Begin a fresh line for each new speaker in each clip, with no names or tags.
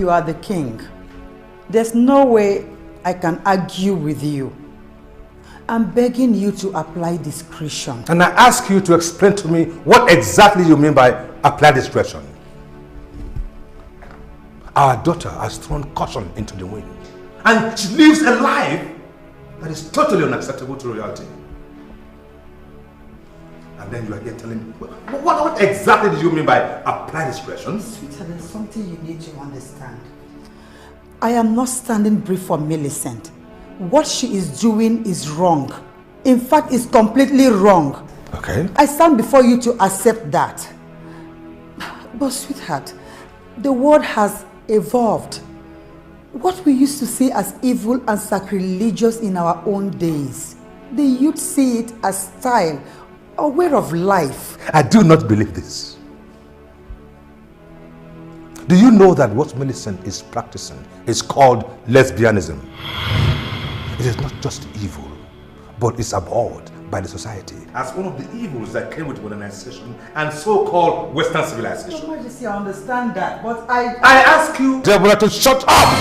you are the king. There's no way I can argue with you. I'm begging you to apply discretion.
And I ask you to explain to me what exactly you mean by apply discretion. Our daughter has thrown caution into the wind. And she lives a life that is totally unacceptable to royalty. And then you are here telling me, what exactly do you mean by apply discretion?
Sweetheart, there's something you need to understand. I am not standing brief for Millicent. What she is doing is wrong. In fact, it's completely wrong.
Okay.
I stand before you to accept that. But sweetheart, the world has evolved. What we used to see as evil and sacrilegious in our own days, the youth see it as style, a way of life.
I do not believe this. Do you know that what Millicent is practicing is called lesbianism? It is not just evil, but it's abhorred by the society as one of the evils that came with modernization and so-called Western civilization.
Your Majesty, I understand that, but I
ask you, Deborah, to shut up!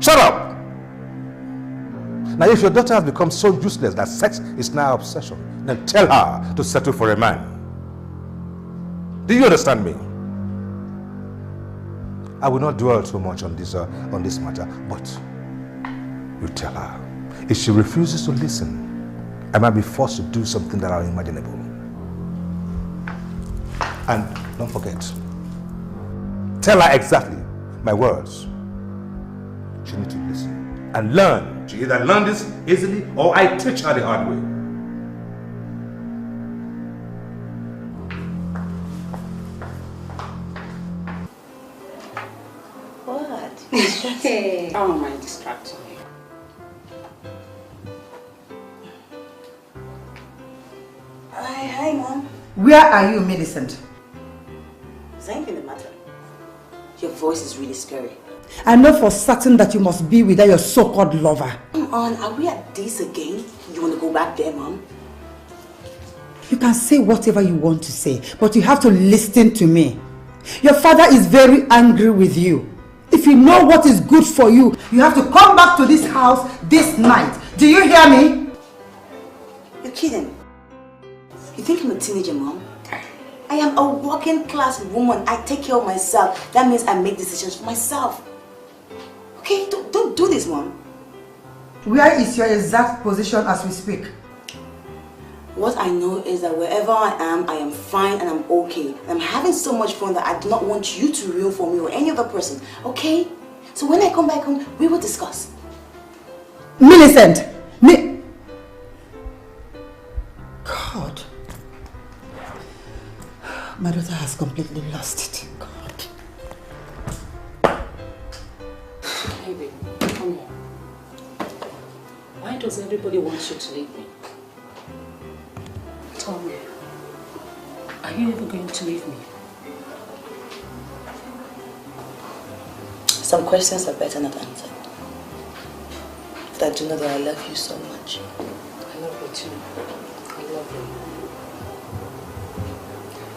Shut up! Now, if your daughter has become so useless that sex is now her obsession, then tell her to settle for a man. Do you understand me? I will not dwell too much on this matter, but you tell her. If she refuses to listen, I might be forced to do something that are unimaginable. And don't forget, tell her exactly my words. She needs to listen and learn. She either learn this easily or I teach her the hard way.
What? Hey.
How am I distracting you?
Hi, Mom.
Where are you, Millicent?
Is anything the matter? Your voice is really scary.
I know for certain that you must be with your so-called lover.
Come on, are we at this again? You want to go back there, Mom?
You can say whatever you want to say, but you have to listen to me. Your father is very angry with you. If you know what is good for you, you have to come back to this house this night. Do you hear me?
You're kidding. You think I'm a teenager, Mom? I am a working class woman. I take care of myself. That means I make decisions for myself. Okay, don't do this, Mom.
Where is your exact position as we speak?
What I know is that wherever I am fine and I'm okay. I'm having so much fun that I do not want you to ruin for me or any other person. Okay? So when I come back home, we will discuss.
Millicent! God. My daughter has completely lost it. God.
Hey baby, come here. Why does everybody want you to leave me? Tell me, are you ever going to leave me?
Some questions are better not answered. But I do know that I love you so much.
I love you too. I love you.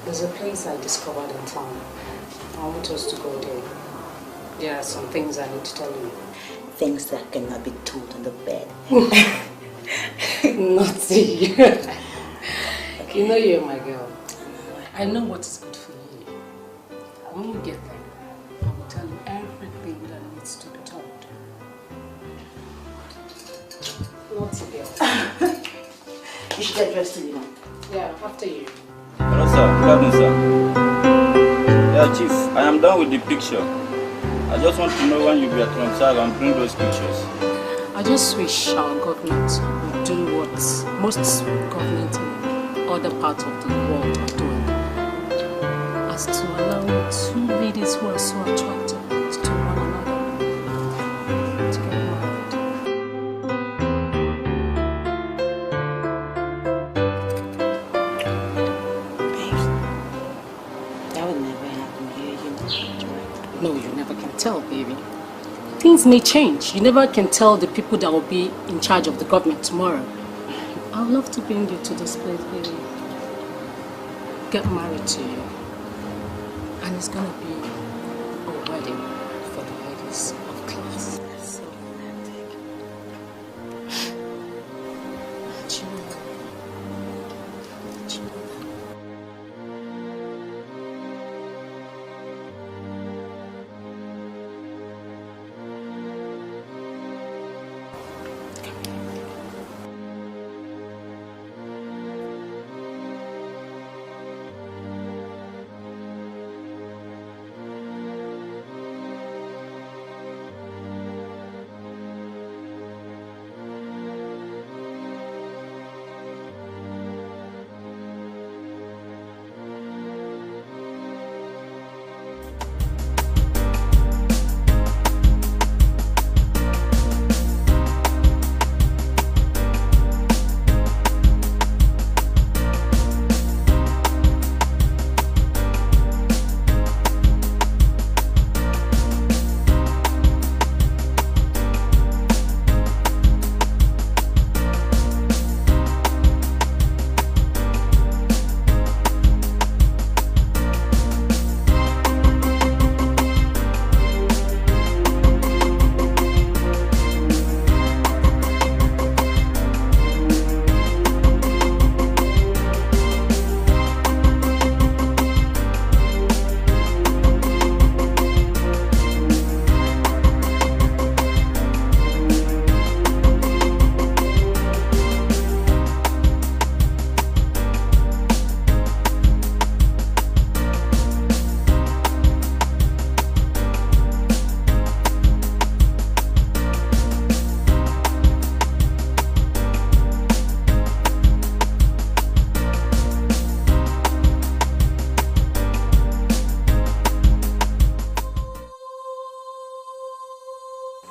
There's a place I discovered in town. I want us to go there. There are some things I need to tell you.
Things that cannot be told on the bed.
Not you. Okay. You know you're my girl. I know what is good for you. When we get there, I will tell you everything that needs to be told. Naughty girl.
You should get dressed too, you know.
Yeah, after you.
Hello, sir. Good afternoon, sir. Yeah, Chief, I am done with the picture. I just want to know when you'll be at home so I can bring those pictures.
I just wish our government would do what most governments in other parts of the world are doing. As to allow two ladies who are so attractive to one another to get married. No, you never can tell, baby. Things may change. You never can tell the people that will be in charge of the government tomorrow. I would love to bring you to this place, baby. Get married to you. And it's gonna be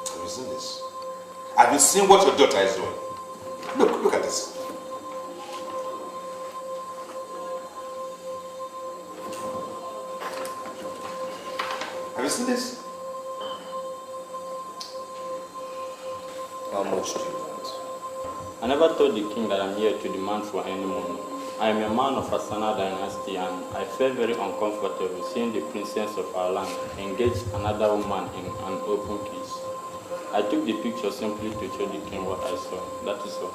Have you seen this? Have you seen what your daughter is doing? Look at this. Have you seen this?
How much do you want?
I never told the king that I'm here to demand for any money. I am a man of Asana dynasty and I felt very uncomfortable seeing the princess of our land engage another woman in an open kiss. I took the picture simply to show the king what I saw. That is all.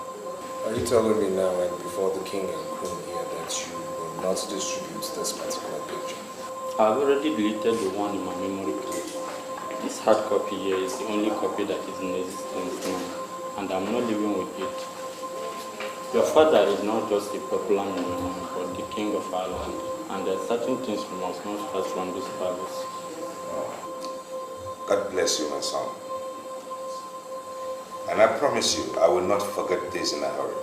Are you telling me now and before the king and queen here that you will not distribute this particular picture?
I've already deleted the one in my memory card. This hard copy here is the only copy that is in existence now, and I'm not living with it. Your father is not just a popular man, but the king of our land, and there are certain things we must not start from this palace.
God bless you, my son. And I promise you, I will not forget this in a hurry.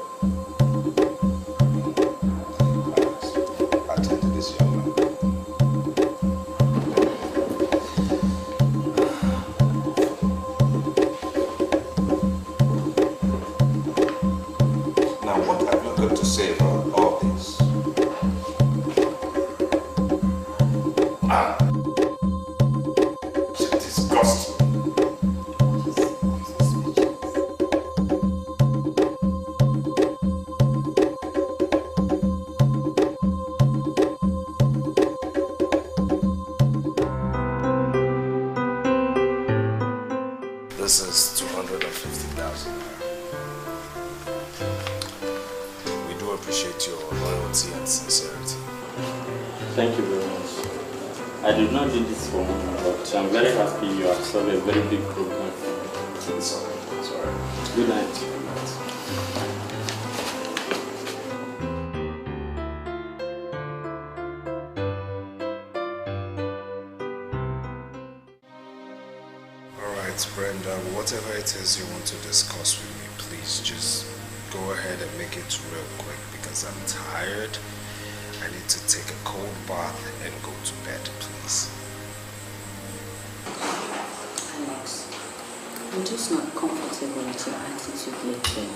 Attend to this young man. Now, what have you got to say about all this? It's disgusting.
This is 250,000. We do appreciate your loyalty and sincerity.
Thank you very much. I did not do this for money, but I'm very happy you have solved a very big problem for me.
It's alright. It's alright.
Good night.
Alright, Brenda, whatever it is you want to discuss with me, please just go ahead and make it real quick because I'm tired. I need to take a cold bath and go to bed, please.
Alex, I'm just not comfortable with your attitude lately.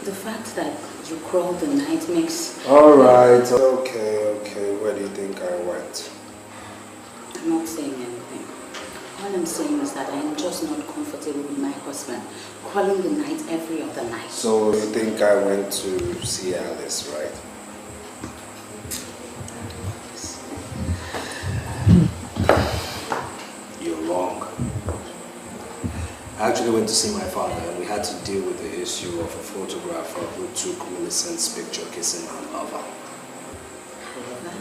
The fact that you crawled the night makes...
Alright, okay. Where do you think I went?
I'm not saying anything. All I'm saying is that I am just not comfortable with my husband calling the night every other night.
So you think I went to see Alice, right? You're wrong. I actually went to see my father and we had to deal with the issue of a photographer who took Millicent's picture kissing her lover.
Lover?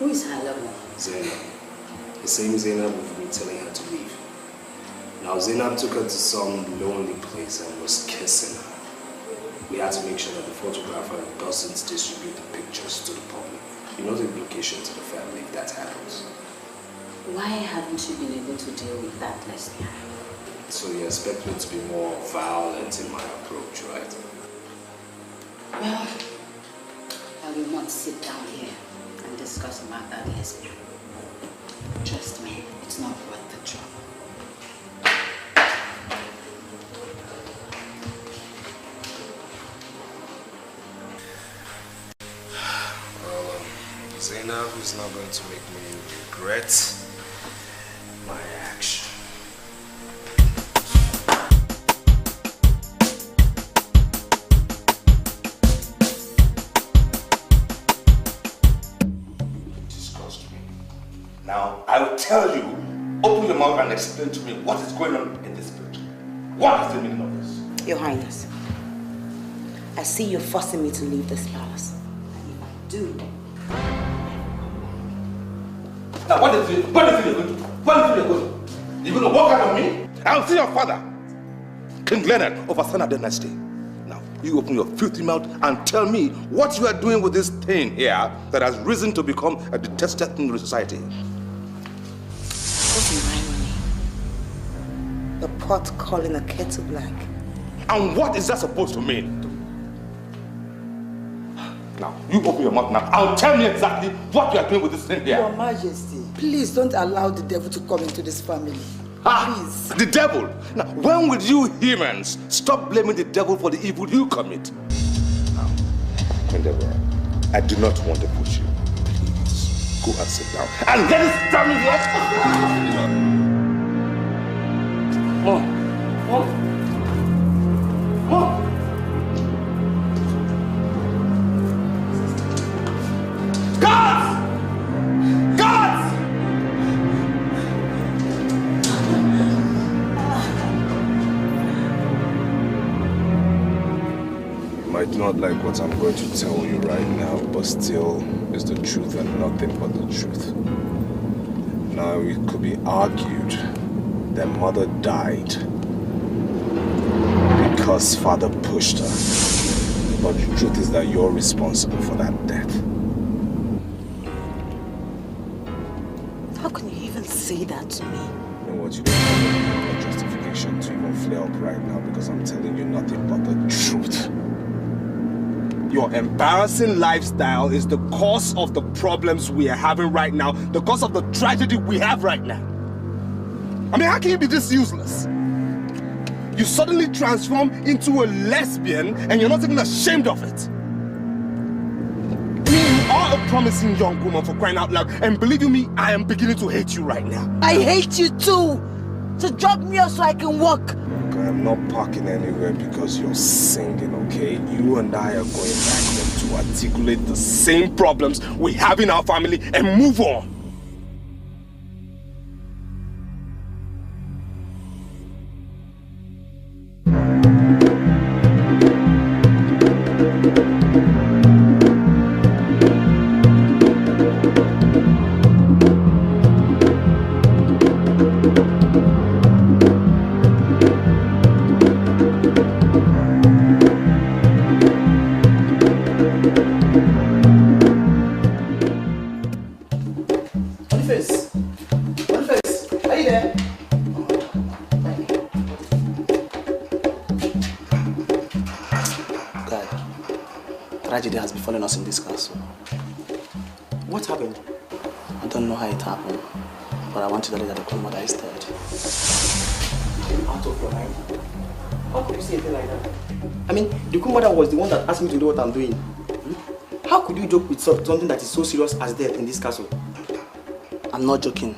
Who is her lover?
Zainab. The same Zainab we've been telling her to leave. Now Zainab took her to some lonely place and was kissing her. We had to make sure that the photographer doesn't distribute the pictures to the public. You know the implication to the family if that happens.
Why haven't you been able to deal with that, Leslie?
So you expect me to be more violent in my approach, right?
Well, I will not sit down here and discuss about that, Leslie. Trust me, it's not worth the trouble.
Well, Zainab is not going to make me regret my action.
Now, I will tell you, open your mouth and explain to me what is going on in this picture. What is the meaning of this?
Your Highness, I see you're forcing me to leave this palace. And if I do...
Now, what is it you're going to do? What is it you're going to do? You're going to walk out on me? I'll see your father, King Leonard of Asana dynasty. Now, you open your filthy mouth and tell me what you are doing with this thing here that has risen to become a detested thing in society.
What's an irony? The pot calling a kettle black.
And what is that supposed to mean? Now, you open your mouth now. I'll tell me exactly what you are doing with this thing here.
Your Majesty, please don't allow the devil to come into this family.
Please. The devil. Now, when will you humans stop blaming the devil for the evil you commit? Now, Queen Deborah, I do not want to push you. Please, go and sit down. And let us stand here. Mom.
Not like what I'm going to tell you right now, but still is the truth and nothing but the truth. Now, it could be argued that mother died because father pushed her. But the truth is that you're responsible for that death.
How can you even say that to me?
You know what? You don't have a justification to even flare up right now because I'm telling you nothing but the truth. Your embarrassing lifestyle is the cause of the problems we are having right now, the cause of the tragedy we have right now. I mean, how can you be this useless? You suddenly transform into a lesbian and you're not even ashamed of it. I mean, you are a promising young woman, for crying out loud, and believe you me, I am beginning to hate you right now.
I hate you too! So drop me off so I can walk.
I'm not parking anywhere because you're singing, okay? You and I are going back home to articulate the same problems we have in our family and move on.
Tragedy has befallen us in this castle.
What happened?
I don't know how it happened, but I want to tell you that the Queen Mother is dead.
You're out of your mind. How could you say anything like that? I mean, the Queen Mother was the one that asked me to do what I'm doing. How could you joke with something that is so serious as death in this castle?
I'm not joking.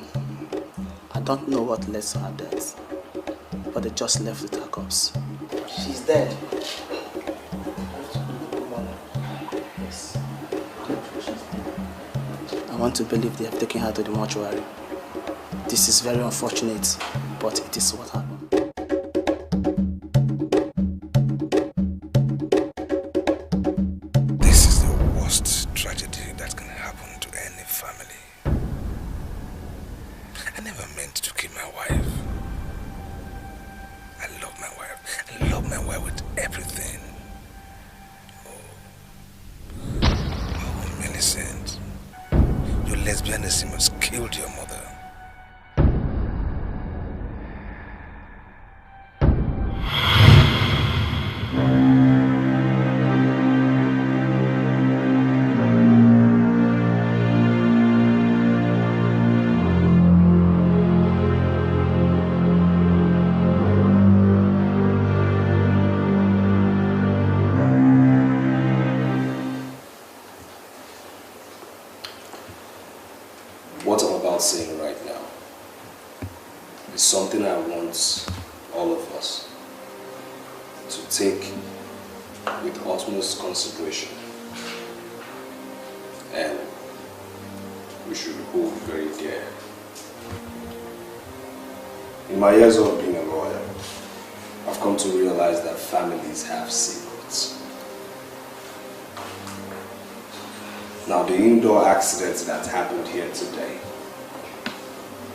I don't know what led to her death, but they just left with her corpse.
She's dead.
I want to believe they have taken her to the mortuary. This is very unfortunate, but it is what happened.
This is the worst tragedy that can happen to any family. I never meant to kill my wife. I love my wife. I love my wife with everything. Oh, Millicent. Your lesbianism has killed your mother.
What I'm about saying right now is something I want all of us to take with utmost consideration, and we should hold very dear. In my years of being a lawyer, I've come to realize that families have secrets. Now, the indoor accident that happened here today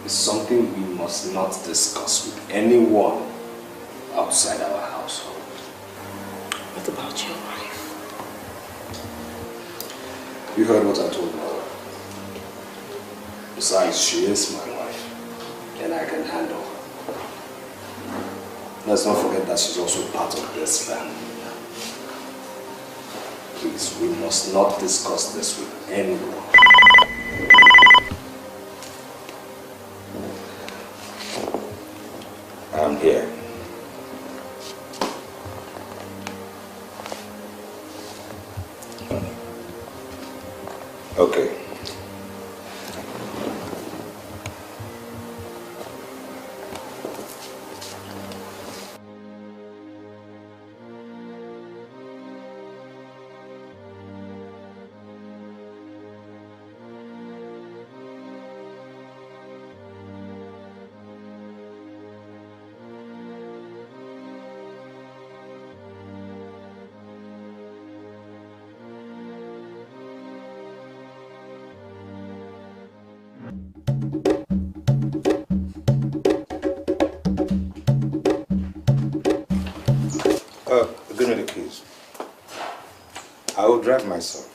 is something we must not discuss with anyone outside our household.
What about your wife?
You heard what I told Mother. Besides, she is my wife, and I can handle her. Let's not forget that she's also part of this family. Please, we must not discuss this with anyone.
I'm here. Okay. Give me the keys. I will drive myself.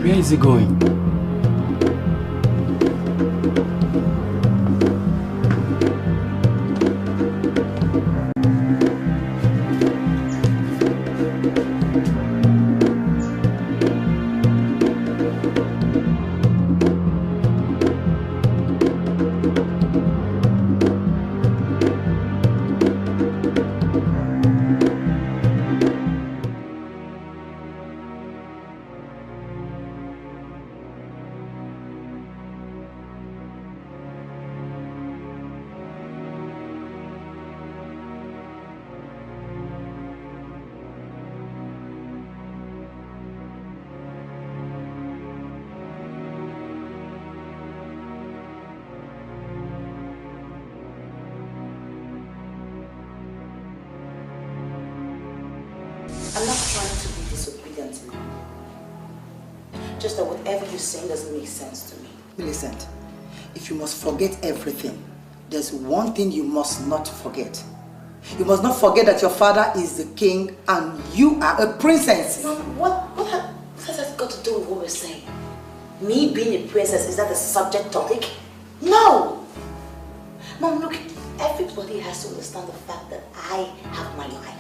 Where is he going?
I'm not trying to be disobedient now. Just that whatever you're saying doesn't make sense to me.
Millicent, if you must forget everything, there's one thing you must not forget. You must not forget that your father is the king and you are a princess.
Mom, what has that got to do with what we're saying? Me being a princess, is that the subject topic? No! Mom, look, everybody has to understand the fact that I have my life.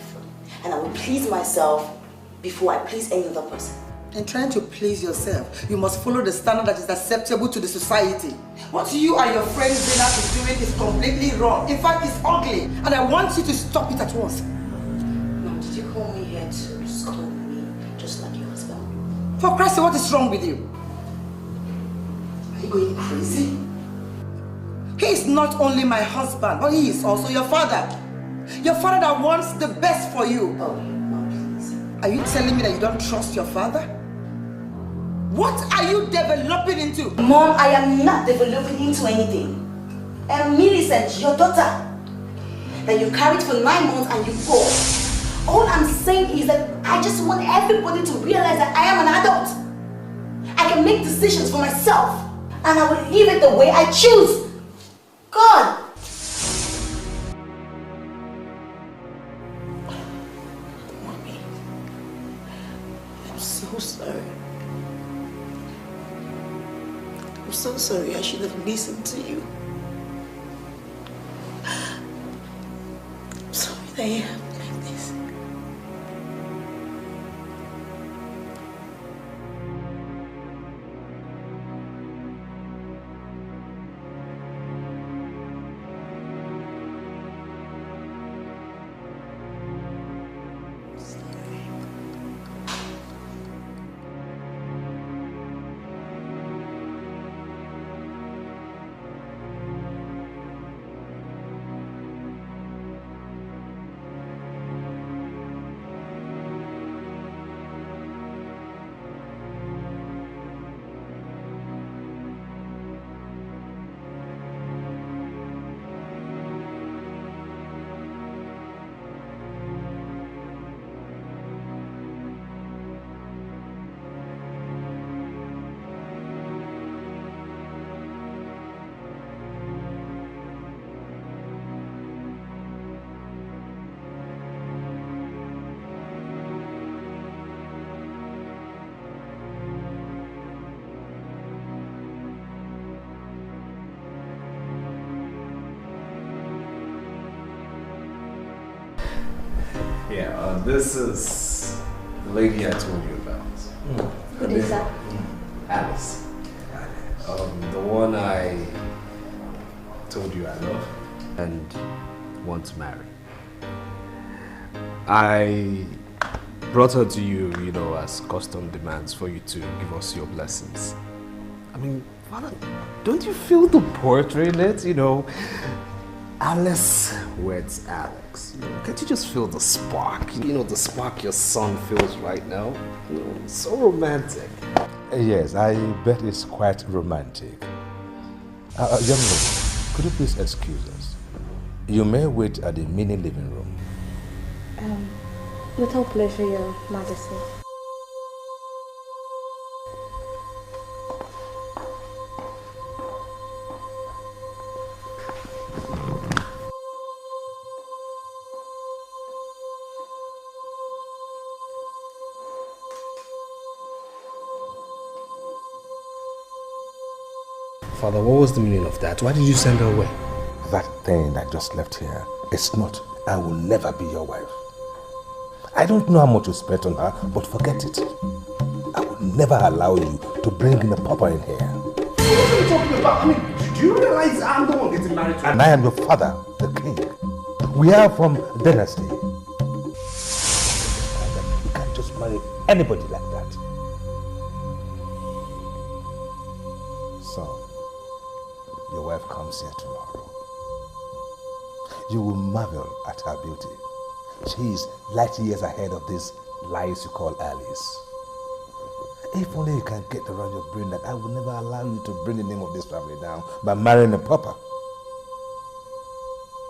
And I will please myself before I please any other person.
In trying to please yourself, you must follow the standard that is acceptable to the society. What you and your friend Zena is doing is completely wrong. In fact, it's ugly. And I want you to stop it at once.
Mom, did you call me here to scold me just like your husband?
For Christ's sake, what is wrong with you? Are you going crazy? He is not only my husband, but he is also your father. Your father that wants the best for you.
Oh, Mom, please.
Are you telling me that you don't trust your father? What are you developing into?
Mom, I am not developing into anything. I'm Millicent, your daughter, that you carried for 9 months and you bore. All I'm saying is that I just want everybody to realize that I am an adult. I can make decisions for myself, and I will leave it the way I choose. God! Mommy, I'm so sorry. I'm so sorry. I should have listened to you. I'm sorry that you have like this.
Yeah, this is the lady I told you about.
Who is that?
Alice. The one I told you I love and want to marry. I brought her to you, you know, as custom demands for you to give us your blessings. I mean, Father, don't you feel the poetry in it? You know, Alice weds Alex. You know, can't you just feel the spark? You know, the spark your son feels right now? You know, so romantic.
Yes, I bet it's quite romantic. Young lady, could you please excuse us? You may wait at the mini living room.
With all pleasure, Your Majesty.
Father, what was the meaning of that? Why did you send her away?
That thing that just left here, it's not, I will never be your wife. I don't know how much you spent on her, but forget it. I will never allow you to bring in a pauper in here.
What are you talking about? I mean, do you realize I'm the one getting married to her?
And I am your father, the king. We are from dynasty. You can't just marry anybody like that. So, your wife comes here tomorrow. You will marvel at her beauty. She is light years ahead of these lies you call Alice. If only you can get around your brain that I will never allow you to bring the name of this family down by marrying a pauper.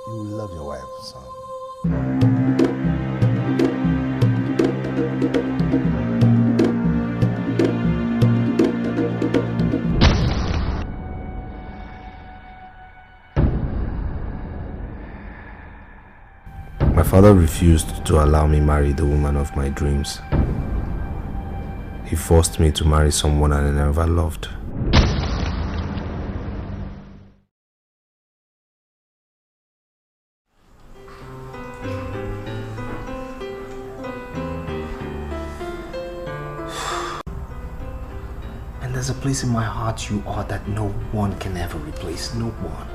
You will love your wife, son.
My father refused to allow me marry the woman of my dreams. He forced me to marry someone I never loved. And there's a place in my heart you are that no one can ever replace. No one.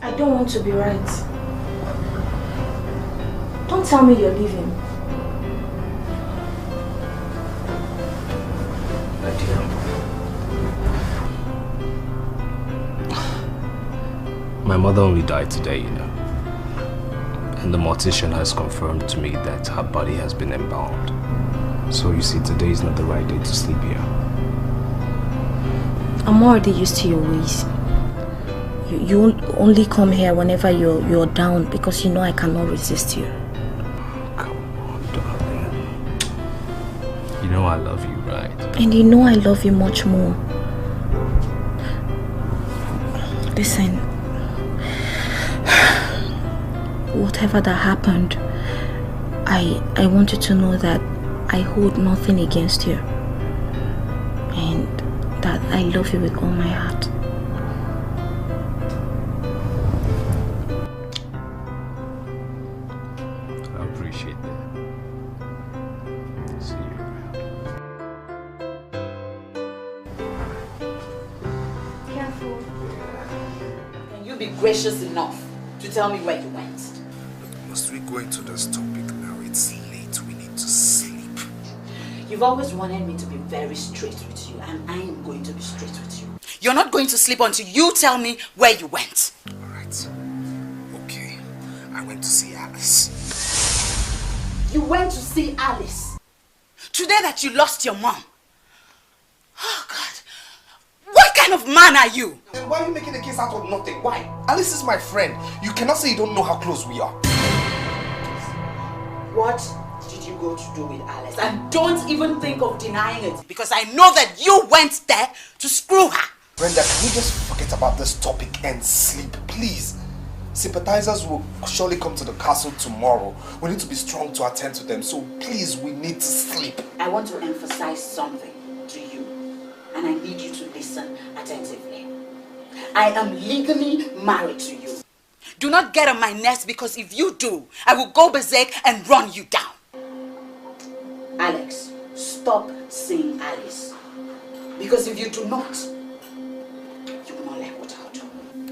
I don't want to be right. Don't tell me you're leaving.
Nadia. My mother only died today, you know. And the mortician has confirmed to me that her body has been embalmed. So you see, today is not the right day to sleep here.
I'm already used to your ways. You only come here whenever you're down because you know I cannot resist you.
Come on, darling. You know I love you, right?
And you know I love you much more. Listen. Whatever that happened, I want you to know that I hold nothing against you. And that I love you with all my heart.
Gracious enough to tell me where you went.
Must we go into this topic now? It's late. We need to sleep.
You've always wanted me to be very straight with you, and I am going to be straight with you. You're not going to sleep until you tell me where you went.
Alright. Okay. I went to see Alice.
You went to see Alice? Today that you lost your mom? Oh God. What kind of man are you?
Then why are you making a case out of nothing? Why? Alice is my friend. You cannot say you don't know how close we are.
What did you go to do with Alice? And don't even think of denying it, because I know that you went there to screw her.
Brenda, can we just forget about this topic and sleep, please? sympathizers will surely come to the castle tomorrow. We need to be strong to attend to them. So please, we need to sleep.
I want to emphasize something to you, and I need you to listen attentively. I am legally married to you. Do not get on my nerves, because if you do, I will go berserk and run you down. Alex, stop saying Alice. Because if you do not, you will not like what I'll do.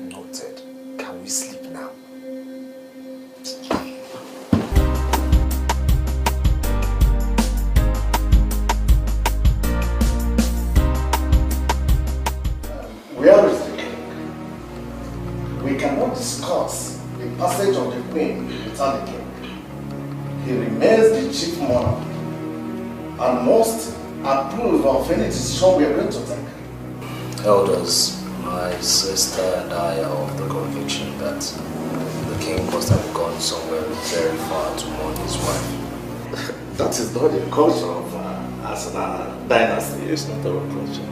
Noted. Can we sleep now?
Where is the king? We cannot discuss the passage of the queen without the king. He remains the chief monarch and must approve of any decision we are going to take.
Elders, my sister and I are of the conviction that the king must have gone somewhere very far to mourn his wife.
That is not the culture of Asana dynasty.
It's not our culture.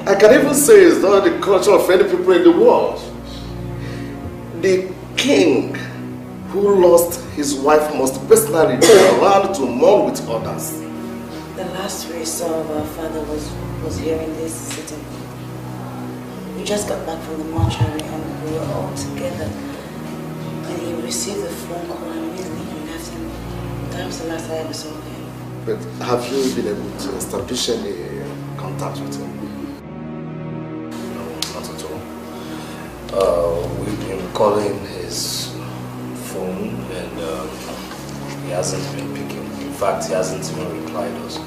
I can even say it's not the culture of any people in the world. The king who lost his wife must personally go around to mourn with others.
The last we saw of our father was here in this city. We just got back from the mortuary and we were all together. And he received a phone call and immediately he left him. That was the last I ever saw of him.
But have you been able to establish any contact with him?
No, not at all. We've been calling his phone and he hasn't been picking. In fact, he hasn't even replied us.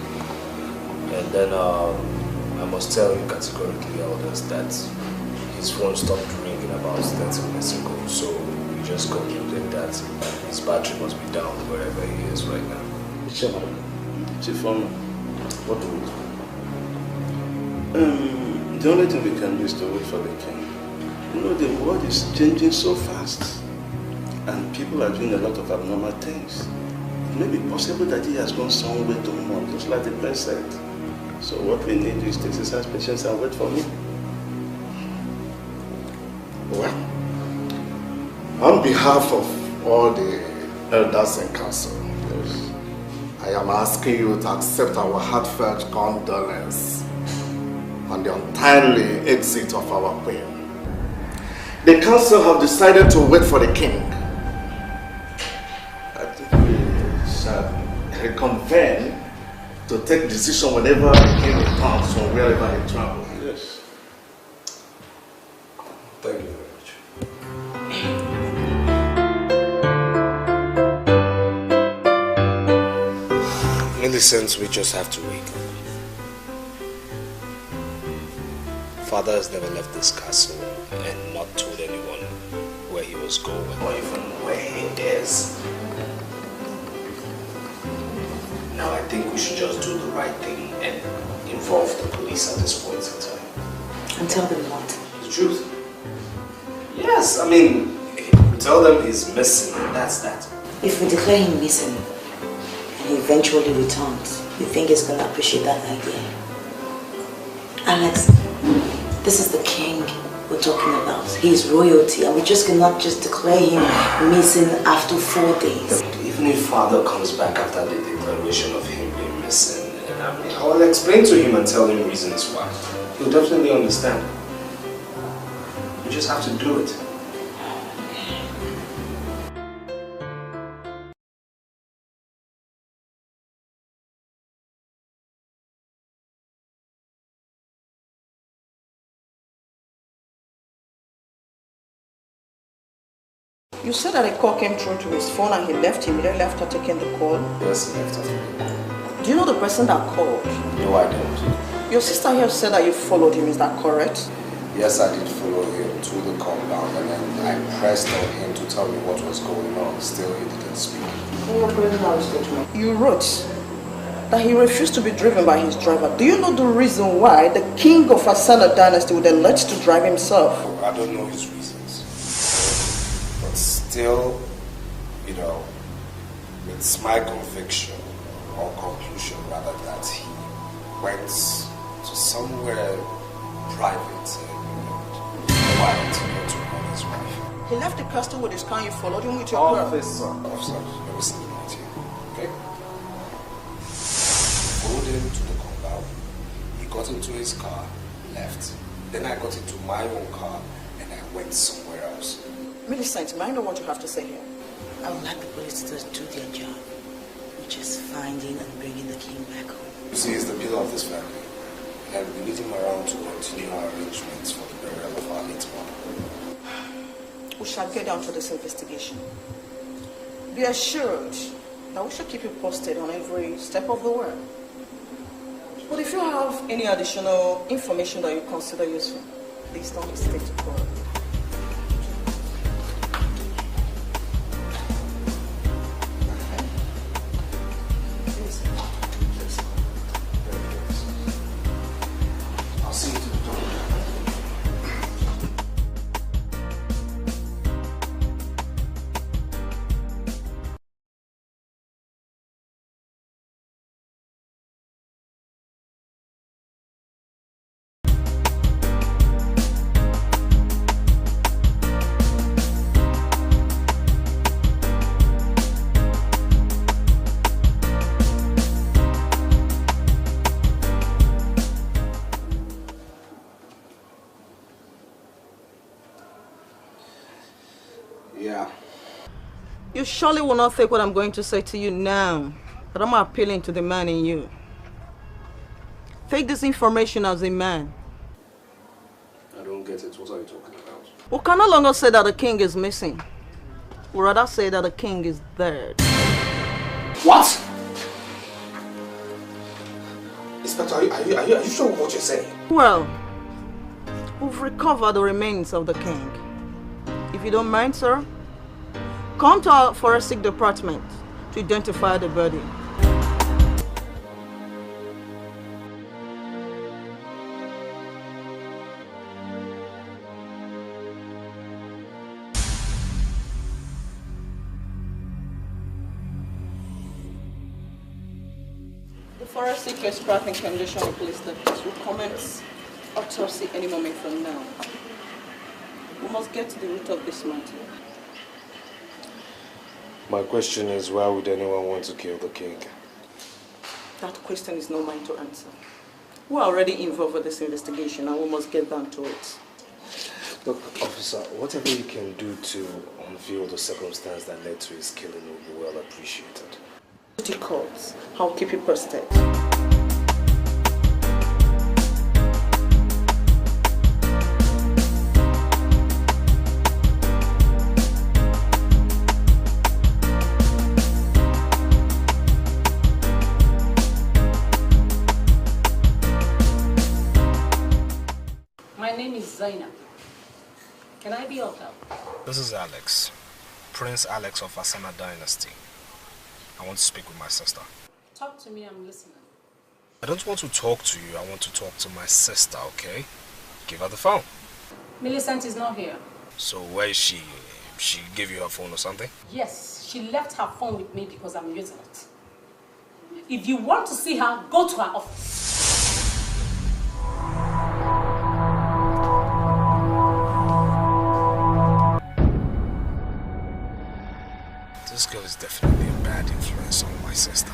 And then I must tell you categorically, elders, that his phone stopped ringing about 30 minutes ago. So we just concluded that his battery must be down wherever he is right now.
Chief, what do we do?
The only thing we can do is to wait for the king. You know, the world is changing so fast. And people are doing a lot of abnormal things. It may be possible that he has gone somewhere to mourn, just like the prince said. So what we need is to exercise patience and wait for him.
Well, on behalf of all the elders and council, I am asking you to accept our heartfelt condolence on the untimely exit of our queen. The council have decided to wait for the king. I think we shall reconvene to take decision whenever the king returns from wherever he travels.
Yes.
Thank you very much. Millicent, we just have to wait. Father has never left this castle and not told anyone where he was going or even where he is. Now I think we should just do the right thing and involve the police at this point in time.
And tell them what?
The truth. Yes, I mean, if we tell them he's missing, that's that.
If we declare him missing and he eventually returns, you think he's going to appreciate that idea? Alex, this is the king we're talking about. He is royalty and we just cannot just declare him missing after 4 days.
Even if father comes back after the declaration of him being missing, I mean, I will explain to him and tell him reasons why. He'll definitely understand. We just have to do it.
You said that a call came through to his phone and he left him. He left her taking the call.
Yes, he left her.
Do you know the person that called?
No, I don't.
Your sister here said that you followed him. Is that correct?
Yes, I did follow him to the compound and then I pressed on him to tell me what was going on. Still, he didn't speak.
You wrote that he refused to be driven by his driver. Do you know the reason why the king of Asana dynasty would elect to drive himself?
I don't know his reasons. But still, you know, it's my conviction or conclusion rather that he went to somewhere private and quiet to mourn his wife.
He left the castle with his car and you followed him with your car.
Officer, let me see the night here, okay? Followed him to the compound. He got into his car, left. Then I got into my own car and I went somewhere else.
Millicent, may I know what you have to say here?
I would like the police to do their job, which is finding and bringing the king back home.
You see, he's the pillar of this family. And we need him around to continue our arrangements for the burial of our late mother.
We shall get down to this investigation. Be assured that we shall keep you posted on every step of the way. But if you have any additional information that you consider useful, please don't hesitate to call. You surely will not think what I'm going to say to you now, but I'm appealing to the man in you. Take this information as a man.
I don't get it. What are you talking about?
We can no longer say that the king is missing. We'd rather say that the king is dead.
What? Inspector, are you sure of what you're saying?
Well, we've recovered the remains of the king. If you don't mind, sir, come to our forensic department to identify the body. The forensic expert in condition of police deputies will commence autopsy any moment from now. We must get to the root of this matter.
My question is, why would anyone want to kill the king?
That question is not mine to answer. We're already involved with this investigation and we must get down to it.
Look, officer, whatever you can do to unveil the circumstance that led to his killing will be well appreciated.
Duty calls. I'll keep you posted.
Can I be of help?
This is Alex, Prince Alex of Asana Dynasty. I want to speak with my sister.
Talk to me, I'm listening.
I don't want to talk to you, I want to talk to my sister, okay? Give her the phone.
Millicent is not here.
So where is she? She gave you her phone or something?
Yes, she left her phone with me because I'm using it. If you want to see her, go to her office.
This girl is definitely a bad influence on my sister.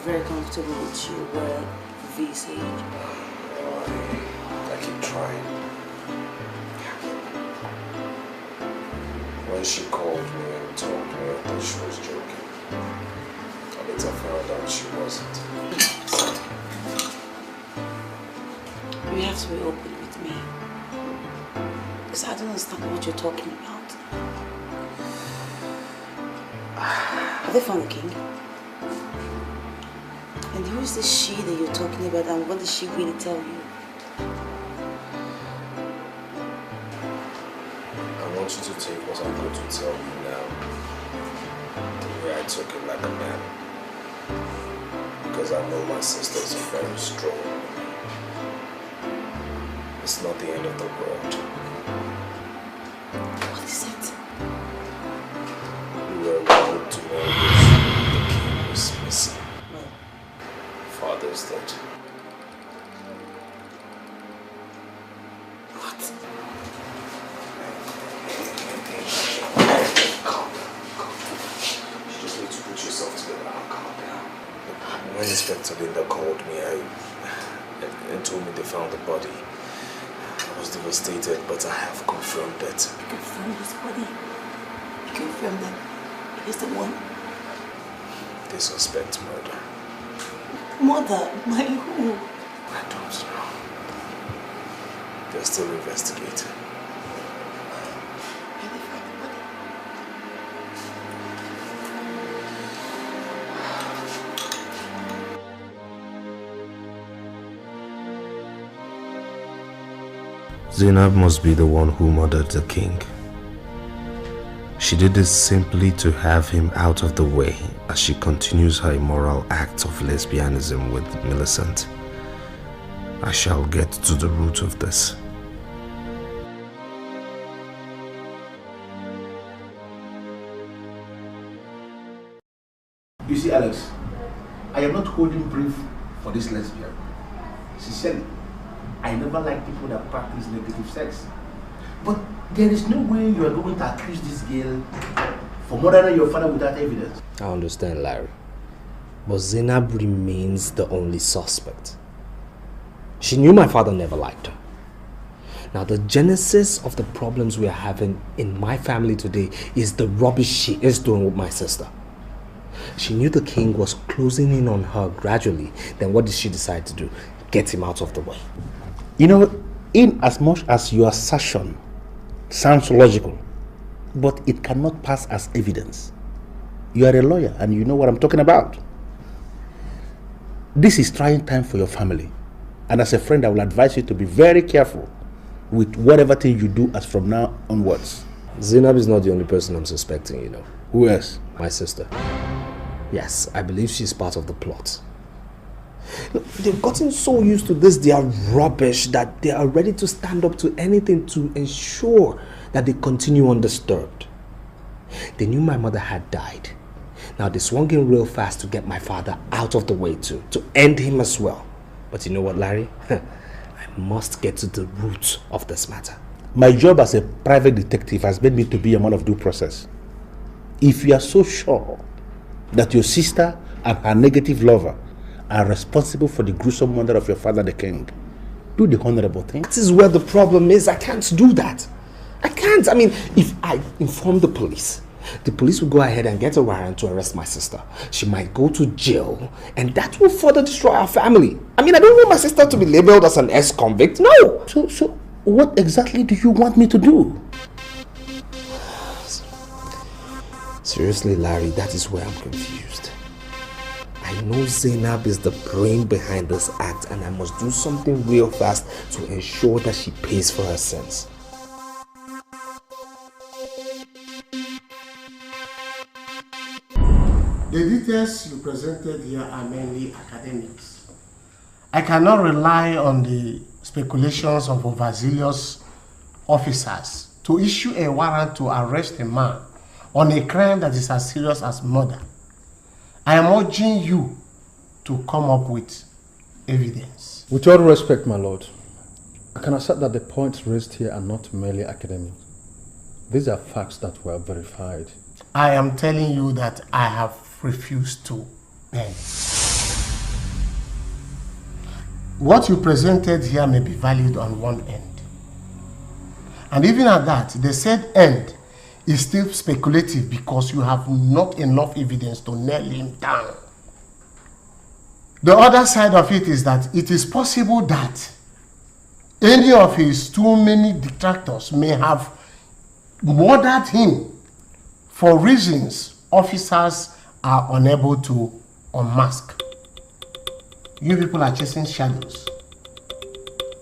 Very comfortable with you wear this age.
I keep trying. Why When she called me and told me that she was joking, I later found out she wasn't.
You have to be open with me. Because I don't understand what you're talking about. Have they found the king? And who is this she that you're talking about, and what did she really tell you?
I want you to take what I'm going to tell you now the way I took it like a man. Because I know my sister is very strong. It's not the end of the world.
What is it?
We were wrong to know the king was missing. Father's dead.
What?
Calm down. You just need to put yourself together and calm down. When Inspector Linda called me and told me they found the body, I was devastated, but I have confirmed it.
You confirmed his body? You confirmed that he's the one?
They suspect murder.
Mother, by who?
I don't know. They're still investigating.
Zainab must be the one who murdered the king. She did this simply to have him out of the way as she continues her immoral acts of lesbianism with Millicent. I shall get to the root of this.
You see, Alex, I am not holding brief for this lesbian. Sincerely, I never like people that practice negative sex. But there is no way you are going to accuse this girl for murdering your father without evidence.
I understand, Larry. But Zainab remains the only suspect. She knew my father never liked her. Now, the genesis of the problems we are having in my family today is the rubbish she is doing with my sister. She knew the king was closing in on her gradually. Then what did she decide to do? Get him out of the way.
You know, in as much as your assertion sounds logical, but it cannot pass as evidence. You are a lawyer and you know what I'm talking about. This is trying time for your family. And as a friend, I will advise you to be very careful with whatever thing you do as from now onwards.
Zainab is not the only person I'm suspecting, you know.
Who else?
My sister. Yes, I believe she's part of the plot. Look, they've gotten so used to this, their rubbish, that they are ready to stand up to anything to ensure that they continue undisturbed. They knew my mother had died. Now they swung in real fast to get my father out of the way too, to end him as well. But you know what, Larry? I must get to the root of this matter.
My job as a private detective has made me to be a man of due process. If you are so sure that your sister and her negative lover are responsible for the gruesome murder of your father, the king, do the honorable thing.
That is where the problem is. I can't do that. I can't. I mean, if I inform the police will go ahead and get a warrant to arrest my sister. She might go to jail, and that will further destroy our family. I mean, I don't want my sister to be labeled as an ex-convict. No.
So what exactly do you want me to do?
Seriously, Larry, that is where I'm confused. I know Zainab is the brain behind this act, and I must do something real fast to ensure that she pays for her sins.
The details you presented here are mainly academics. I cannot rely on the speculations of overzealous officers to issue a warrant to arrest a man on a crime that is as serious as murder. I am urging you to come up with evidence.
With all respect, my lord, I can assert that the points raised here are not merely academic. These are facts that were verified.
I am telling you that I have refused to bend. What you presented here may be valid on one end. And even at that, the said end is still speculative because you have not enough evidence to nail him down. The other side of it is that it is possible that any of his too many detractors may have murdered him for reasons officers are unable to unmask. You people are chasing shadows.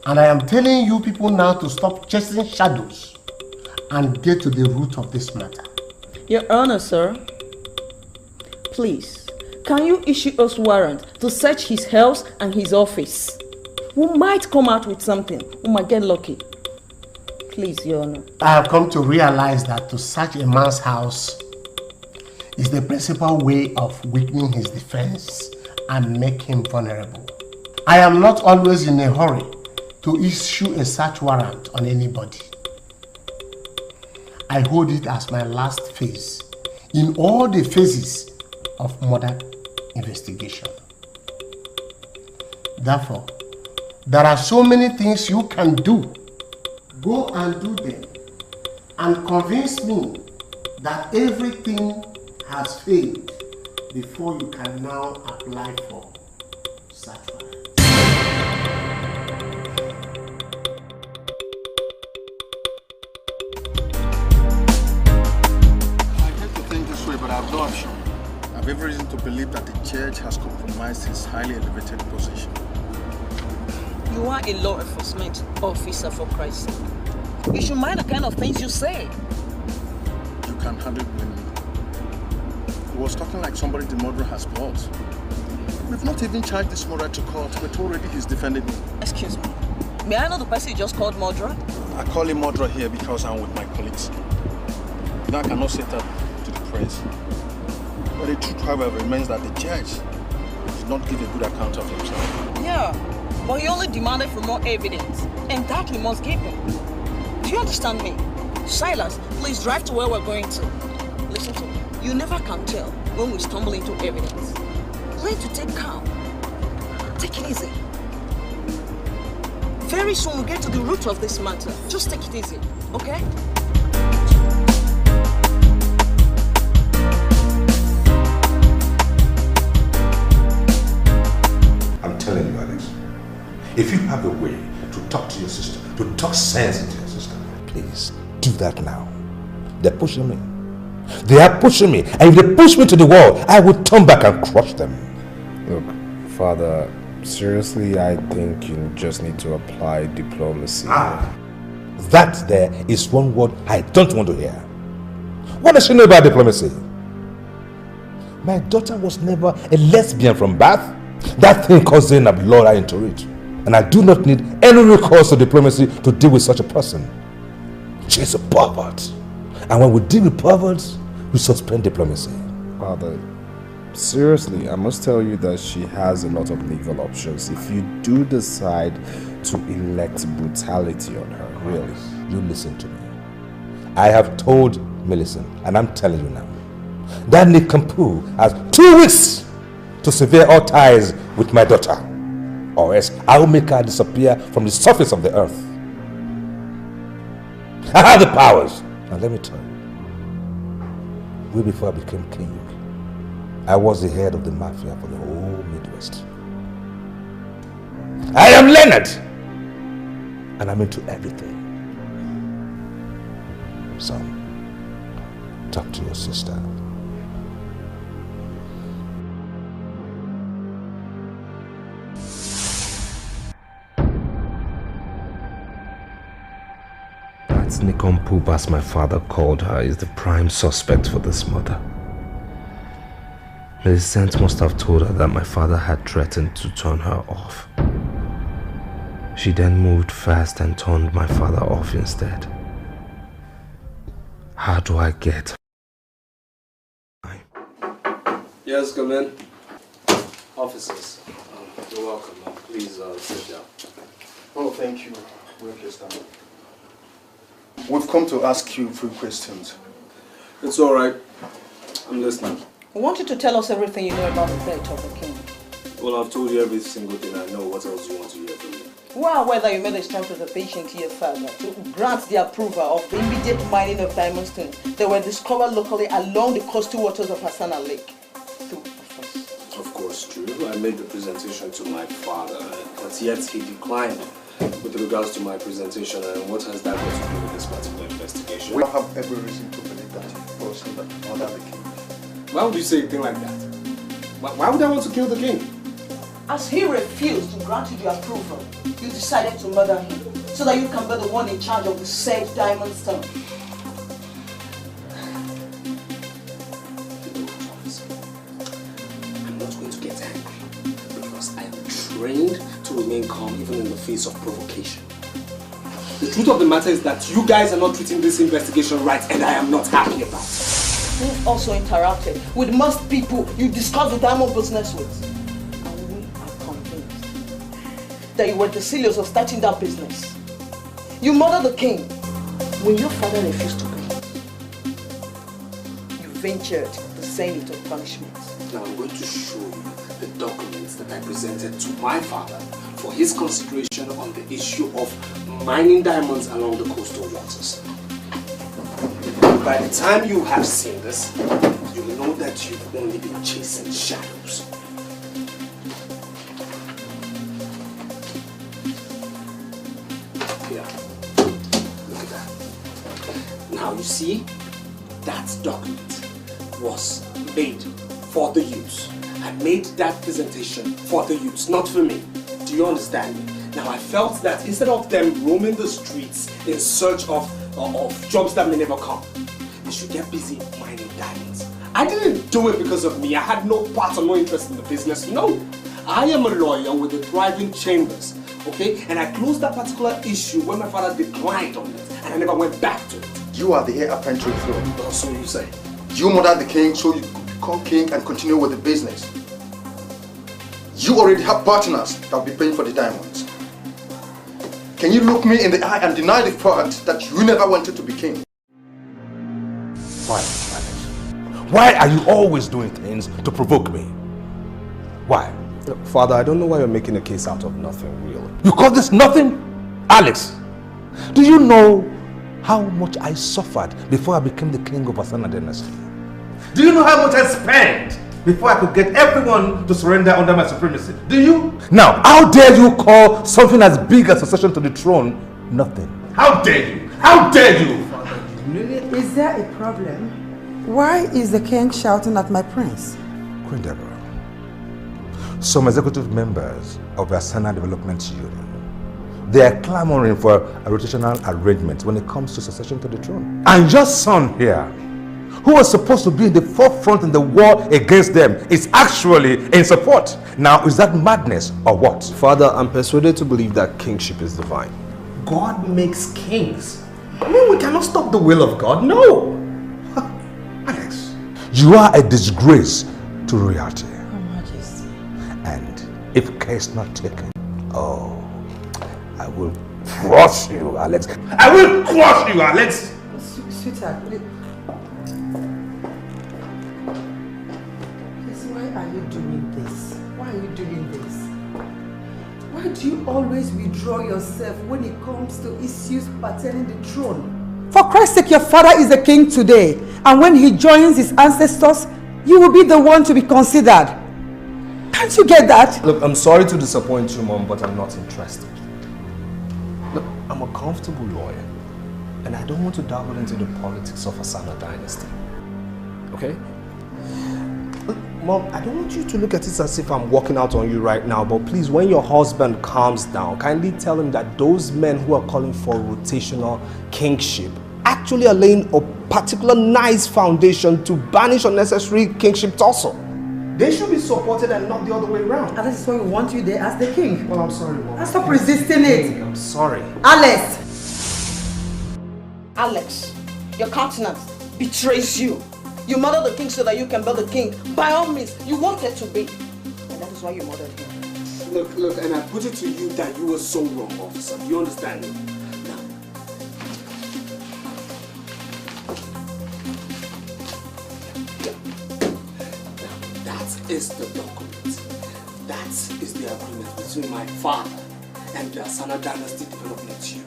And I am telling you people now to stop chasing shadows and get to the root of this matter.
Your Honor, sir, please, can you issue us warrant to search his house and his office? We might come out with something. We might get lucky. Please, Your Honor.
I have come to realize that to search a man's house is the principal way of weakening his defense and make him vulnerable. I am not always in a hurry to issue a search warrant on anybody. I hold it as my last phase in all the phases of modern investigation. Therefore, there are so many things you can do. Go and do them and convince me that everything has failed before you can now apply for search warrant.
But I have no option. I have every reason to believe that the church has compromised his highly elevated position.
You are a law enforcement officer, for Christ's sake. You should mind the kind of things you say.
You can hardly blame me. He was talking like somebody the murderer has caught. We've not even charged this murderer to court, but already he's defending me.
Excuse me. May I know the person you just called murderer?
I call him murderer here because I'm with my colleagues. Now I cannot say that to the press. But the truth, however, remains that the judge did not give a good account of himself.
Yeah, but he only demanded for more evidence, and that we must give him. Do you understand me? Silas, please drive to where we're going to. Listen to me. You never can tell when we stumble into evidence. Learn to take calm. Take it easy. Very soon we'll get to the root of this matter. Just take it easy, okay?
I'm telling you, Alex, if you have a way to talk to your sister, to talk sense into your sister, please do that now. They're pushing me. They are pushing me. And if they push me to the wall, I will turn back and crush them.
Look, Father, seriously, I think you just need to apply diplomacy.
That there is one word I don't want to hear. What does she know about diplomacy? My daughter was never a lesbian from birth. That thing caused Zainab lured her into it. And I do not need any recourse to diplomacy to deal with such a person. She is a pervert. And when we deal with perverts, we suspend diplomacy.
Father, seriously, I must tell you that she has a lot of legal options if you do decide to elect brutality on her, really.
You listen to me. I have told Millicent, and I'm telling you now, that Nick Kampu has 2 weeks to sever all ties with my daughter, or else I'll make her disappear from the surface of the earth. I have the powers. Now let me tell you, way before I became king, I was the head of the mafia for the whole Midwest. I am Leonard, and I'm into everything. Son, talk to your sister.
Nikompoop, as my father called her, is the prime suspect for this murder. Millicent must have told her that my father had threatened to turn her off. She then moved fast and turned my father off instead. How do I get? Yes, come in. Officers, you're welcome. Please sit down.
Oh, thank you. We've come to ask you 3 questions.
It's all right. I'm listening.
We want you to tell us everything you know about the death of the king.
Well, I've told you every single thing I know. What else do you want to hear from me?
Well, whether you made a strong presentation to your father to grant the approval of the immediate mining of diamond stones that were discovered locally along the coastal waters of Hassana Lake.
Of course, true. I made the presentation to my father, but yet he declined with regards to my presentation. And what has that got to do with this particular investigation?
We have every reason to believe that he was the mother of the king.
Why would you say a thing like that? Why would I want to kill the king?
As he refused to grant you the approval, you decided to murder him so that you can be the one in charge of the said diamond stone.
I'm not going to get angry because I am trained to remain calm even in the face of provocation. The truth of the matter is that you guys are not treating this investigation right, and I am not happy about it.
You've also interacted with most people you discussed the diamond business with. That you were the serious of starting that business. You murdered the king when your father refused to pay. You ventured the zenith of punishment.
Now I'm going to show you the documents that I presented to my father for his consideration on the issue of mining diamonds along the coastal waters. By the time you have seen this, you will know that you've only been chasing shadows. Now you see, that document was made for the youths. I made that presentation for the youths, not for me. Do you understand me? Now I felt that instead of them roaming the streets in search of jobs that may never come, they should get busy mining diamonds. I didn't do it because of me. I had no part or no interest in the business. No. I am a lawyer with the thriving chambers. Okay? And I closed that particular issue when my father declined on it. And I never went back to it.
You are the heir apparent to the throne.
Well, so you say.
You murdered the king so you could become king and continue with the business. You already have partners that will be paying for the diamonds. Can you look me in the eye and deny the fact that you never wanted to be king?
Why, Alex? Why are you always doing things to provoke me? Why?
Look, Father, I don't know why you're making a case out of nothing, really.
You call this nothing? Alex, do you know how much I suffered before I became the king of Hassana dynasty? Do you know how much I spent before I could get everyone to surrender under my supremacy? Do you? Now, how dare you call something as big as succession to the throne nothing? How dare you? How dare you?
Is there a problem? Why is the king shouting at my prince?
Queen Deborah, some executive members of the Hassana Development Union, they are clamoring for a rotational arrangement when it comes to succession to the throne. And your son here, who was supposed to be in the forefront in the war against them, is actually in support. Now, is that madness or what?
Father, I'm persuaded to believe that kingship is divine.
God makes kings. I mean, we cannot stop the will of God. No.
Alex, you are a disgrace to royalty.
Your Majesty.
And if care is not taken, oh, I will crush you, Alex. I will crush you, Alex.
Sweetheart, please, why are you doing this? Why are you doing this? Why do you always withdraw yourself when it comes to issues pertaining the throne? For Christ's sake, your father is a king today, and when he joins his ancestors, you will be the one to be considered. Can't you get that?
Look, I'm sorry to disappoint you, Mom, but I'm not interested. Look, I'm a comfortable lawyer, and I don't want to dabble into the politics of Hassana dynasty. Okay? Look, Mom, I don't want you to look at it as if I'm walking out on you right now, but please, when your husband calms down, kindly tell him that those men who are calling for rotational kingship actually are laying a particular nice foundation to banish unnecessary kingship tussle. They should be supported and not the other way around.
And this is why we want you there as the king.
Well, I'm sorry, Mom.
And stop resisting it.
I'm sorry.
Alex!
Alex, your countenance betrays you. You murdered the king so that you can be the king. By all means, you wanted to be. And that is why you murdered him.
Look, and I put it to you that you were so wrong, officer. Do you understand me? Now, that is the document. That is the agreement between my father and the Asana dynasty development you.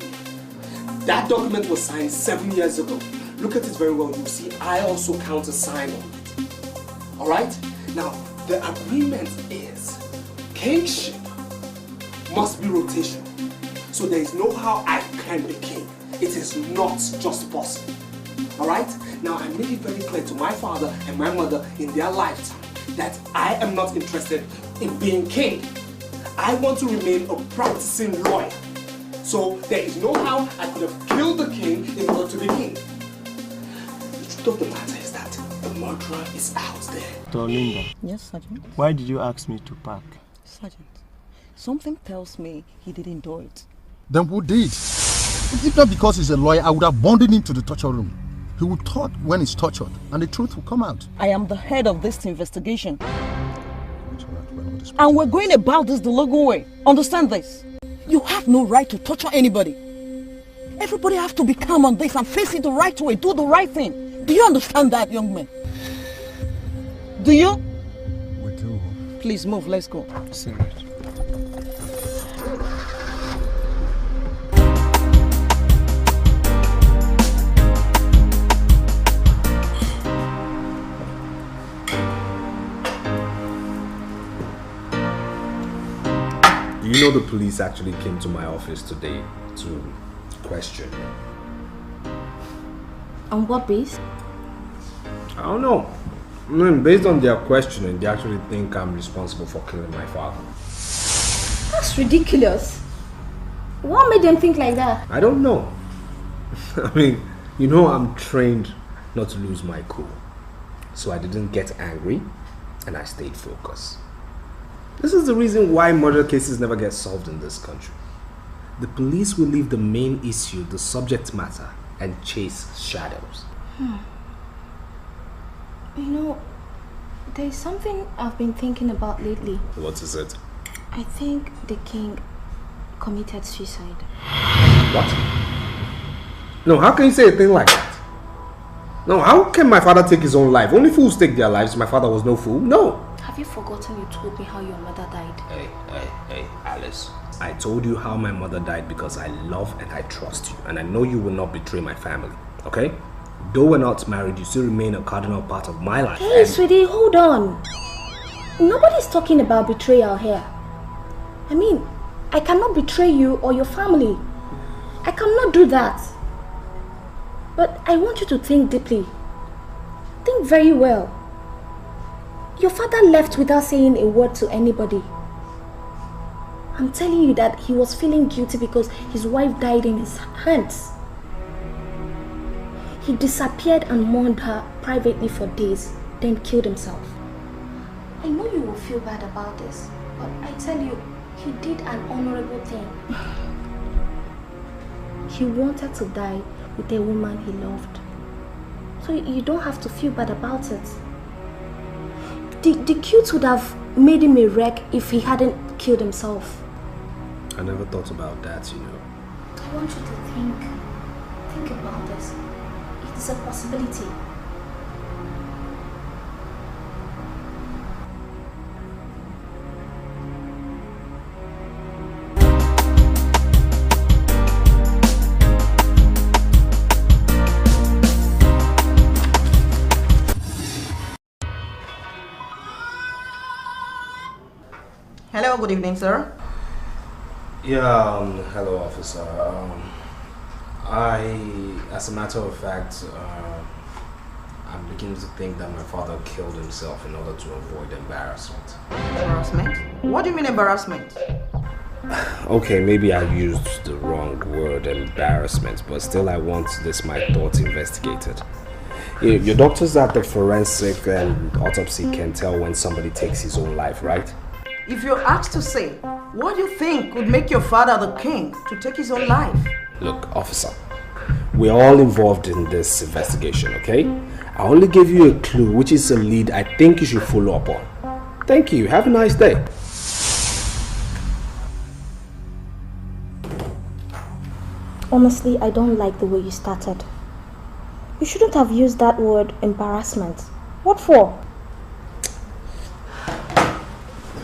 That document was signed 7 years ago. Look at it very well. You see, I also countersign on it. Alright? Now, the agreement is kingship must be rotational. So there is no how I can be king. It is not just possible. Alright? Now, I made it very clear to my father and my mother in their lifetime that I am not interested in being king. I want to remain a practicing lawyer. So there is no how I could have killed the king in order to be king. The truth of the matter is that the murderer is out there.
Linda.
Yes, Sergeant?
Why did you ask me to park?
Sergeant, something tells me he didn't do it.
Then who did? If not because he's a lawyer, I would have bonded him to the torture room. He would talk when he's tortured, and the truth will come out.
I am the head of this investigation. And we're going about this the legal way. Understand this? You have no right to torture anybody. Everybody has to be calm on this and face it the right way. Do the right thing. Do you understand that, young man? Do you?
We do.
Please move, let's go.
Serious.
You know the police actually came to my office today to question me.
On what base?
I don't know. I mean, based on their questioning, they actually think I'm responsible for killing my father.
That's ridiculous. What made them think like that?
I don't know. I mean, you know I'm trained not to lose my cool. So I didn't get angry and I stayed focused. This is the reason why murder cases never get solved in this country. The police will leave the main issue, the subject matter, and chase shadows.
You know, there's something I've been thinking about lately.
What is it?
I think the king committed suicide.
What? No, how can you say a thing like that? No, how can my father take his own life? Only fools take their lives. My father was no fool. No.
Have you forgotten you told me how your mother died?
Hey, Alice. I told you how my mother died because I love and I trust you. And I know you will not betray my family. Okay? Though we're not married, you still remain a cardinal part of my life.
Hey, sweetie, hold on. Nobody's talking about betrayal here. I mean, I cannot betray you or your family. I cannot do that. But I want you to think deeply. Think very well. Your father left without saying a word to anybody. I'm telling you that he was feeling guilty because his wife died in his hands. He disappeared and mourned her privately for days, then killed himself. I know you will feel bad about this, but I tell you, he did an honorable thing. He wanted to die with a woman he loved. So you don't have to feel bad about it. The kids would have made him a wreck if he hadn't killed himself.
I never thought about that, you know.
I want you to think about this. It's a possibility.
Hello, good evening, sir.
Yeah, hello, officer. As a matter of fact, I'm beginning to think that my father killed himself in order to avoid embarrassment.
Embarrassment? What do you mean embarrassment?
Okay, maybe I used the wrong word, embarrassment, but still I want my thoughts investigated. Your doctors at the forensic and autopsy can tell when somebody takes his own life, right?
If you're asked to say, what do you think would make your father the king to take his own life?
Look, officer, we're all involved in this investigation, okay? I only gave you a clue, which is a lead I think you should follow up on. Thank you. Have a nice day.
Honestly, I don't like the way you started. You shouldn't have used that word embarrassment. What for?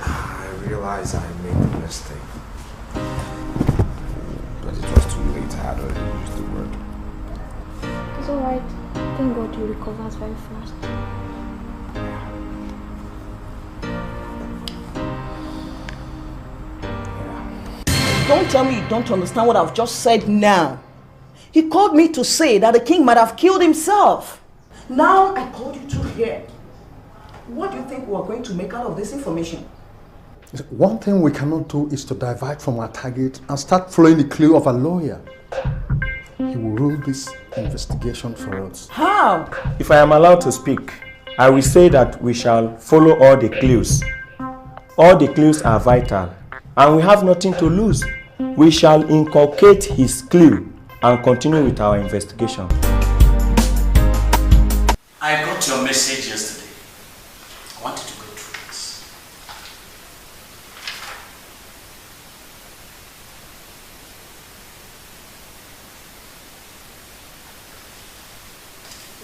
I realize I made a mistake. had already used the word.
It's alright. Thank God you recovered very fast.
Don't tell me you don't understand what I've just said now. He called me to say that the king might have killed himself. Now I called you to hear. What do you think we're going to make out of this information?
One thing we cannot do is to divert from our target and start following the clue of a lawyer. He will rule this investigation for us.
How?
If I am allowed to speak, I will say that we shall follow all the clues. All the clues are vital, and we have nothing to lose. We shall inculcate his clue and continue with our investigation.
I got your message yesterday. I wanted to go through this.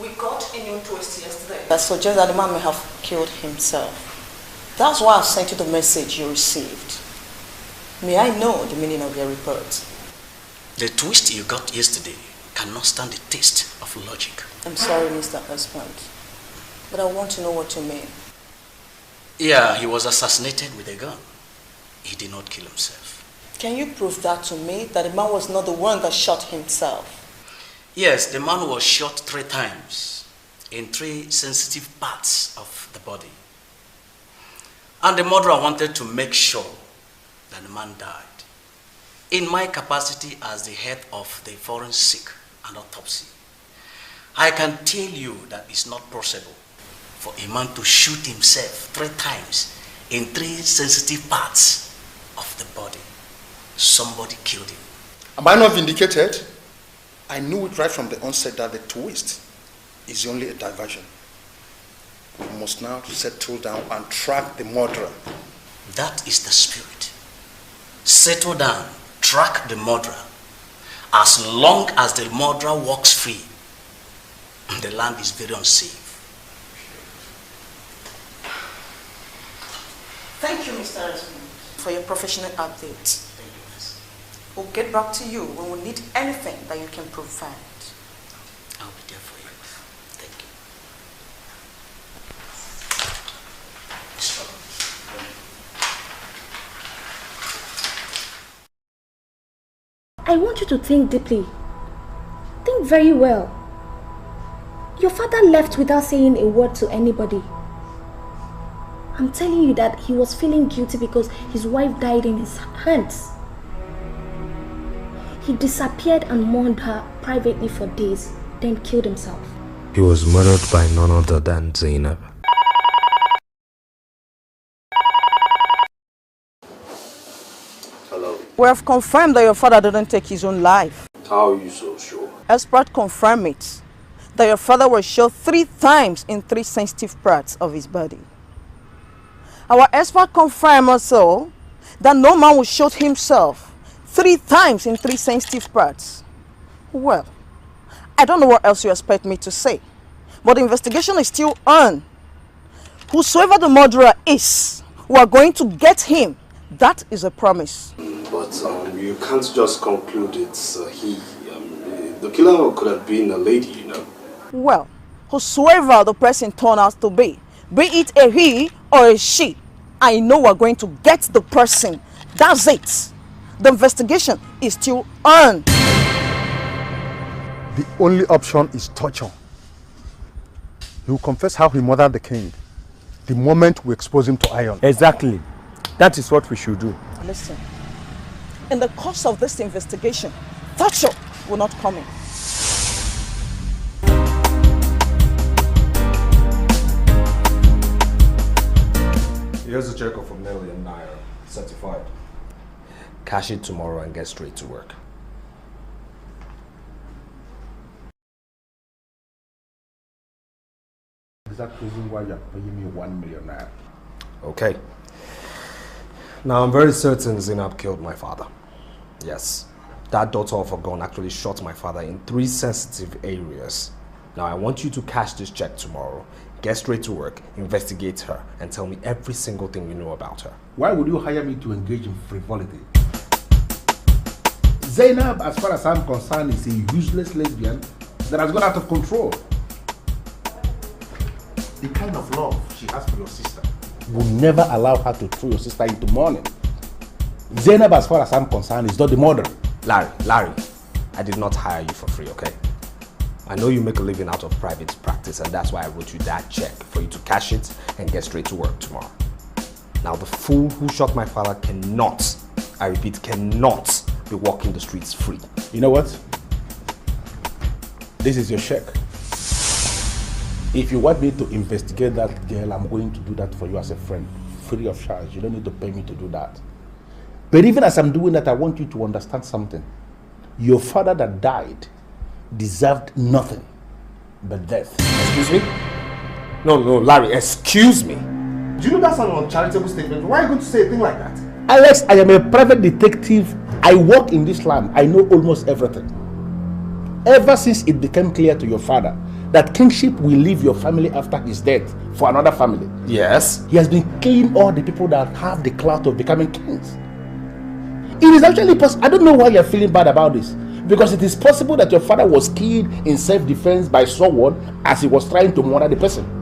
We got a new twist yesterday that suggests that the man may have killed himself. That's why I sent you the message you received. May I know the meaning of your report?
The twist you got yesterday cannot stand the taste of logic.
I'm sorry, Mr. Husband, but I want to know what you mean.
Yeah, he was assassinated with a gun. He did not kill himself.
Can you prove that to me, that the man was not the one that shot himself?
Yes, the man was shot 3 times in 3 sensitive parts of the body. And the murderer wanted to make sure that the man died. In my capacity as the head of the forensic and autopsy, I can tell you that it's not possible for a man to shoot himself 3 times in 3 sensitive parts of the body. Somebody killed him.
Am I not vindicated? I knew it right from the onset that the twist is only a diversion. We must now settle down and track the murderer.
That is the spirit. Settle down, track the murderer. As long as the murderer walks free, the land is very unsafe.
Thank you, Mr. Husband, for your professional update. We'll get back to you when we need anything that you can provide.
I'll be there for you. Thank
I want you to think deeply. Think very well. Your father left without saying a word to anybody. I'm telling you that he was feeling guilty because his wife died in his hands. He disappeared and mourned her privately for days, then killed himself.
He was murdered by none other than Zainab.
Hello.
We have confirmed that your father didn't take his own life.
How are you so sure?
Experts confirm it, that your father was shot 3 times in 3 sensitive parts of his body. Our expert confirm also that no man will shoot himself 3 times in 3 sensitive parts. Well, I don't know what else you expect me to say, but the investigation is still on. Whosoever the murderer is, we are going to get him. That is a promise.
But you can't just conclude it's he. The killer could have been a lady, you know.
Well, whosoever the person turned out to be it a he or a she, I know we're going to get the person. That's it. The investigation is still on.
The only option is torture. He will confess how he murdered the king the moment we expose him to iron.
Exactly. That is what we should do.
Listen, in the course of this investigation, torture will not come in.
Here's a check of $1 million, certified. Cash it tomorrow and get straight to work.
Is that reason why you're paying me $1 million?
Okay. Now I'm very certain Zainab killed my father. Yes. That daughter of a gun actually shot my father in 3 sensitive areas. Now I want you to cash this check tomorrow, get straight to work, investigate her, and tell me every single thing you know about her.
Why would you hire me to engage in frivolity? Zainab, as far as I'm concerned, is a useless lesbian that has gone out of control. The kind of love she has for your sister will never allow her to throw your sister into mourning. Zainab, as far as I'm concerned, is not the mother.
Larry, I did not hire you for free, okay? I know you make a living out of private practice, and that's why I wrote you that check for you to cash it and get straight to work tomorrow. Now, the fool who shot my father cannot, I repeat, cannot be walking the streets free.
You know what? This is your check. If you want me to investigate that girl, I'm going to do that for you as a friend, free of charge. You don't need to pay me to do that. But even as I'm doing that, I want you to understand something. Your father that died deserved nothing but death.
Excuse me? No, Larry, excuse me.
Do you know that's an uncharitable statement? Why are you going to say a thing like that? Alex, I am a private detective. I work in this land. I know almost everything. Ever since it became clear to your father that kingship will leave your family after his death for another family.
Yes.
He has been killing all the people that have the clout of becoming kings. It is actually possible. I don't know why you're feeling bad about this. Because it is possible that your father was killed in self-defense by someone as he was trying to murder the person.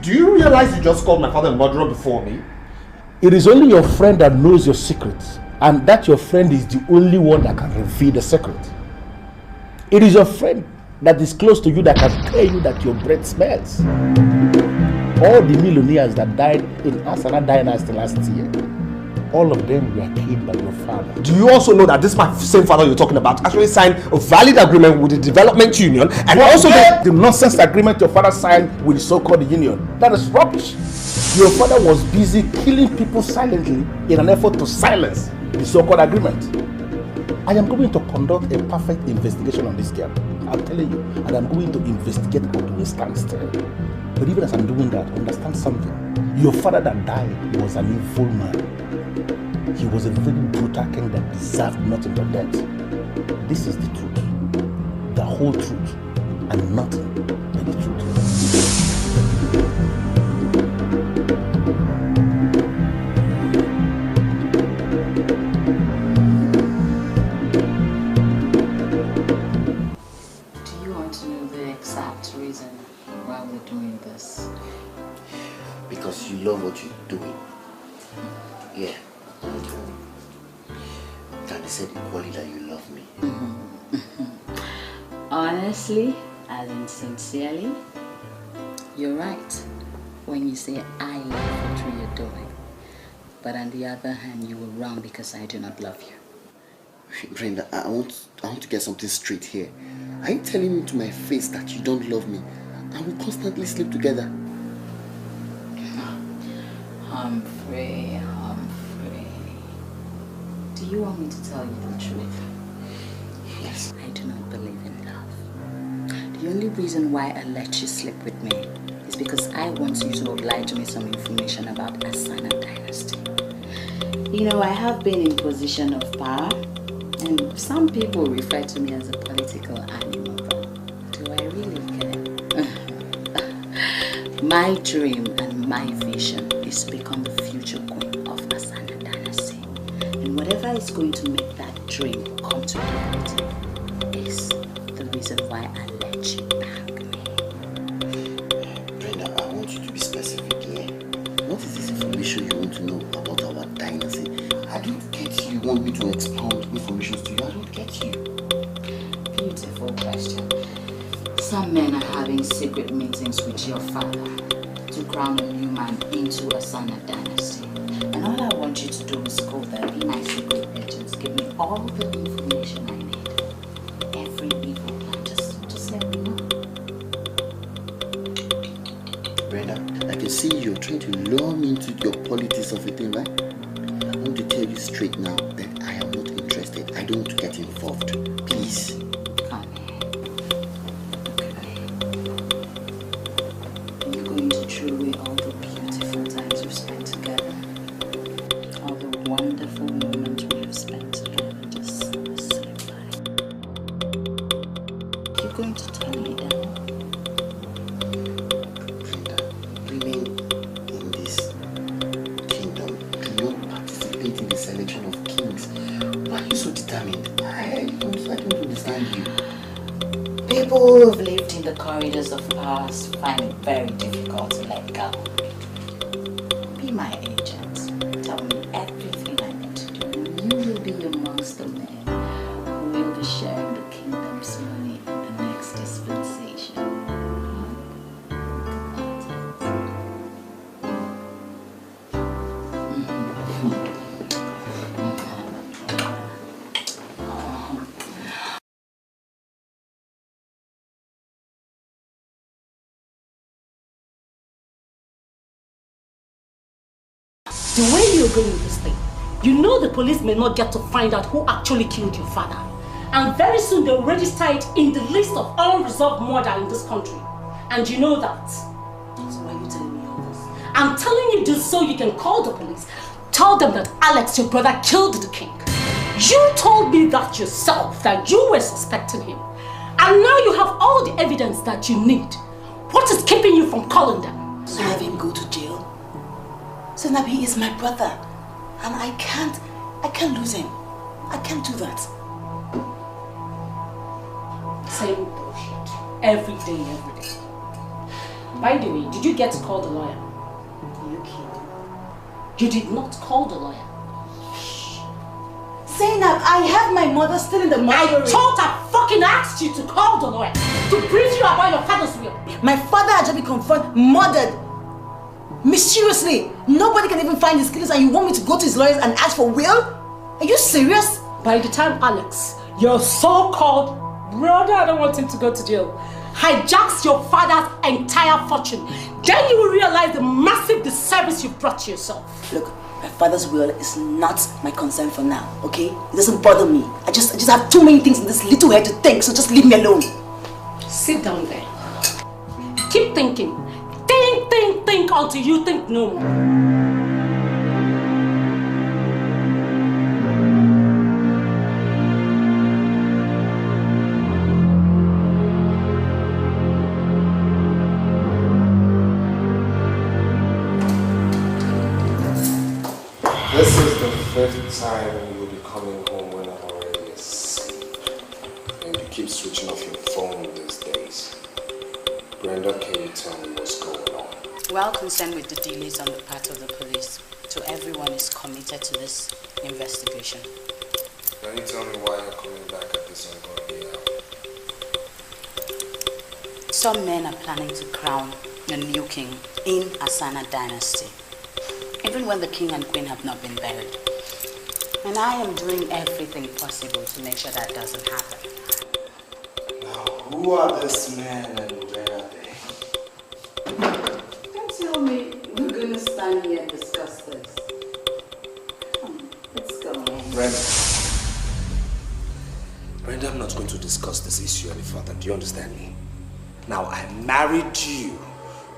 Do you realize you just called my father a murderer before me?
It is only your friend that knows your secrets, and that your friend is the only one that can reveal the secret. It is your friend that is close to you that can tell you that your breath smells. All the millionaires that died in Asana dynasty last year, all of them were killed by your father.
Do you also know that this my same father you're talking about actually signed a valid agreement with the development union and also
the nonsense agreement your father signed with the so-called union? That is rubbish. Your father was busy killing people silently in an effort to silence the so-called agreement. I am going to conduct a perfect investigation on this girl. I'm telling you, and I'm going to investigate her to a standstill. But even as I'm doing that, understand something. Your father that died was an evil man. He was a very brutal king that deserved nothing but death. This is the truth, the whole truth, and nothing but the truth.
Do you want to know the exact reason why we're doing this?
Because you love what you're doing. Yeah. Daddy said equally that you love me.
Honestly, as in sincerely, you're right when you say I love what you're doing. But on the other hand, you were wrong because I do not love you.
Brenda, I want to get something straight here. Are you telling me to my face that you don't love me and we constantly sleep together?
Humphrey. Do you want me to tell you the truth?
Yes.
I do not believe in love. The only reason why I let you sleep with me is because I want you to oblige me some information about Asana dynasty. You know, I have been in position of power, and some people refer to me as a political animal. Do I really care? My dream and my vision is to become the future queen of Asana dynasty. And whatever is going to make that dream come to reality is the reason why I let you bag me.
Brenda, I want you to be specific here. What is this information you want to know about our dynasty? I don't get you. You want me to expound information to you? I don't get you.
Beautiful question. Some men are having secret meetings with your father to crown a new man into Asana dynasty. And all I want you to do is go there, be my secret agents, give me all the information I need. Every evil plan, just let me know.
Brenda, I can see you're trying to lure me into your politics of a thing, right? I want to tell you straight now that I am not interested. I don't want to get involved. Please.
Come here. Are you going to throw away all the beautiful times we've spent together? All the wonderful moments we have spent together, just slip by? You're going to turn me down? People who have lived in the corridors of ours find it very difficult to let go. Be my agent. Tell me everything I need to do. You will be amongst the men who will be sharing the kingdom's money in the next dispensation.
The way you're going with this thing, you know the police may not get to find out who actually killed your father. And very soon they'll register it in the list of unresolved murder in this country. And you know that. So why are you telling me all this? I'm telling you this so you can call the police. Tell them that Alex, your brother, killed the king. You told me that yourself, that you were suspecting him. And now you have all the evidence that you need. What is keeping you from calling them?
So have him go to jail? So now he is my brother, and I can't lose him. I can't do that.
Same bullshit. Every day. By the way, did you get to call the lawyer?
You kidding?
You did not call the lawyer.
Zainab, I have my mother still in the mortuary.
I thought I fucking asked you to call the lawyer to brief you about your father's will.
My father had just been confirmed murdered. Mysteriously. Nobody can even find his killers, and you want me to go to his lawyers and ask for will? Are you serious?
By the time Alex, your so-called brother, I don't want him to go to jail, hijacks your father's entire fortune, then you will realize the massive disservice you've brought to yourself.
Look, my father's will is not my concern for now, okay? It doesn't bother me. I just have too many things in this little head to think, so just leave me alone.
Sit down there. Keep thinking. Think until you think no more.
This is the 5th time you'll be coming home when I'm already asleep. And you keep switching off your phone these days. Brenda, can you tell me what's going on?
Well concerned with the delays on the part of the police, so everyone is committed to this investigation.
Can you tell me why you're coming back at this ungodly hour?
Some men are planning to crown a new king in Asana dynasty, even when the king and queen have not been buried. And I am doing everything possible to make sure that doesn't happen.
Now, who are these men and where are they?
Tell me, we're going to stand here and discuss this. Let's go.
Brenda, I'm not going to discuss this issue any further. Do you understand me? Now, I married you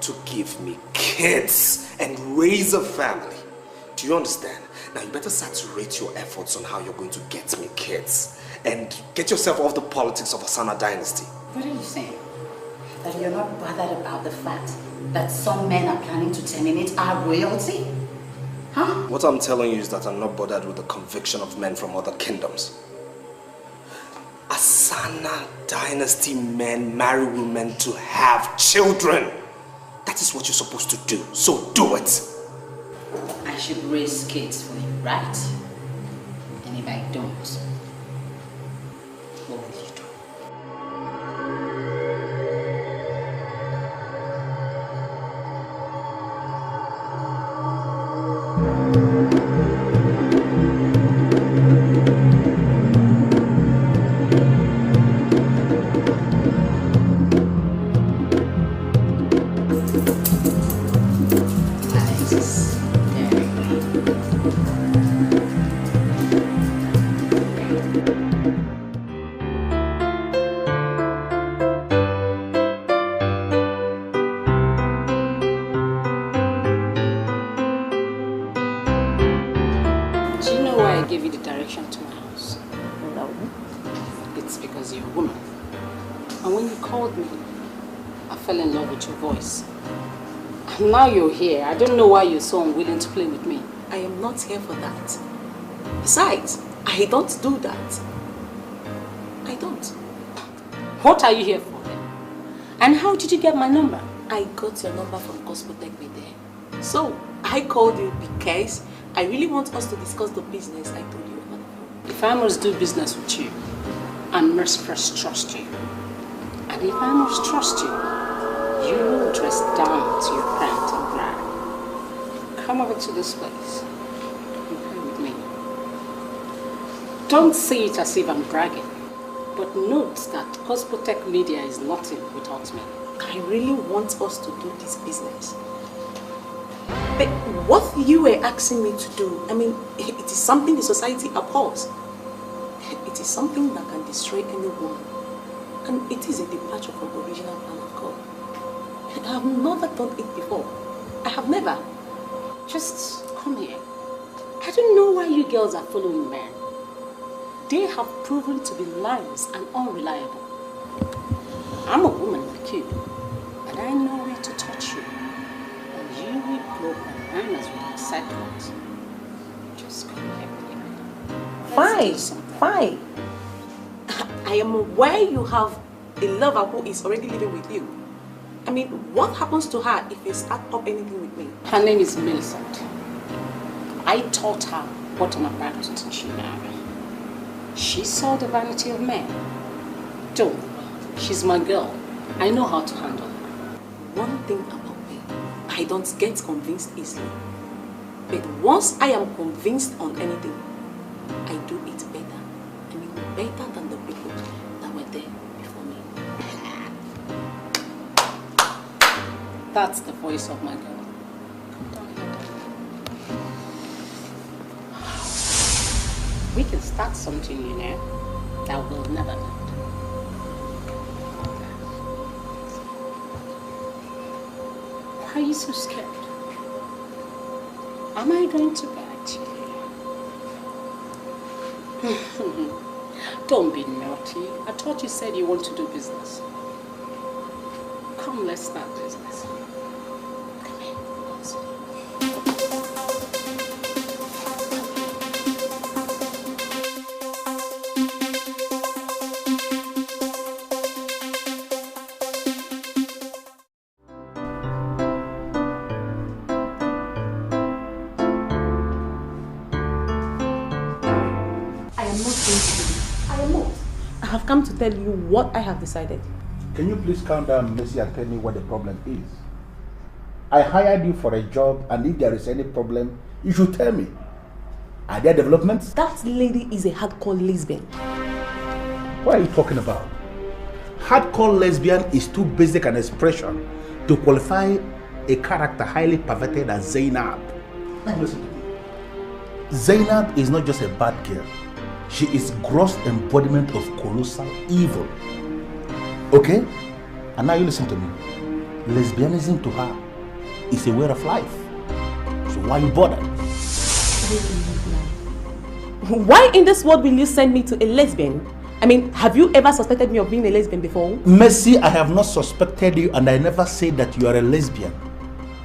to give me kids and raise a family. Do you understand? Now, you better saturate your efforts on how you're going to get me kids and get yourself off the politics of Asana dynasty.
What are you saying? That you're not bothered about the fact that some men are planning to terminate our royalty? Huh?
What I'm telling you is that I'm not bothered with the conviction of men from other kingdoms. Asana dynasty men marry women to have children. That is what you're supposed to do. So do it.
I should raise kids for you, right? And if I don't, what will you do?
Now you're here. I don't know why you're so unwilling to play with me.
I am not here for that. Besides, I don't do that. I don't.
What are you here for? And how did you get my number?
I got your number from Gospel Tech Media. So, I called you because I really want us to discuss the business I told you about.
If I must do business with you, I must first trust you. And if I must trust you, you will dress down to your pant and brag. Come over to this place and play with me. Don't see it as if I'm bragging, but note that Gospel Tech Media is nothing without me.
I really want us to do this business. But what you were asking me to do, I mean, it is something the society abhors. It is something that can destroy any woman. And it is a departure from the original plan of God. I have never done it before. I have never.
Just come here. I don't know why you girls are following men. They have proven to be liars and unreliable. I'm a woman like you, and I know where to touch you. And you will go bananas with excitement. Just come here with me.
Fine, fine. I am aware you have a lover who is already living with you. I mean, what happens to her if you start up anything with me?
Her name is Millicent. I taught her what I'm about to teach you now. She saw the vanity of men. Don't. She's my girl. I know how to handle her.
One thing about me, I don't get convinced easily. But once I am convinced on anything, I do it better. I mean, better than the people that were there before me.
That's the voice of my girl. We can start something, you know, that will never end. Why are you so scared? Am I going to bite you? Don't be naughty. I thought you said you want to do business. Come, let's start business.
Come to tell you what I have decided.
Can you please calm down, Mercy, and tell me what the problem is? I hired you for a job, and if there is any problem, you should tell me. Are there developments?
That lady is a hardcore lesbian.
What are you talking about? Hardcore lesbian is too basic an expression to qualify a character highly perverted as Zainab. Now listen to me. Zainab is not just a bad girl. She is gross embodiment of colossal evil. Okay? And now you listen to me. Lesbianism to her is a way of life. So why you bother?
Why in this world will you send me to a lesbian? I mean, have you ever suspected me of being a lesbian before?
Mercy, I have not suspected you, and I never said that you are a lesbian.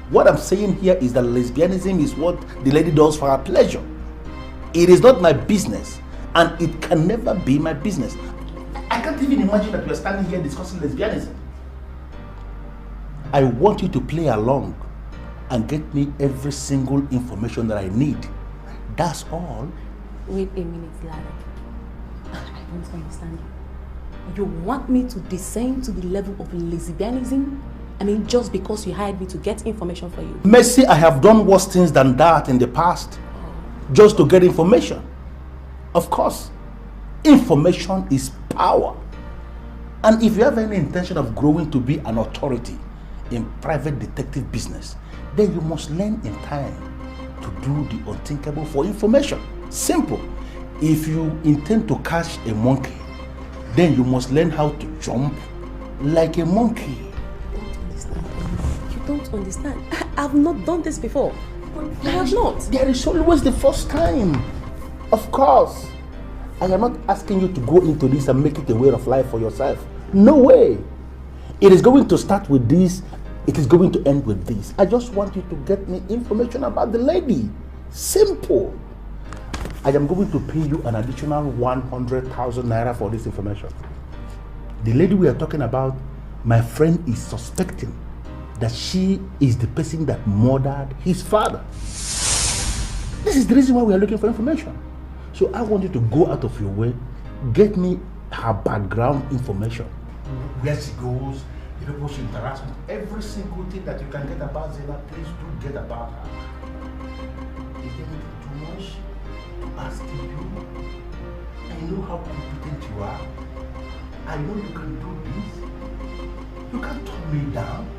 What I'm saying here is that lesbianism is what the lady does for her pleasure. It is not my business. And it can never be my business. I can't even imagine that we are standing here discussing lesbianism. I want you to play along and get me every single information that I need. That's all.
Wait a minute, Lara. I don't understand you. You want me to descend to the level of lesbianism? I mean, just because you hired me to get information for you?
Mercy, I have done worse things than that in the past. Just to get information. Of course, information is power. And if you have any intention of growing to be an authority in private detective business, then you must learn in time to do the unthinkable for information. Simple. If you intend to catch a monkey, then you must learn how to jump like a monkey.
You don't understand. I have not done this before. I have not.
There is always the first time. Of course. I am not asking you to go into this and make it a way of life for yourself. No way. It is going to start with this. It is going to end with this. I just want you to get me information about the lady. Simple. I am going to pay you an additional 100,000 naira for this information. The lady we are talking about my friend is suspecting that she is the person that murdered his father. This is the reason why we are looking for information. So I want you to go out of your way, get me her background information. Where she goes, the people she interacts with, every single thing that you can get about Zena, please do get about her. Is there anything too much to ask you? I know how competent you are. I know you can do this. You can't turn me down.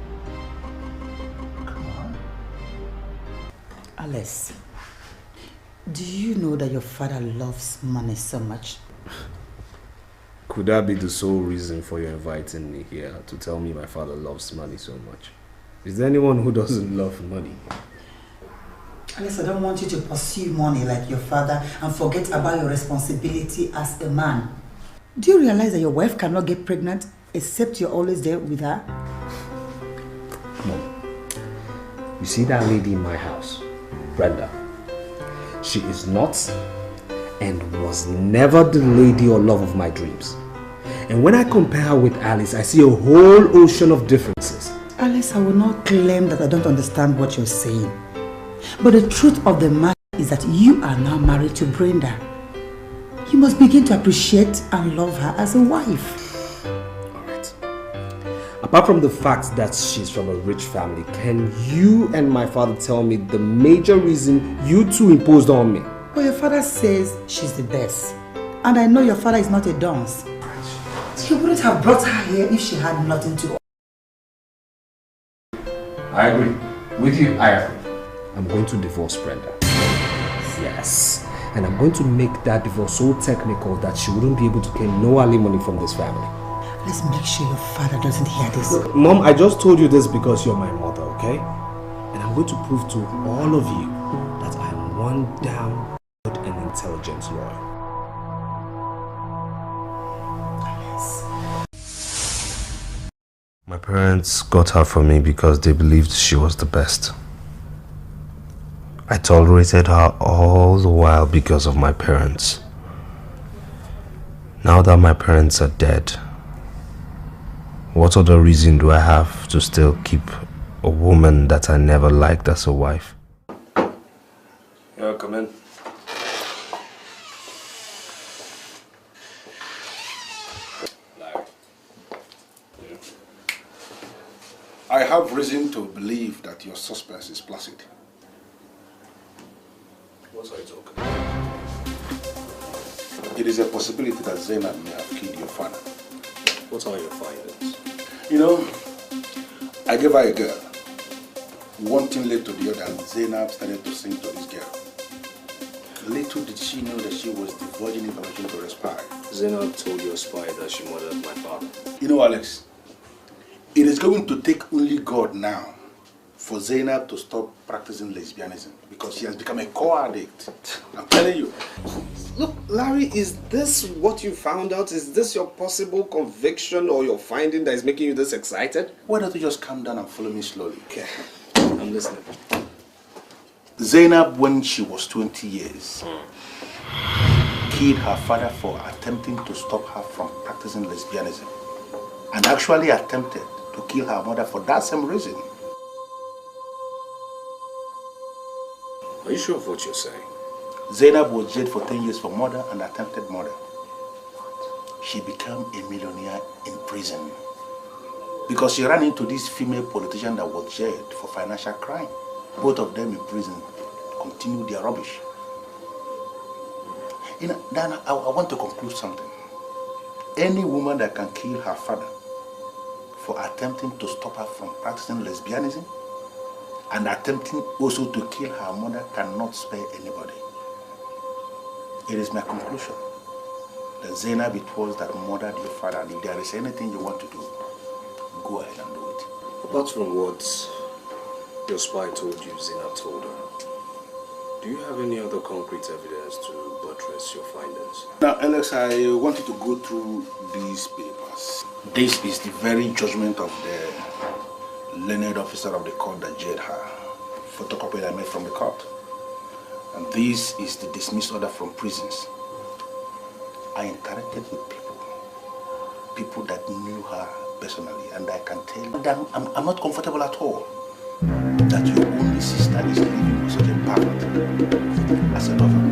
Come on.
Alice, do you know that your father loves money so much?
Could that be the sole reason for you inviting me here, to tell me my father loves money so much? Is there anyone who doesn't love money?
Alice, I don't want you to pursue money like your father and forget about your responsibility as a man. Do you realize that your wife cannot get pregnant except you're always there with her?
Mom, you see that lady in my house, Brenda? She is not and was never the lady or love of my dreams. And when I compare her with Alice, I see a whole ocean of differences.
Alice, I will not claim that I don't understand what you're saying. But the truth of the matter is that you are now married to Brenda. You must begin to appreciate and love her as a wife.
Alright. Apart from the fact that she's from a rich family, can you and my father tell me the major reason you two imposed on me?
But your father says she's the best. And I know your father is not a dunce. He wouldn't have brought her here if she had nothing to offer.
I agree. With you, I agree. I'm going to divorce Brenda. Yes. And I'm going to make that divorce so technical that she wouldn't be able to claim no alimony from this family.
Let's make sure your father doesn't hear this.
Look, Mom, I just told you this because you're my mother, okay? And I'm going to prove to all of you that I am one damn good and intelligent lawyer. My parents got her for me because they believed she was the best. I tolerated her all the while because of my parents. Now that my parents are dead, what other reason do I have to still keep a woman that I never liked as a wife? Yeah, come in.
I have reason to believe that your suspense is placid.
What are you talking about?
It is a possibility that Zainab may have killed your father.
What are your findings?
You know, I gave her a girl. One thing led to the other, and Zainab started to sing to this girl. Little did she know that she was divulging information to her spy.
Zainab told your spy that she murdered my father.
You know, Alex, it is going to take only God now for Zainab to stop practicing lesbianism because she has become a co-addict. I'm telling you.
Look, Larry, is this what you found out? Is this your possible conviction or your finding that is making you this excited?
Why don't you just calm down and follow me slowly?
Okay, I'm listening.
Zainab, when she was 20 years, killed her father for attempting to stop her from practicing lesbianism and actually attempted to kill her mother for that same reason.
Are you sure of what you're saying?
Zainab was jailed for 10 years for murder and attempted murder. She became a millionaire in prison because she ran into this female politician that was jailed for financial crime. Both of them in prison continued their rubbish. You know, Dan, I want to conclude something. Any woman that can kill her father for attempting to stop her from practicing lesbianism and attempting also to kill her mother cannot spare anybody. It is my conclusion that Zainab it was that murdered your father, and if there is anything you want to do, go ahead and do it.
Apart from what your spy told you Zainab told her, do you have any other concrete evidence to buttress your findings?
Now, Alex, I want you to go through these papers. This is the very judgment of the learned officer of the court that jailed her. Photocopy I made from the court. And this is the dismissed order from prisons. I interacted with people that knew her personally, and I can tell you that I'm not comfortable at all that your only sister is living with such a pervert as a lover.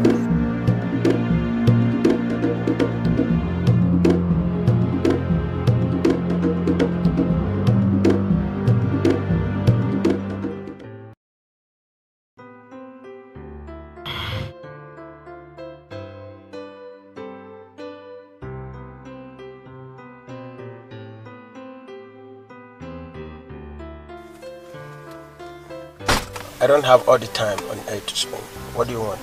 I don't have all the time on earth to spend. What do you want?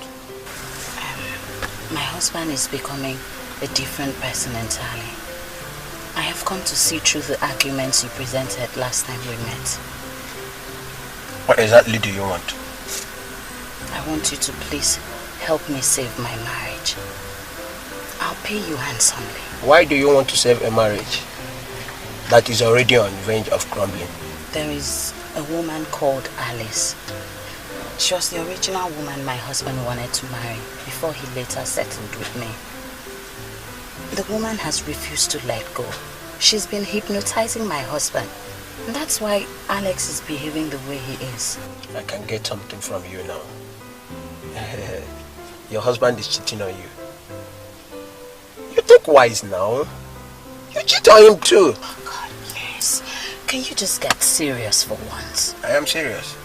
My husband is becoming a different person entirely. I have come to see through the arguments you presented last time we met.
What exactly do you want?
I want you to please help me save my marriage. I'll pay you handsomely.
Why do you want to save a marriage that is already on the verge of crumbling?
There is a woman called Alice. She was the original woman my husband wanted to marry before he later settled with me. The woman has refused to let go. She's been hypnotizing my husband. And that's why Alex is behaving the way he is.
I can get something from you now. Your husband is cheating on you. You think wise now. You cheat on him too.
Oh God, please. Can you just get serious for once?
I am serious.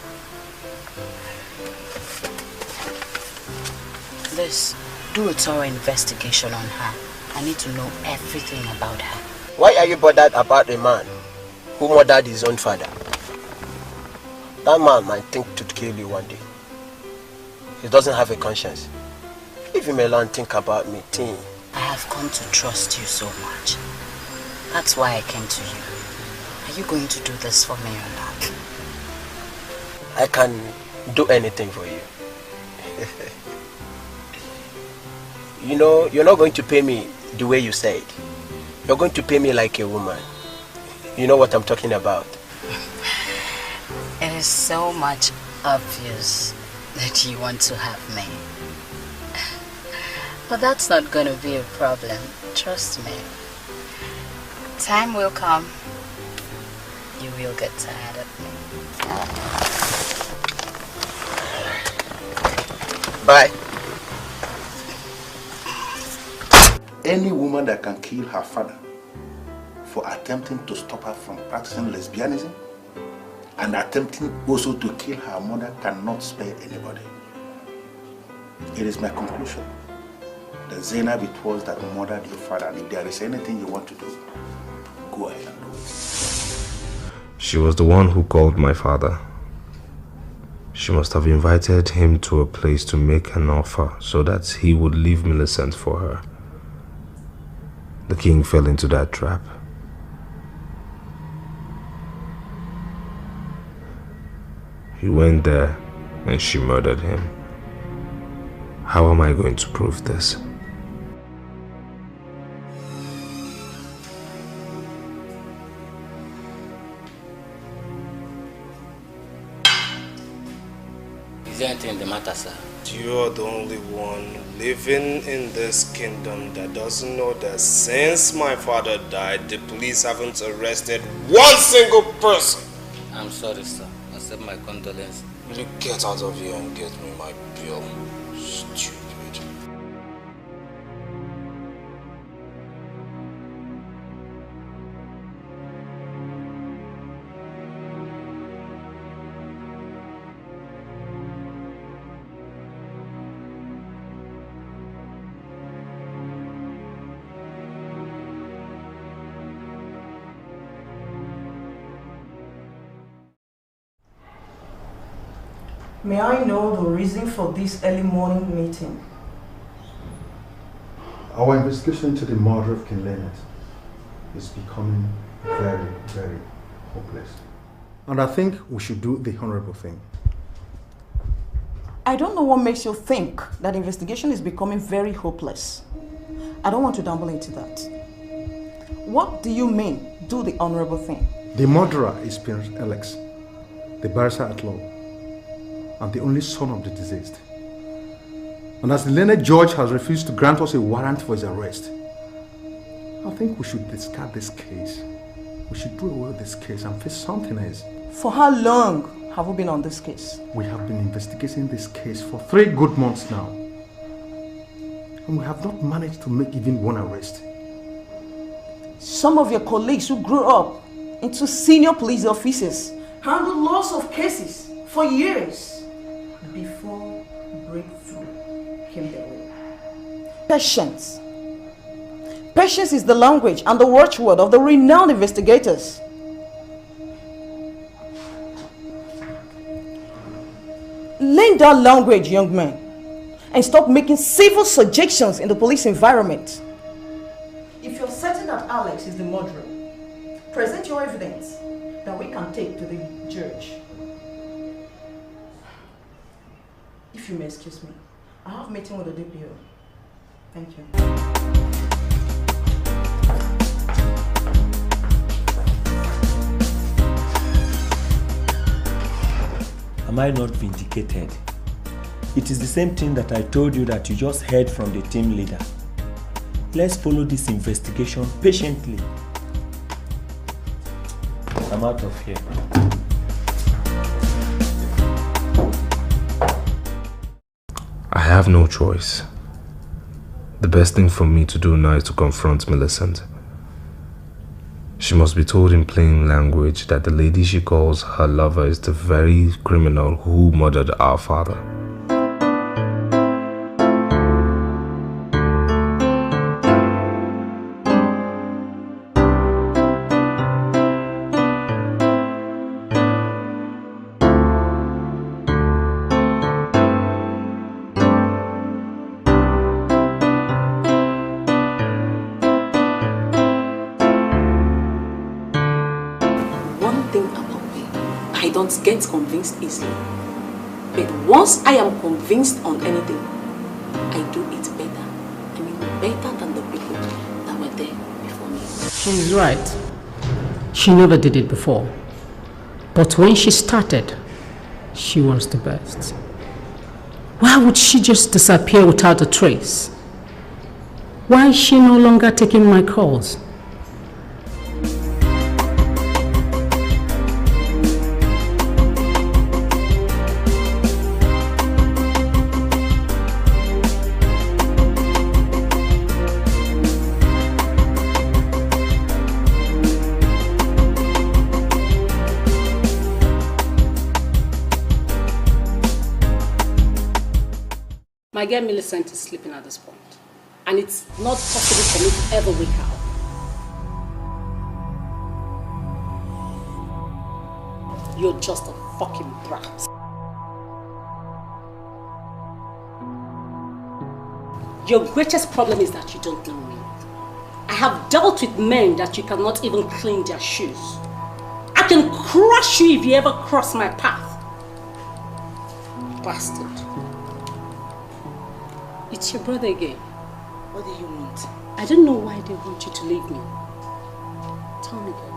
Please, do a thorough investigation on her. I need to know everything about her.
Why are you bothered about a man who murdered his own father? That man might think to kill you one day. He doesn't have a conscience. Leave him alone, think about me, teen.
I have come to trust you so much. That's why I came to you. Are you going to do this for me or not?
I can do anything for you. You know, you're not going to pay me the way you said. You're going to pay me like a woman. You know what I'm talking about.
It is so much obvious that you want to have me. But that's not going to be a problem. Trust me. Time will come. You will get tired of
me. Bye.
Any woman that can kill her father for attempting to stop her from practicing lesbianism and attempting also to kill her mother cannot spare anybody. It is my conclusion that Zainab it was that murdered your father, and if there is anything you want to do, go ahead and do it.
She was the one who called my father. She must have invited him to a place to make an offer so that he would leave Millicent for her. The king fell into that trap. He went there and she murdered him. How am I going to prove this?
Is there anything in the matter, sir?
You're the only one living in this kingdom that doesn't know that since my father died, the police haven't arrested one single person.
I'm sorry, sir. Accept my condolences.
Will you get out of here and get me my bill? Stupid.
May I know the reason for this early morning meeting?
Our investigation into the murder of King Leonard is becoming very, very hopeless. And I think we should do the honorable thing.
I don't know what makes you think that the investigation is becoming very hopeless. I don't want to dabble into that. What do you mean, do the honorable thing?
The murderer is Prince Alex, the barrister at law, and the only son of the deceased. And as the learned judge has refused to grant us a warrant for his arrest, I think we should discard this case We should do away with this case and face something else.
For how long have we been on this case?
We have been investigating this case for 3 good months now. And we have not managed to make even one arrest.
Some of your colleagues who grew up into senior police officers handled lots of cases for years before breakthrough came their way. Patience. Patience is the language and the watchword of the renowned investigators. Learn that language, young man, and stop making civil suggestions in the police environment. If you're certain that Alex is the murderer, present your evidence that we can take to the judge. If you may excuse me, I have a meeting with the DPO. Thank you.
Am I not vindicated? It is the same thing that I told you that you just heard from the team leader. Let's follow this investigation patiently. I'm out of here.
I have no choice. The best thing for me to do now is to confront Millicent. She must be told in plain language that the lady she calls her lover is the very criminal who murdered our father.
Get convinced easily. But once I am convinced on anything, I do it better. I mean, better than the people that were there before me.
She's right. She never did it before. But when she started, she was the best. Why would she just disappear without a trace? Why is she no longer taking my calls?
My girl Millicent is sleeping at this point, and it's not possible for me to ever wake her up. You're just a fucking brat. Your greatest problem is that you don't know me. I have dealt with men that you cannot even clean their shoes. I can crush you if you ever cross my path. Bastard. It's your brother again.
What do you want?
I don't know why they want you to leave me. Tell me, girl.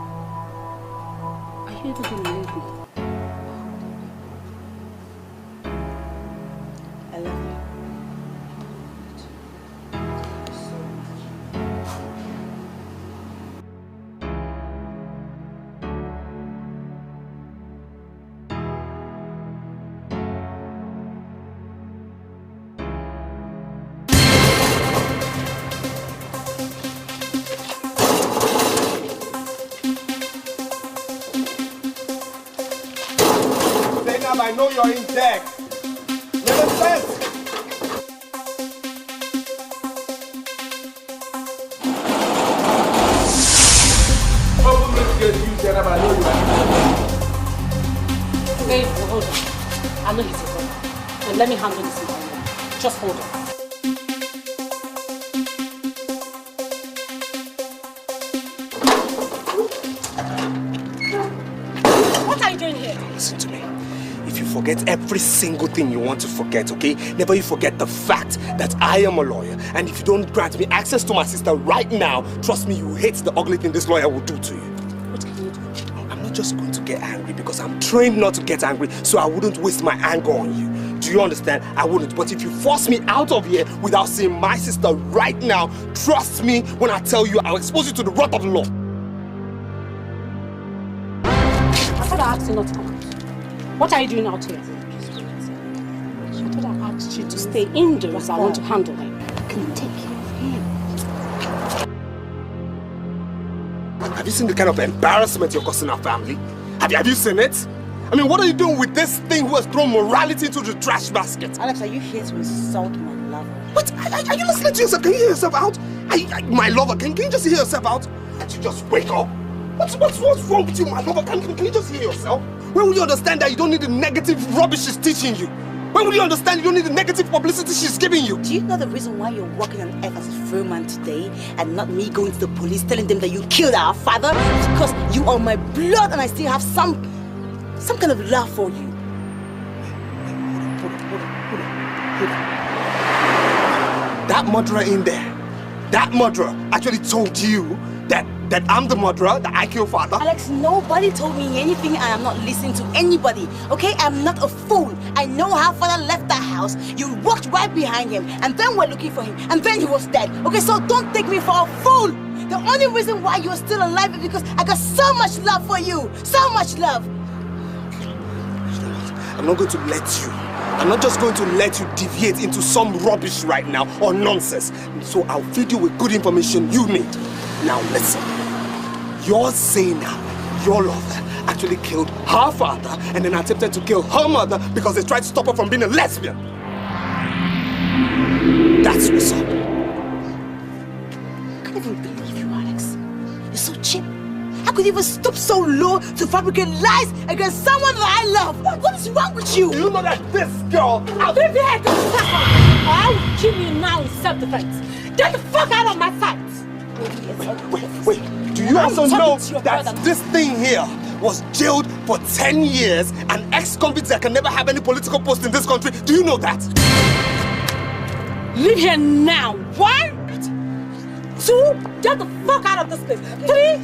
Are you ever going to leave me?
I love you.
I know you're in deck. Millicent! Open this gate, you Zainab, I know you are in
Wait, hold on. I know he's a brother. And let me handle this in my room. Just hold on. What are you doing here?
Listen to me. If you forget every single thing you want to forget, okay? Never you forget the fact that I am a lawyer. And if you don't grant me access to my sister right now, trust me, you hate the ugly thing this lawyer will do to you.
What can you do?
I'm not just going to get angry because I'm trained not to get angry, so I wouldn't waste my anger on you. Do you understand? I wouldn't. But if you force me out of here without seeing my sister right now, trust me when I tell you I'll expose you to the wrath of the law.
asked you not to come out. What are you doing out here? I thought I asked you to stay indoors. I want to handle him.
I can take care of him.
Have you seen the kind of embarrassment you're causing our family? Have you seen it? I mean, what are you doing with this thing who has thrown morality into the trash basket?
Alex, are you here to insult my lover?
What? Are you listening to yourself? Can you hear yourself out? My lover, can you just hear yourself out? Can't you just wake up? What's wrong with you, my lover? Can you just hear yourself? When will you understand that you don't need the negative rubbish she's teaching you? When will you understand you don't need the negative publicity she's giving you?
Do you know the reason why you're working on Earth as a free man today and not me going to the police telling them that you killed our father? Because you are my blood and I still have some kind of love for you.
Hold on. That murderer in there, that murderer actually told you that I'm the murderer, that I killed father?
Alex, nobody told me anything. I am not listening to anybody, okay? I'm not a fool. I know how father left that house. You walked right behind him, and then we're looking for him, and then he was dead, okay? So don't take me for a fool. The only reason why you're still alive is because I got so much love for you. So much love.
I'm not going to let you. I'm not just going to let you deviate into some rubbish right now or nonsense. So I'll feed you with good information you need. Now listen. Your Zainab, your lover, actually killed her father and then attempted to kill her mother because they tried to stop her from being a lesbian. That's what's up.
I can't even believe you, Alex. You're so cheap. How could you even stoop so low to fabricate lies against someone that I love? What is wrong with you?
Do you know that this girl...
I'll be there to I will kill you now in self-defense. Get the fuck out of my sight!
Wait. Do you also know that this thing here was jailed for 10 years and ex-convicts that can never have any political post in this country? Do you know that?
Leave here now. 1, 2, get the fuck out of this place. 3,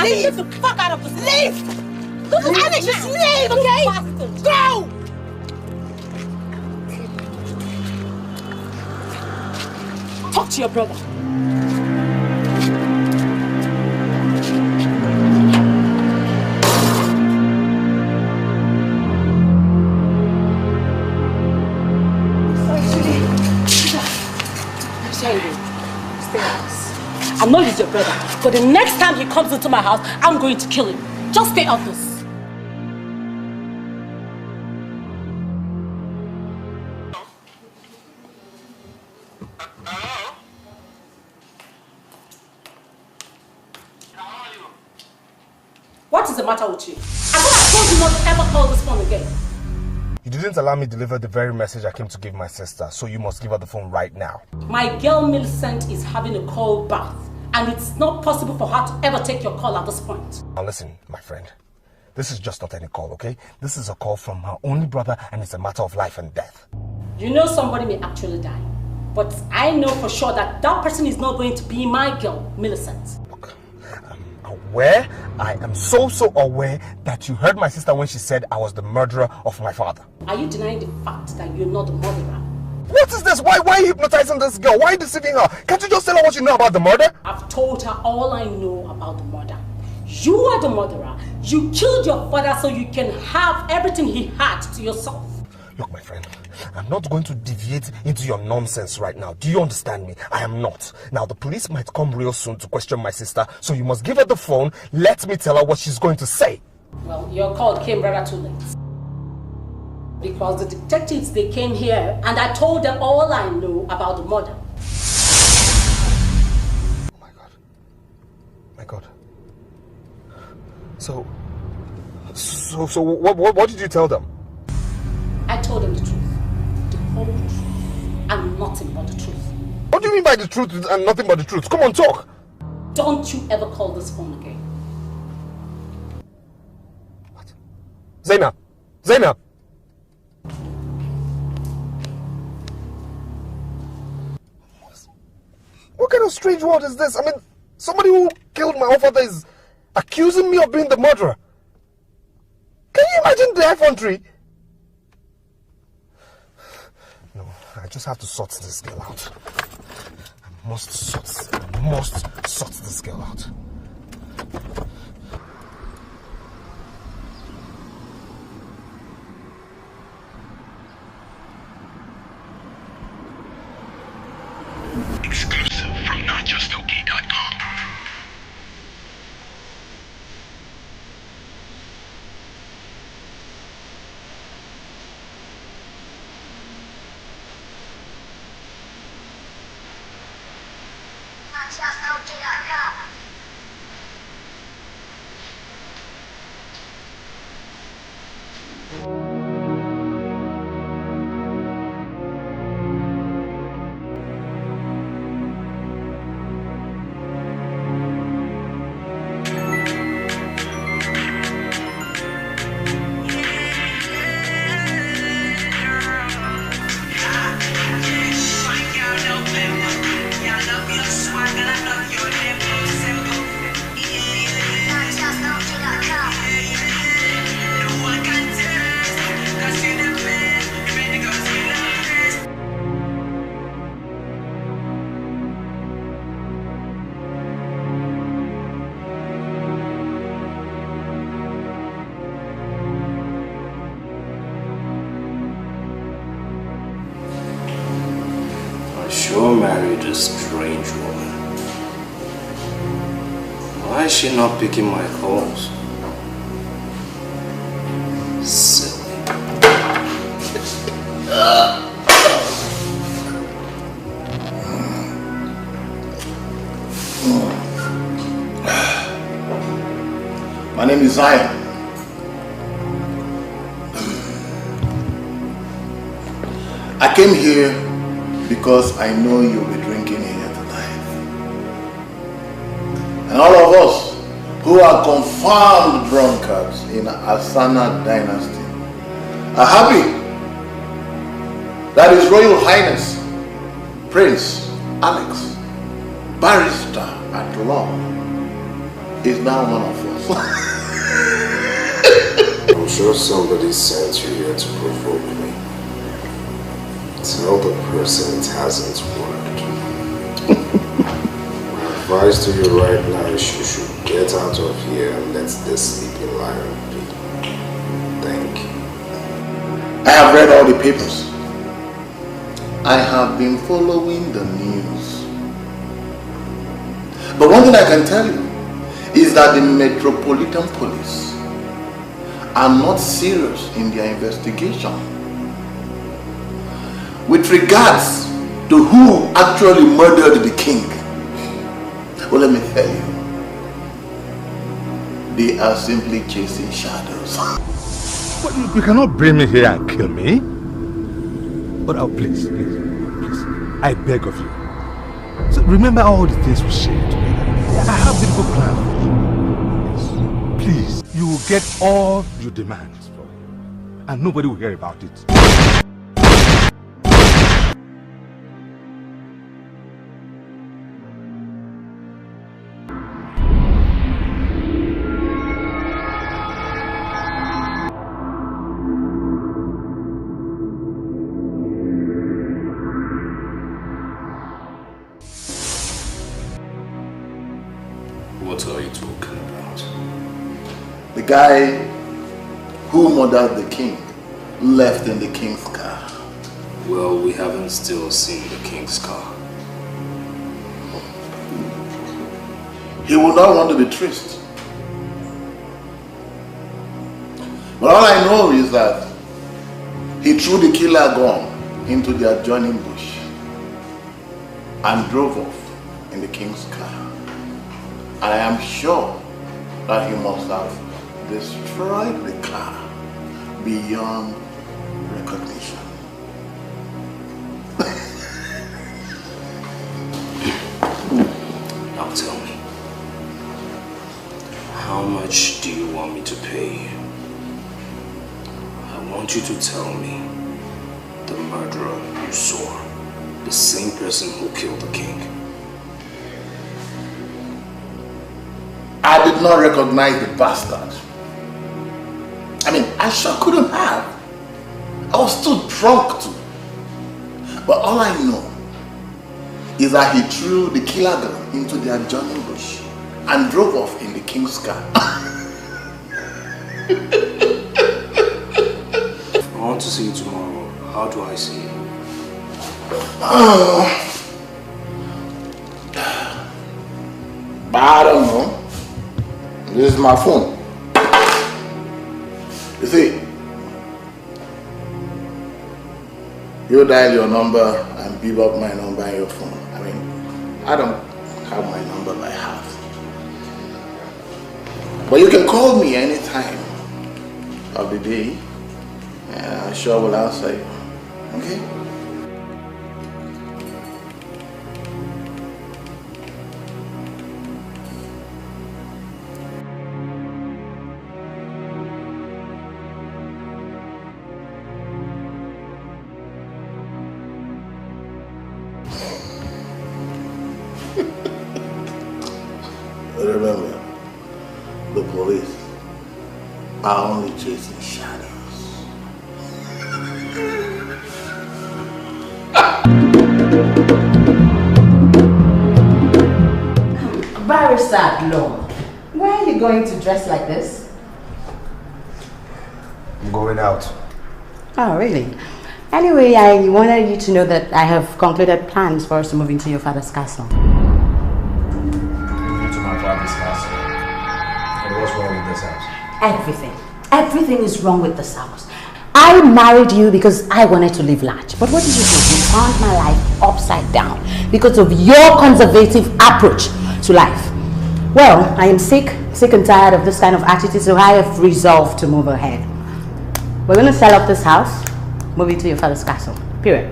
leave.
Get the fuck out of this place.
Leave. Alex, just leave, okay? Go!
Talk to your brother. I know he's your brother, but the next time he comes into my house, I'm going to kill him. Just stay out this. What is the matter with you? I thought I told you not to ever call this phone again.
You didn't allow me to deliver the very message I came to give my sister, so you must give her the phone right now.
My girl Millicent is having a cold bath, and it's not possible for her to ever take your call at this point.
Now listen, my friend. This is just not any call, okay? This is a call from her only brother, and it's a matter of life and death.
You know somebody may actually die, but I know for sure that that person is not going to be my girl, Millicent.
Look, I'm aware, I am so aware that you heard my sister when she said I was the murderer of my father.
Are you denying the fact that you're not the murderer?
What is this? Why are you hypnotizing this girl? Why are you deceiving her? Can't you just tell her what you know about the murder?
I've told her all I know about the murder. You are the murderer. You killed your father so you can have everything he had to yourself.
Look, my friend, I'm not going to deviate into your nonsense right now. Do you understand me? I am not. Now, the police might come real soon to question my sister, so you must give her the phone. Let me tell her what she's going to say.
Well, your call came rather too late. Because the detectives, they came here and I told them all I know about the murder.
Oh my God. So what did you tell them?
I told them the truth. The whole truth. And nothing but the truth.
What do you mean by the truth and nothing but the truth? Come on, talk.
Don't you ever call this phone again.
What? Zainab! What kind of strange world is this? I mean, somebody who killed my own father is accusing me of being the murderer. Can you imagine the effrontery? No, I just have to sort this girl out. I must sort this girl out.
Joe married a strange woman. Why is she not picking my calls? Silly.
My name is Zion. I came here because I know you'll be drinking here tonight. And all of us who are confirmed drunkards in Asana dynasty are happy that His Royal Highness Prince Alex, barrister at law, is now one of us.
I'm sure somebody sent you here to provoke me. Tell the person it hasn't worked. My advice to you right now is you should get out of here and let this sleeping lion be. Thank you.
I have read all the papers. I have been following the news. But one thing I can tell you is that the Metropolitan Police are not serious in their investigation with regards to who actually murdered the king. Well, let me tell you, they are simply chasing shadows.
But you cannot bring me here and kill me. But please, I beg of you. So remember all the things we shared together. I have a beautiful plan for you. Yes. Please, you will get all your demands from me, and nobody will hear about it.
What are you talking about?
The guy who murdered the king left in the king's car.
Well, we haven't still seen the king's car.
He would not want to be traced. But all I know is that he threw the killer gun into the adjoining bush and drove off in the king's car. And I am sure that he must have destroyed the car beyond recognition.
Now tell me, how much do you want me to pay you? I want you to tell me the murderer you saw, the same person who killed the king.
I did not recognize the bastard. I mean, I sure couldn't have. I was too drunk to. But all I know is that he threw the killer gun into the adjoining bush and drove off in the king's car.
If I want to see you tomorrow, how do I see you?
But I don't know. This is my phone. You see, you dial your number and beep up my number on your phone. I mean, I don't have my number by heart. But you can call me anytime of the day and I sure will answer you. Okay? Remember, the police are only chasing shadows.
Barrister at law, why are you going to dress like this?
I'm going out.
Oh, really? Anyway, I wanted you to know that I have concluded plans for us to move into your father's castle.
Into my father's castle? And what's wrong with this house?
Everything. Everything is wrong with this house. I married you because I wanted to live large. But what did you do? You turned my life upside down because of your conservative approach to life. Well, I am sick and tired of this kind of attitude, so I have resolved to move ahead. We're going to sell up this house, move into your father's castle. Period.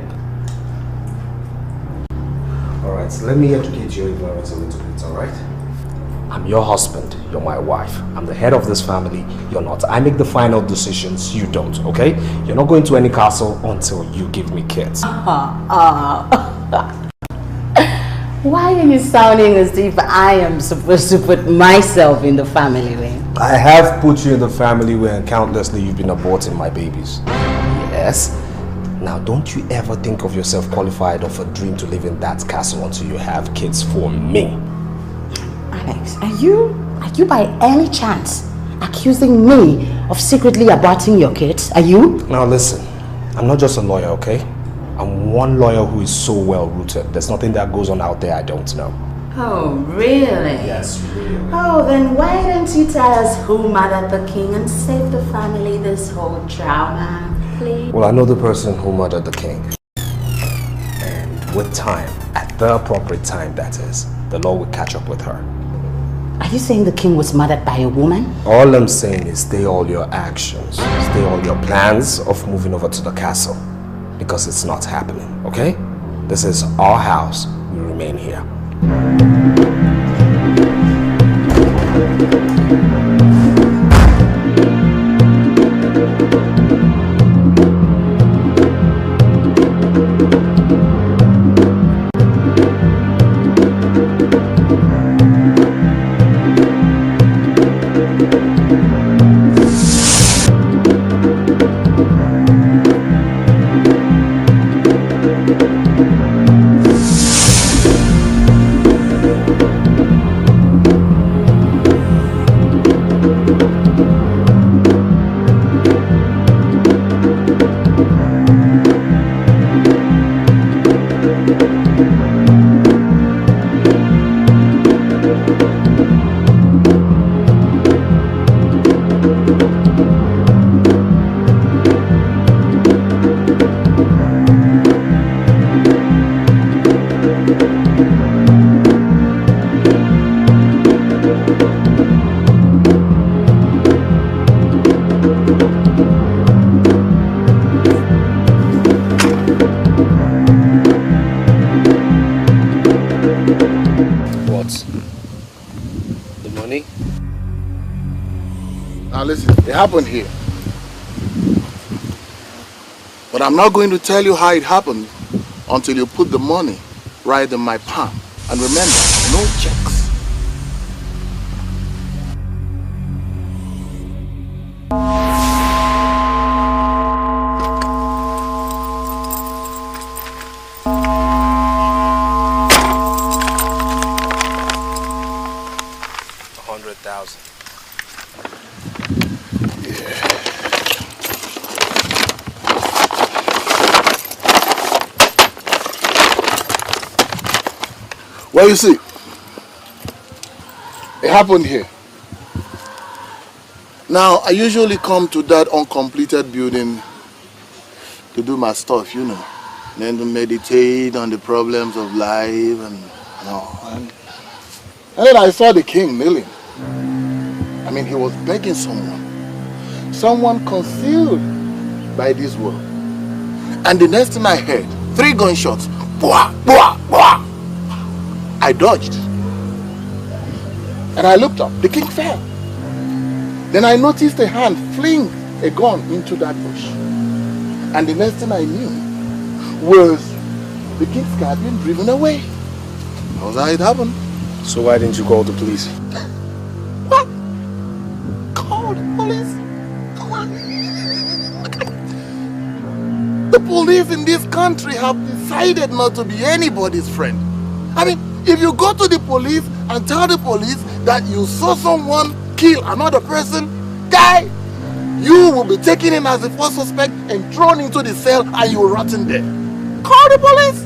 Alright, so let me educate your ignorance a little bit, alright? I'm your husband, you're my wife. I'm the head of this family, you're not. I make the final decisions, you don't, okay? You're not going to any castle until you give me kids.
Why are you sounding as if I am supposed to put myself in the family way?
I have put you in the family where countlessly you've been aborting my babies. Yes. Now, don't you ever think of yourself qualified of a dream to live in that castle until you have kids for me.
Alex, are you by any chance accusing me of secretly aborting your kids? Are you?
Now listen, I'm not just a lawyer, okay? I'm one lawyer who is so well rooted. There's nothing that goes on out there I don't know.
Oh, really?
Yes, really.
Oh, then why don't you tell us who murdered the king and save the family this whole drama, please?
Well, I know the person who murdered the king. And with time, at the appropriate time that is, the law will catch up with her.
Are you saying the king was murdered by a woman?
All I'm saying is stay all your actions, stay all your plans of moving over to the castle. Because it's not happening, okay? This is our house. We remain here.
Happened here. But I'm not going to tell you how it happened until you put the money right in my palm. And remember, no checks. Well, you see, it happened here. Now, I usually come to that uncompleted building to do my stuff, you know. Then to meditate on the problems of life and all. And then I saw the king kneeling. I mean, he was begging someone concealed by this world. And the next thing I heard, 3 gunshots. Bwah, bwah, bwah. I dodged. And I looked up. The king fell. Then I noticed a hand fling a gun into that bush. And the next thing I knew was the king's car being driven away. That was how it happened.
So why didn't you call the police?
What? Call the police? The police in this country have decided not to be anybody's friend. I mean, if you go to the police and tell the police that you saw someone kill another person, guy,
you will be taken in as the first suspect and thrown into the cell and you will rot in there. Call the police!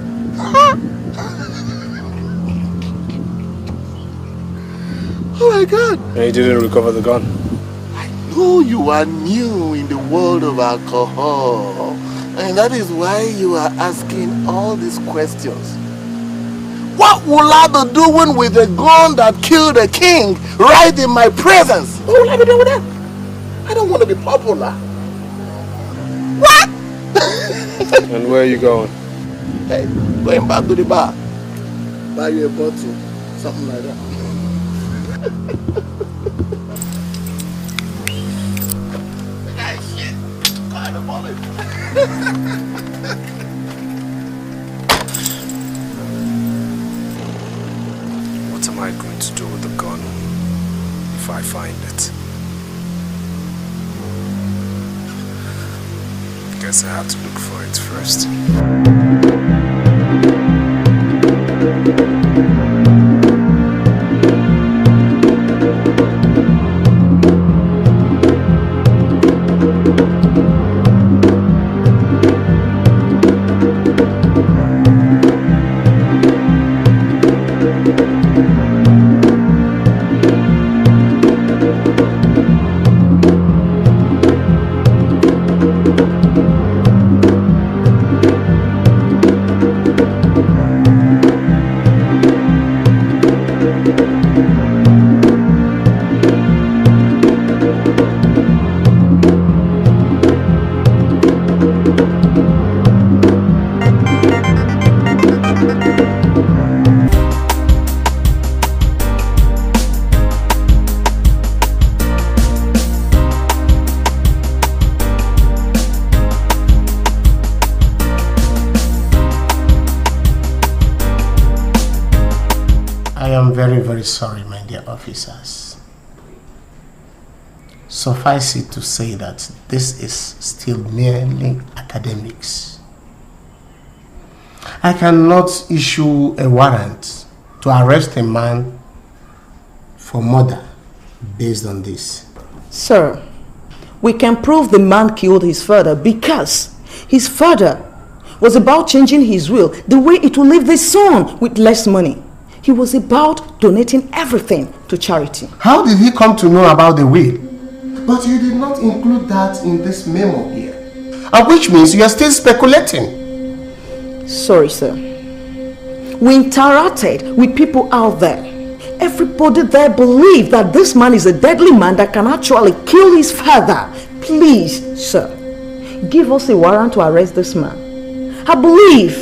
Oh my God!
And you didn't recover the gun?
No, you are new in the world of alcohol. And that is why you are asking all these questions. What will I be doing with a gun that killed a king right in my presence? What will I be doing with that? I don't want to be popular. What?
And where are you going?
Hey, going back to the bar. Buy you a bottle, something like that. Shit. Kind of bullet.
What am I going to do with the gun if I find it? Guess I have to look for it first.
Very sorry, my dear officers. Suffice it to say that this is still merely academics. I cannot issue a warrant to arrest a man for murder based on this.
Sir, we can prove the man killed his father because his father was about changing his will the way it will leave the son with less money. He was about donating everything to charity.
How did he come to know about the will? But you did not include that in this memo here. And which means you are still speculating.
Sorry, sir. We interacted with people out there. Everybody there believed that this man is a deadly man that can actually kill his father. Please, sir, give us a warrant to arrest this man. I believe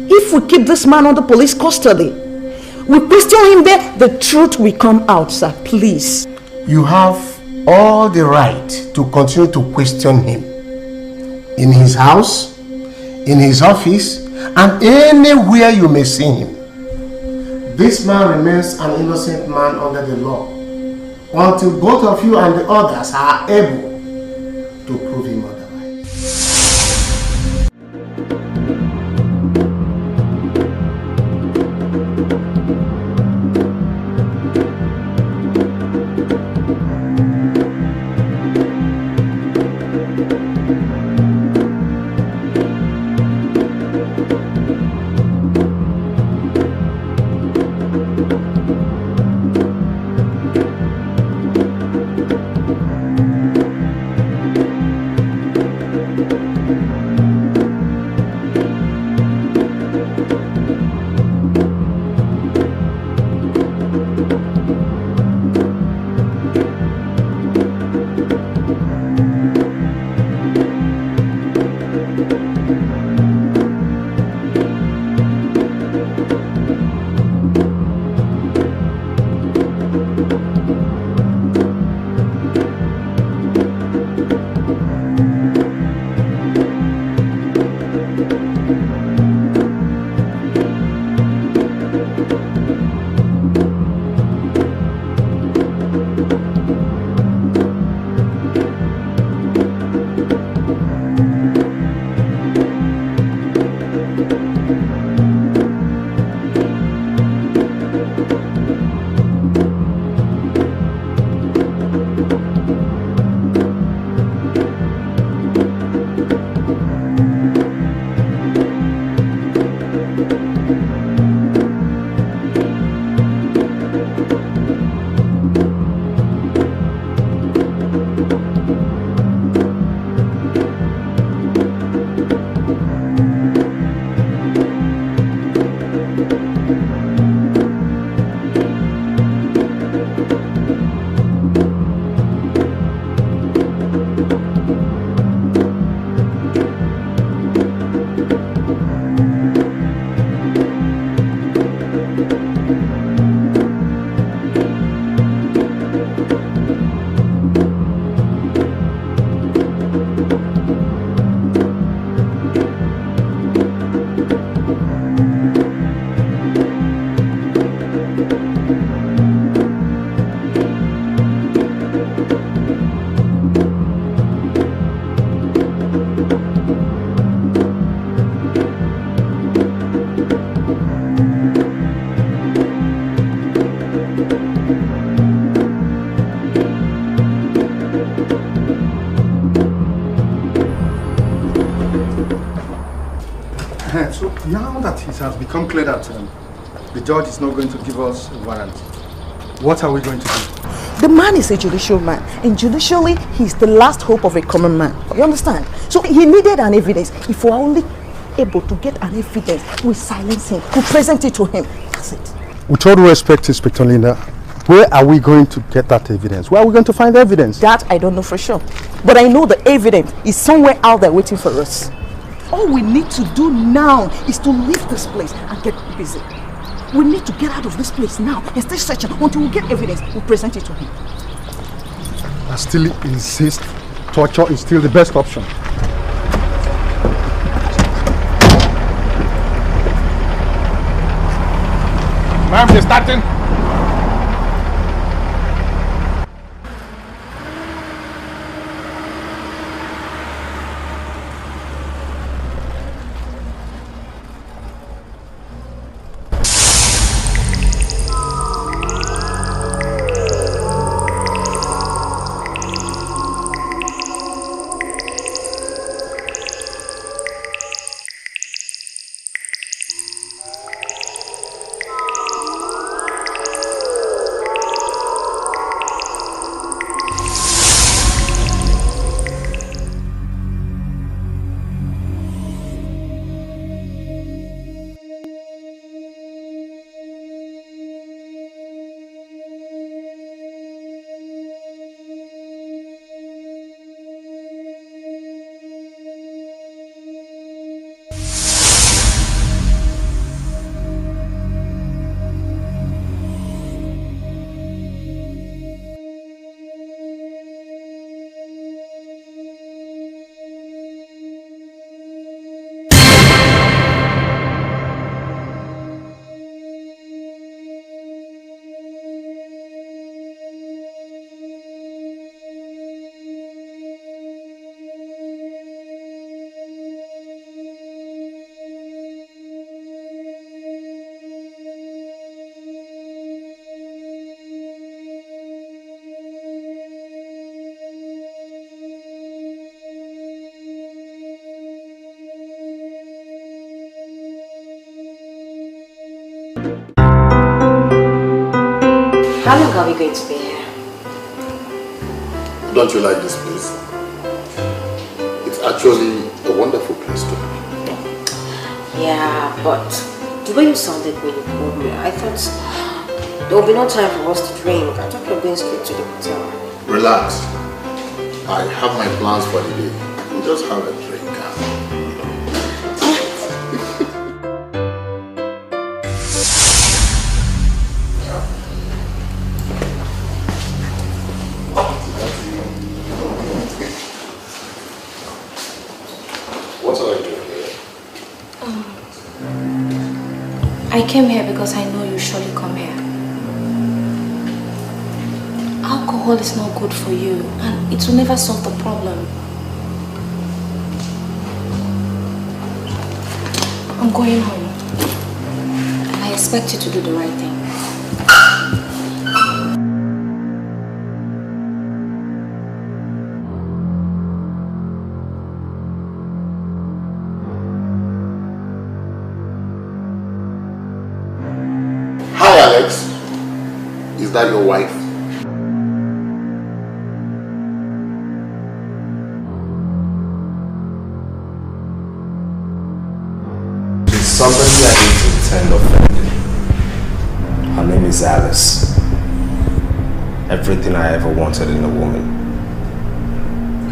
if we keep this man under police custody, we question him there, the truth will come out, sir. Please.
You have all the right to continue to question him. In his house, in his office, and anywhere you may see him. This man remains an innocent man under the law until both of you and the others are able to prove him otherwise.
So now that it has become clear that the judge is not going to give us a warrant, what are we going to do?
The man is a judicial man, and judicially, he's the last hope of a common man. You understand? So he needed an evidence. If we're only able to get an evidence, we silence him, we present it to him. That's it.
With all due respect, Inspector Linda, where are we going to get that evidence? Where are we going to find the evidence?
That I don't know for sure. But I know the evidence is somewhere out there waiting for us. All we need to do now is to leave this place and get busy. We need to get out of this place now and stay searching until we get evidence. We'll present it to him.
I still insist torture is still the best option.
Ma'am, they're starting.
How long are we going to be here?
Don't you like this place? It's actually a wonderful place to be.
Yeah, but the way you sounded when you called me, I thought there will be no time for us to drink. I thought we were going straight to the hotel.
Relax. I have my plans for the day. We'll just have a drink.
I came here because I know you surely come here. Alcohol is not good for you and it will never solve the problem. I'm going home and I expect you to do the right thing.
Is that your wife?
She's somebody I didn't intend offending. Her name is Alice. Everything I ever wanted in a woman.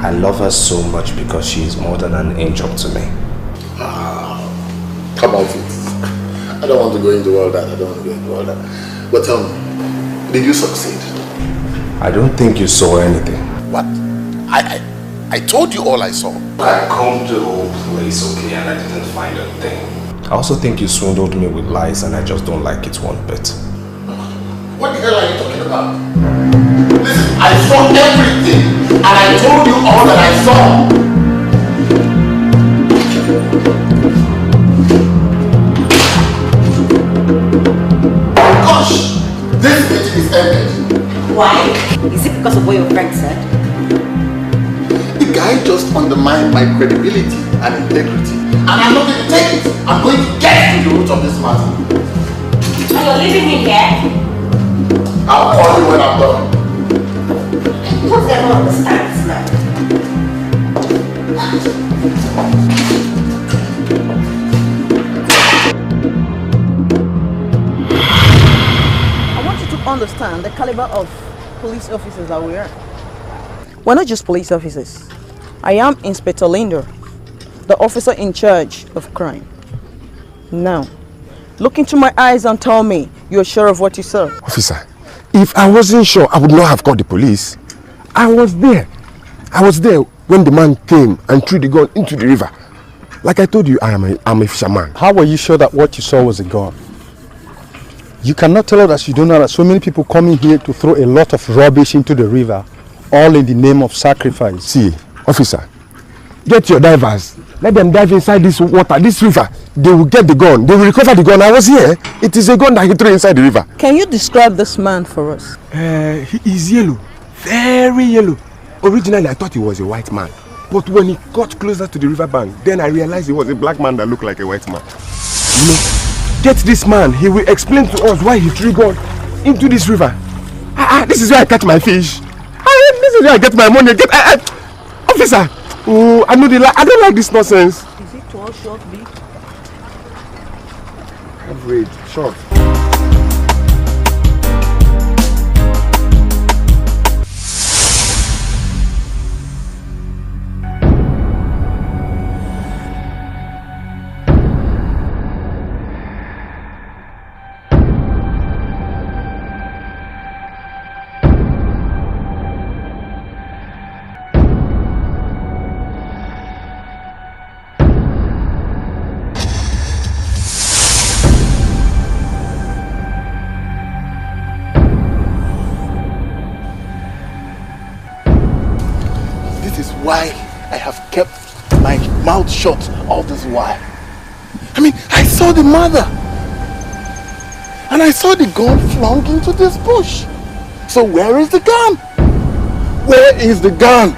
I love her so much because she is more than an angel to me.
Come off it. I don't want to go into all that. But tell me, did you succeed?
I don't think you saw anything.
What? I told you all I saw.
I combed the whole place, okay, and I didn't find a thing. I also think you swindled me with lies and I just don't like it one bit.
What the hell are you talking about? Listen, I saw everything and I told you all that I saw. Gosh, this meeting is ended.
Why? Is it because of what your friend said?
The guy just undermined my credibility and integrity. And I'm not going to take it. I'm going to get to the root of this matter.
And you're leaving me here?
I'll call you when I'm done.
What's the wrong with this man?
I want you to understand the caliber of police officers that we are. We're not just police officers. I am Inspector Linder, the officer in charge of crime. Now, look into my eyes and tell me you're sure of what you saw.
Officer, if I wasn't sure, I would not have called the police. I was there. I was there when the man came and threw the gun into the river. Like I told you, I'm a fisherman.
How were you sure that what you saw was a gun? You cannot tell us that you don't know that so many people coming here to throw a lot of rubbish into the river, all in the name of sacrifice.
See, officer, get your divers. Let them dive inside this water, this river. They will get the gun. They will recover the gun. I was here. It is a gun that he threw inside the river.
Can you describe this man for us?
He is yellow. Very yellow. Originally, I thought he was a white man. But when he got closer to the riverbank, then I realized he was a black man that looked like a white man. You know, get this man. He will explain to us why he threw gun into this river. This is where I catch my fish. This is where I get my money. Officer, oh, I know the I don't like this nonsense.
Is it tall, short, big?
Average, short.
Why I have kept my mouth shut all this while. I mean, I saw the mother and I saw the gun flung into this bush. So where is the gun? Where is the gun?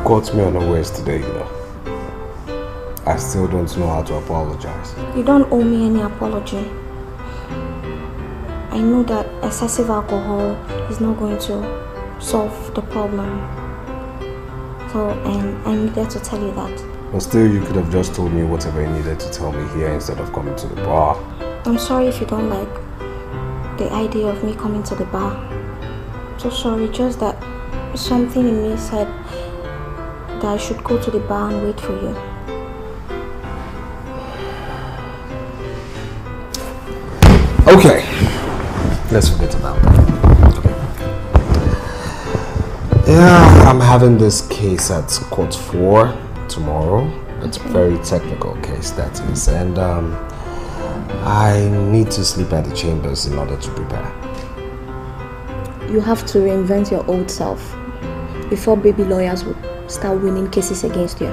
Caught me unawares today, you know. I still don't know how to apologize.
You don't owe me any apology. I know that excessive alcohol is not going to solve the problem. So, and I needed to tell you that.
But still, you could have just told me whatever you needed to tell me here instead of coming to the bar.
I'm sorry if you don't like the idea of me coming to the bar. I'm so sorry, just that something in me said that I should go to the bar and wait for you.
Okay, let's forget about that. Okay. Yeah, I'm having this case at Court 4 tomorrow. It's a very technical case, that is, and I need to sleep at the chambers in order to prepare.
You have to reinvent your old self before baby lawyers would start winning cases against you.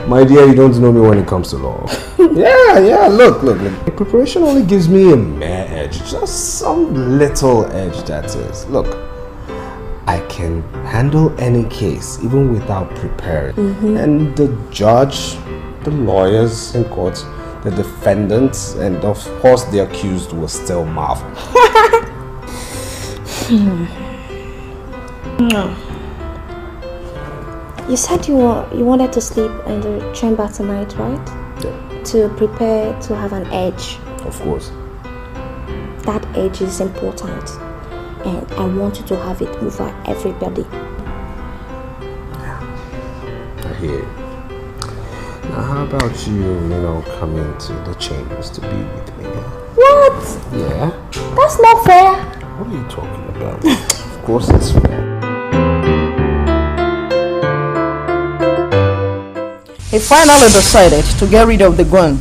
My dear, you don't know me when it comes to law. Yeah, look. The preparation only gives me a mere edge, just some little edge, that is. Look, I can handle any case even without preparing. And the judge, the lawyers in court, the defendants, and of course the accused will still marvel.
No. You said you wanted to sleep in the chamber tonight, right?
Yeah.
To prepare to have an edge.
Of course.
That edge is important. And I want you to have it over everybody.
I hear you. Now how about you, coming to the chambers to be with me?
What?
Yeah?
That's not fair.
What are you talking about? Of course it's fair.
He finally decided to get rid of the gun.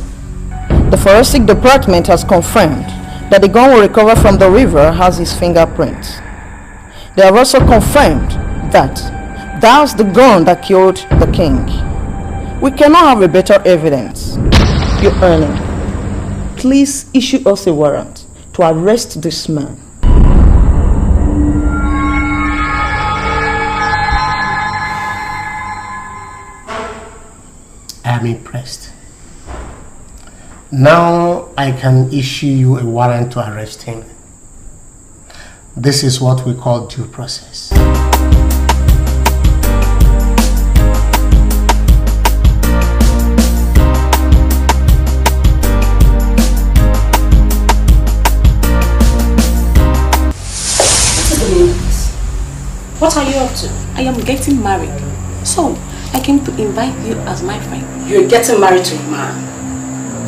The forensic department has confirmed that the gun we recovered from the river has his fingerprints. They have also confirmed that that's the gun that killed the king. We cannot have a better evidence. Your Honor, please issue us a warrant to arrest this man.
I am impressed. Now I can issue you a warrant to arrest him. This is what we call due process.
What are you up to? I am getting married. So, I came to invite you as my friend.
You're getting married to a man.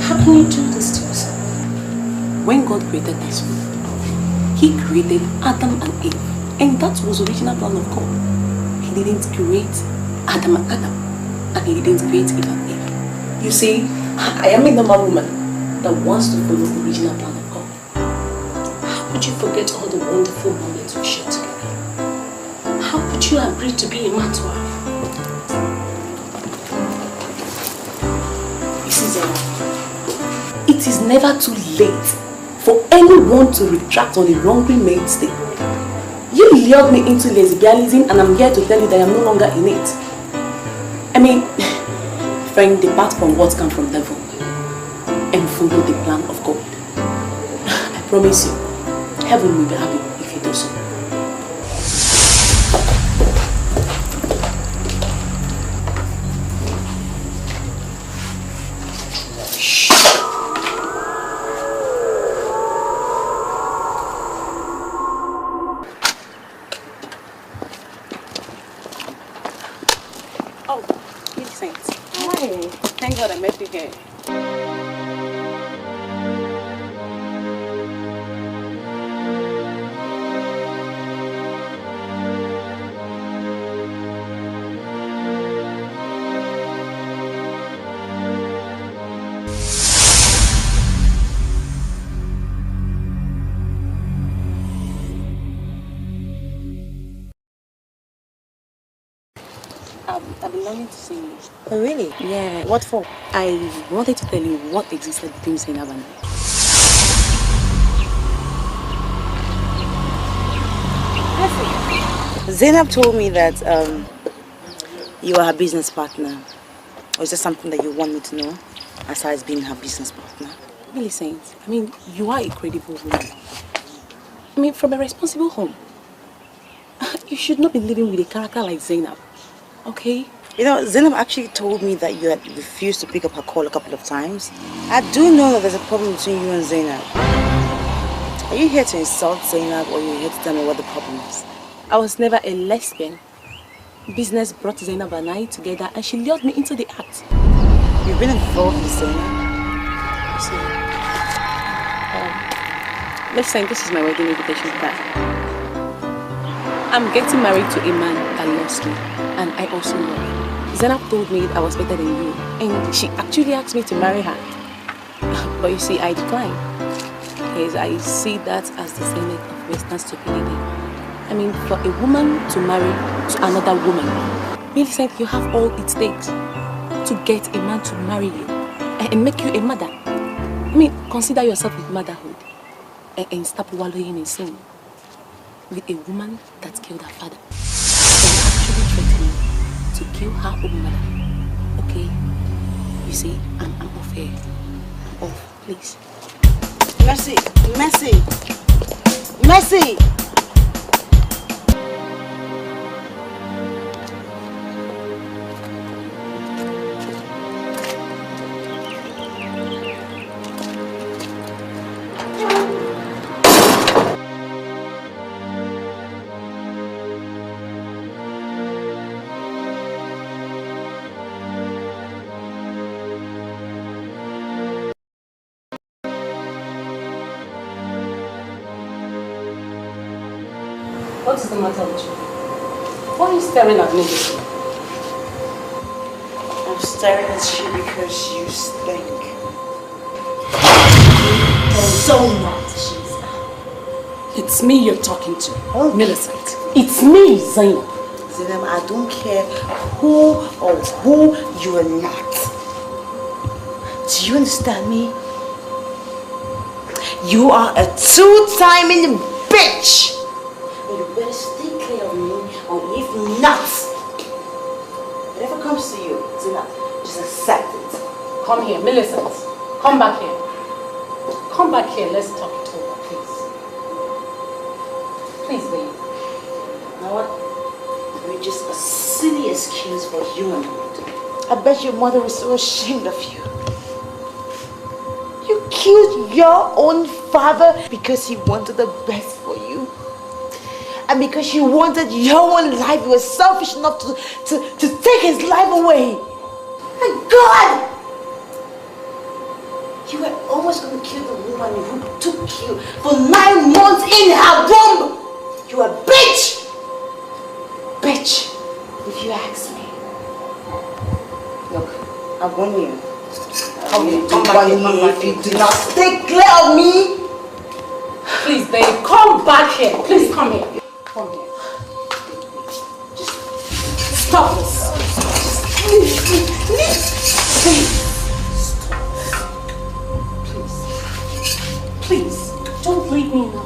How can you do this to yourself? When God created this world, He created Adam and Eve. And that was the original plan of God. He didn't create Adam and Adam. And He didn't create Eve and Eve. You see, I am a normal woman that wants to follow the original plan of God. How could you forget all the wonderful moments we shared together? How could you agree to be a man's wife? It is never too late for anyone to retract on the wrongly made statement. You lured me into lesbianism and I'm here to tell you that I am no longer in it. I mean, friend, depart from what comes from devil and follow the plan of God. I promise you, heaven will be happy if you do so. Thank God I met you here. I've been longing to see you.
Oh, really?
Yeah. What for? I wanted to tell you what existed between Zainab and me.
Zainab told me that you are her business partner. Or is there something that you want me to know as far as being her business partner?
Really, Saint, I mean, you are a credible woman. I mean, from a responsible home. You should not be living with a character like Zainab. Okay?
You know, Zainab actually told me that you had refused to pick up her call a couple of times. I do know that there's a problem between you and Zainab. Are you here to insult Zainab or are you here to tell me what the problem is?
I was never a lesbian. Business brought Zainab and I together and she lured me into the act.
You've been involved with Zainab?
You see, let's say this is my wedding invitation card. I'm getting married to a man that loves me and I also love him. Zainab told me I was better than you and she actually asked me to marry her. But you see, I declined. Because I see that as the zenith of Western stupidity. I mean, for a woman to marry to another woman, Millicent, you have all it takes to get a man to marry you and make you a mother. I mean, consider yourself with motherhood and stop wallowing in sin with a woman that killed her father. And actually threatening to kill her own mother. Okay? You see, I'm off here. I'm off, please.
Mercy! Mercy! Mercy!
What is the matter with you? Why are you staring at me this way?
I'm staring at you because you stink. So much.
It's me you're talking to, Millicent. It's me, Zainab.
Zainab, I don't care who or who you are not. Do you understand me? You are a two-timing bitch. And you better stay clear of me, or if not, whatever comes to you, Zainab, just accept it.
Come here, Millicent. Come back here. Come back here. Let's talk it over, please. Please, babe.
You know what? You're just a silly excuse for humanhood. I bet your mother was so ashamed of you. You killed your own father because he wanted the best for you. And because you wanted your own life, you were selfish enough to take his life away. My God! You were almost going to kill the woman who took you for 9 months in her womb. You a bitch! Bitch, if you ask me. Look, I warn you.
Come back here.
If you do not stay clear of me.
Please, babe, come back here. Please come here. Come here. Just stop this.
Please.
Please, don't leave me now.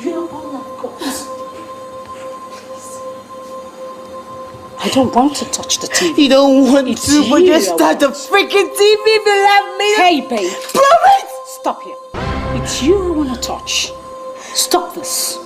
You're all I've got. I don't want to touch the TV.
You don't want to, but just start the freaking TV if you love me.
Hey, babe.
Prove it!
Stop here. It's you I want to touch. Stop this.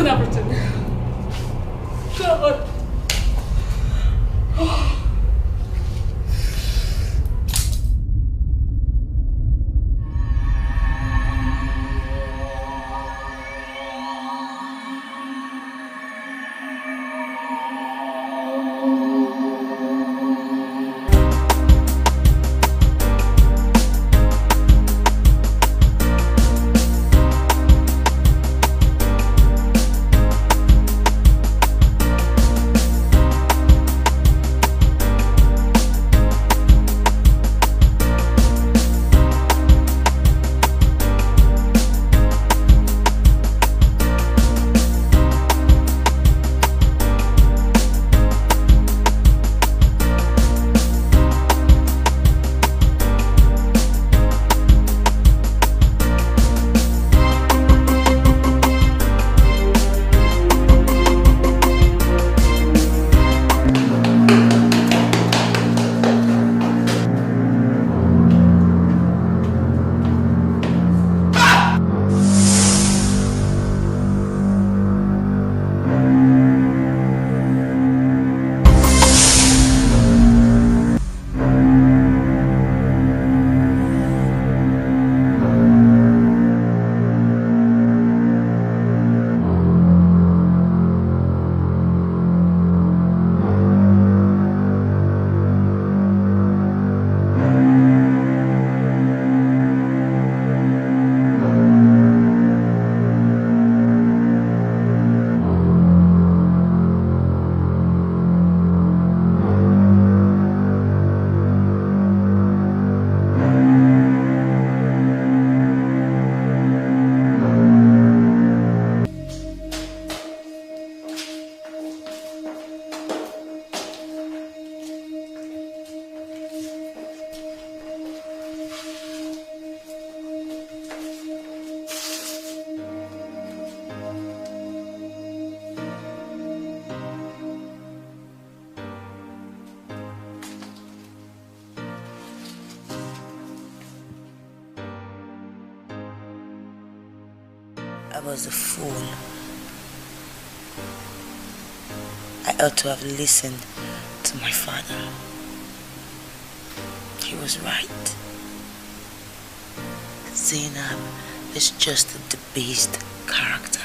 Everything. God.
I was a fool. I ought to have listened to to my father. He was right. Zainab is just a debased character.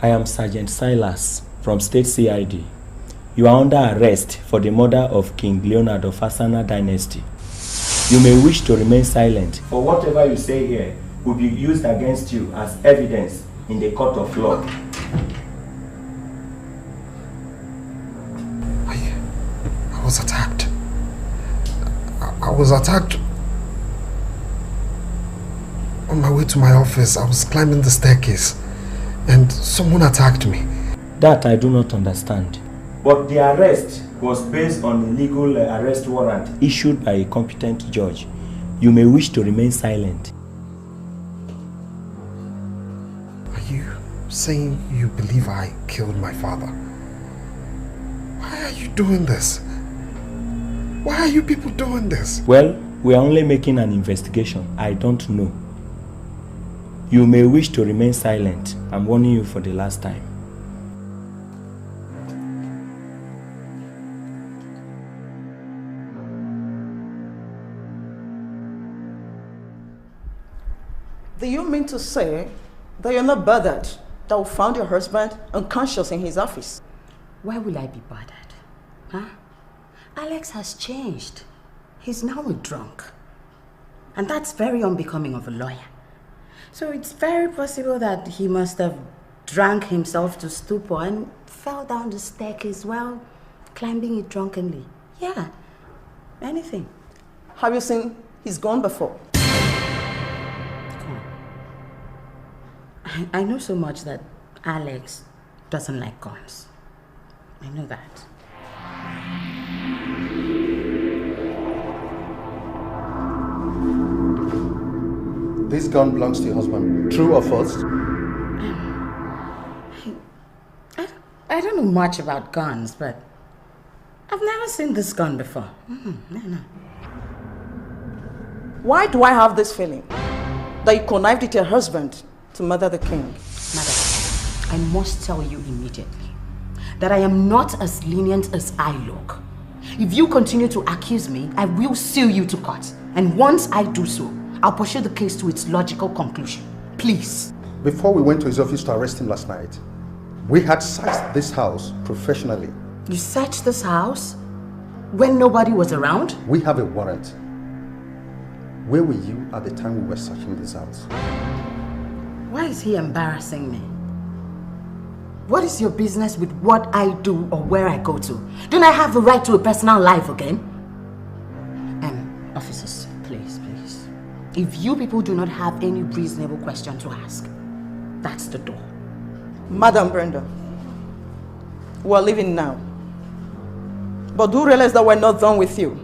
I am Sergeant Silas from State CID. You are under arrest for the murder of King Leonard of Asana Dynasty. You may wish to remain silent, for whatever you say here will be used against you as evidence in the court of law.
I was attacked. I was attacked on my way to my office. I was climbing the staircase and someone attacked me.
That I do not understand. But the arrest was based on a legal arrest warrant issued by a competent judge. You may wish to remain silent.
Are you saying you believe I killed my father? Why are you doing this? Why are you people doing this?
Well, we are only making an investigation. I don't know. You may wish to remain silent. I'm warning you for the last time.
Do you mean to say that you're not bothered that we found your husband unconscious in his office?
Why will I be bothered? Huh? Alex has changed. He's now a drunk. And that's very unbecoming of a lawyer. So it's very possible that he must have drank himself to stupor and fell down the staircase while climbing it drunkenly. Yeah, anything.
Have you seen his gun before?
I know so much that Alex doesn't like guns. I know that.
This gun belongs to your husband. True or false?
I don't know much about guns, but I've never seen this gun before. No.
Why do I have this feeling that you connived with your husband to murder the king?
Madam, I must tell you immediately that I am not as lenient as I look. If you continue to accuse me, I will sue you to court. And once I do so, I'll pursue the case to its logical conclusion. Please.
Before we went to his office to arrest him last night, we had searched this house professionally.
You searched this house when nobody was around?
We have a warrant. Where were you at the time we were searching this house?
Why is he embarrassing me? What is your business with what I do or where I go to? Don't I have the right to a personal life again? Officers, please. If you people do not have any reasonable question to ask, that's the door.
Madam Brenda, we're leaving now. But do realize that we're not done with you.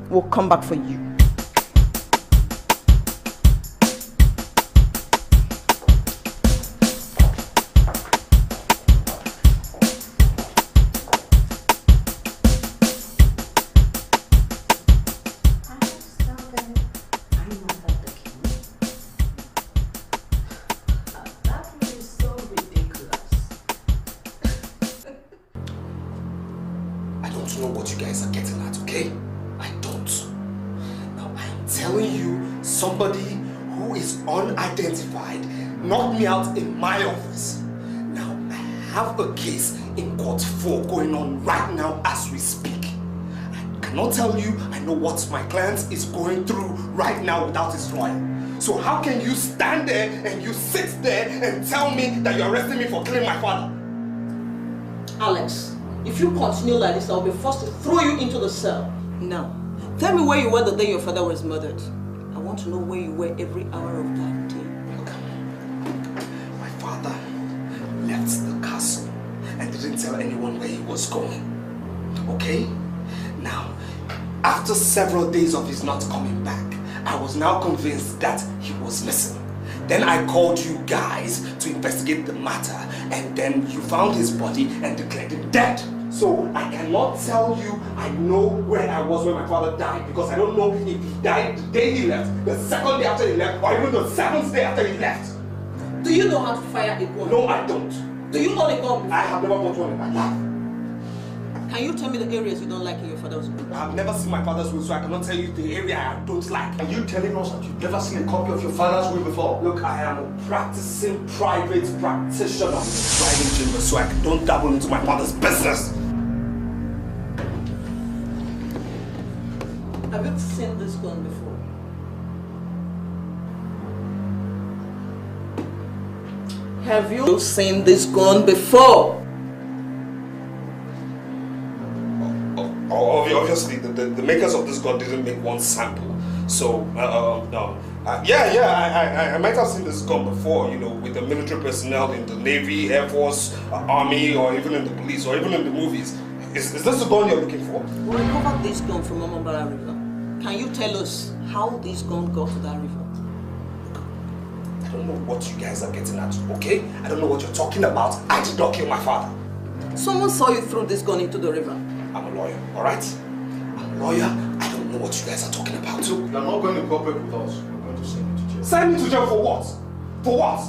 We'll come back for you.
Out in my office. Now I have a case in court 4 going on right now as we speak. I cannot tell you I know what my client is going through right now without his lawyer. So how can you stand there and you sit there and tell me that you're arresting me for killing my father?
Alex, if you continue like this, I'll be forced to throw you into the cell. Now, tell me where you were the day your father was murdered. I want to know where you were every hour of that day.
Look, my father left the castle and didn't tell anyone where he was going. Okay? Now, after several days of his not coming back, I was now convinced that he was missing. Then I called you guys to investigate the matter, and then you found his body and declared him dead. So I cannot tell you I know where I was when my father died, because I don't know if he died the day he left, the second day after he left, or even the 7th day after he left.
Do you know how to fire a gun?
No, I don't.
Do you know the gun?
I have never bought one in my life.
Can you tell me the areas you don't like in your father's will?
I've never seen my father's will, so I cannot tell you the area I don't like.
Are you telling us that you've never seen a copy of your father's will before?
Look, I am a practicing private practitioner in the driving chamber, so I don't dabble into my father's business.
Have you seen this gun before? Have you seen this gun before?
Obviously, the makers of this gun didn't make one sample. So, no. I might have seen this gun before, you know, with the military personnel in the Navy, Air Force, Army, or even in the police, or even in the movies. Is this the gun you're looking for?
We recovered this gun from Omambara River. Can you tell us how this gun got to that river?
I don't know what you guys are getting at, okay? I don't know what you're talking about. I did not kill my father.
Someone saw you throw this gun into the river.
I'm a lawyer, alright? I'm a lawyer. I don't know what you guys are talking about.
So, you're not going to cooperate with us. We're going to send you to jail.
Send me to jail for what? For what?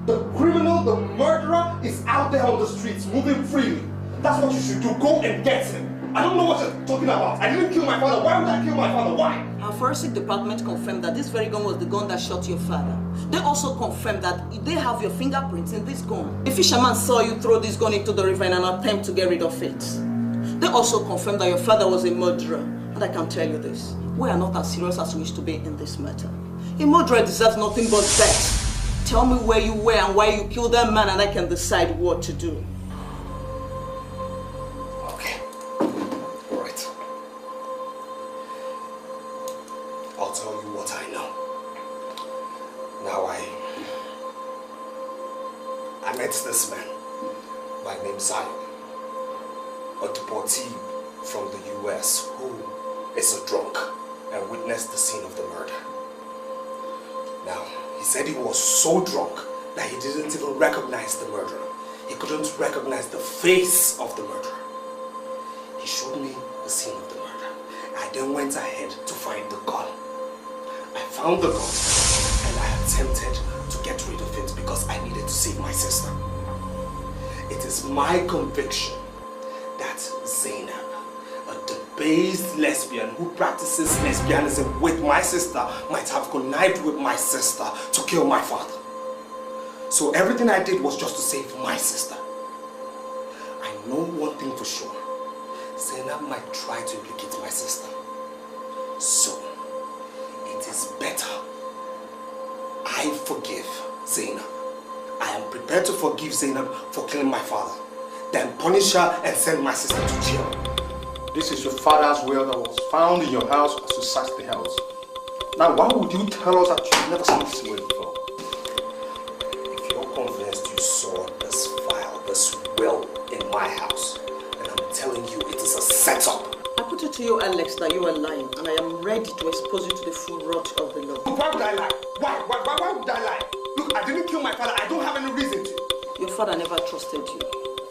The criminal, the murderer is out there on the streets, moving freely. That's what you should do. Go and get him. I don't know what you're talking about. I didn't kill my father. Why would I kill my father? Why?
Our forensic department confirmed that this very gun was the gun that shot your father. They also confirmed that they have your fingerprints in this gun. A fisherman saw you throw this gun into the river in an attempt to get rid of it. They also confirmed that your father was a murderer. And I can tell you this, we are not as serious as we used to be in this matter. A murderer deserves nothing but death. Tell me where you were and why you killed that man, and I can decide what to do.
Okay. Alright. I'll tell you what I know. Now I met this man by name Zion, a deportee from the US who is a drunk and witnessed the scene of the murder. Now, he said he was so drunk that he didn't even recognize the murderer. He couldn't recognize the face of the murderer. He showed me the scene of the murder. I then went ahead to find the gun. I found the gun and I attempted to get rid of it because I needed to save my sister. It is my conviction that Zainab, a debased lesbian who practices lesbianism with my sister, might have connived with my sister to kill my father. So everything I did was just to save my sister. I know one thing for sure. Zainab might try to implicate my sister. So, it is better I forgive Zainab. I am prepared to forgive Zainab for killing my father, then punish her and send my sister to jail.
This is your father's will that was found in your house as you searched the house. Now, why would you tell us that you've never seen this will before?
If you're convinced you saw this file, this will in my house, then I'm telling you it is a setup.
I put it to you, Alex, that you are lying, and I am ready to expose you to the full wrath of the law.
Why would I lie? Why would I lie? Look, I didn't kill my father. I don't have any reason to.
Your father never trusted you.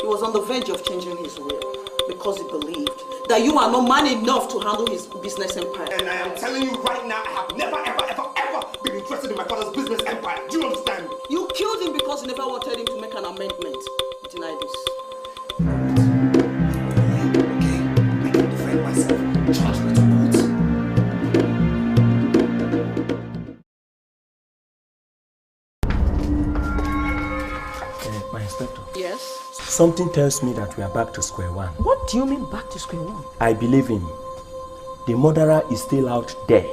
He was on the verge of changing his will because he believed that you are not man enough to handle his business empire.
And I am telling you right now, I have never, ever been interested in my father's business empire. Do you understand?
You killed him because you never wanted him to make an amendment. Deny this.
Okay, I can defend myself. Charge me to court.
My inspector.
Yes?
Something tells me that we are back to square one.
What do you mean back to square one?
I believe him. The murderer is still out there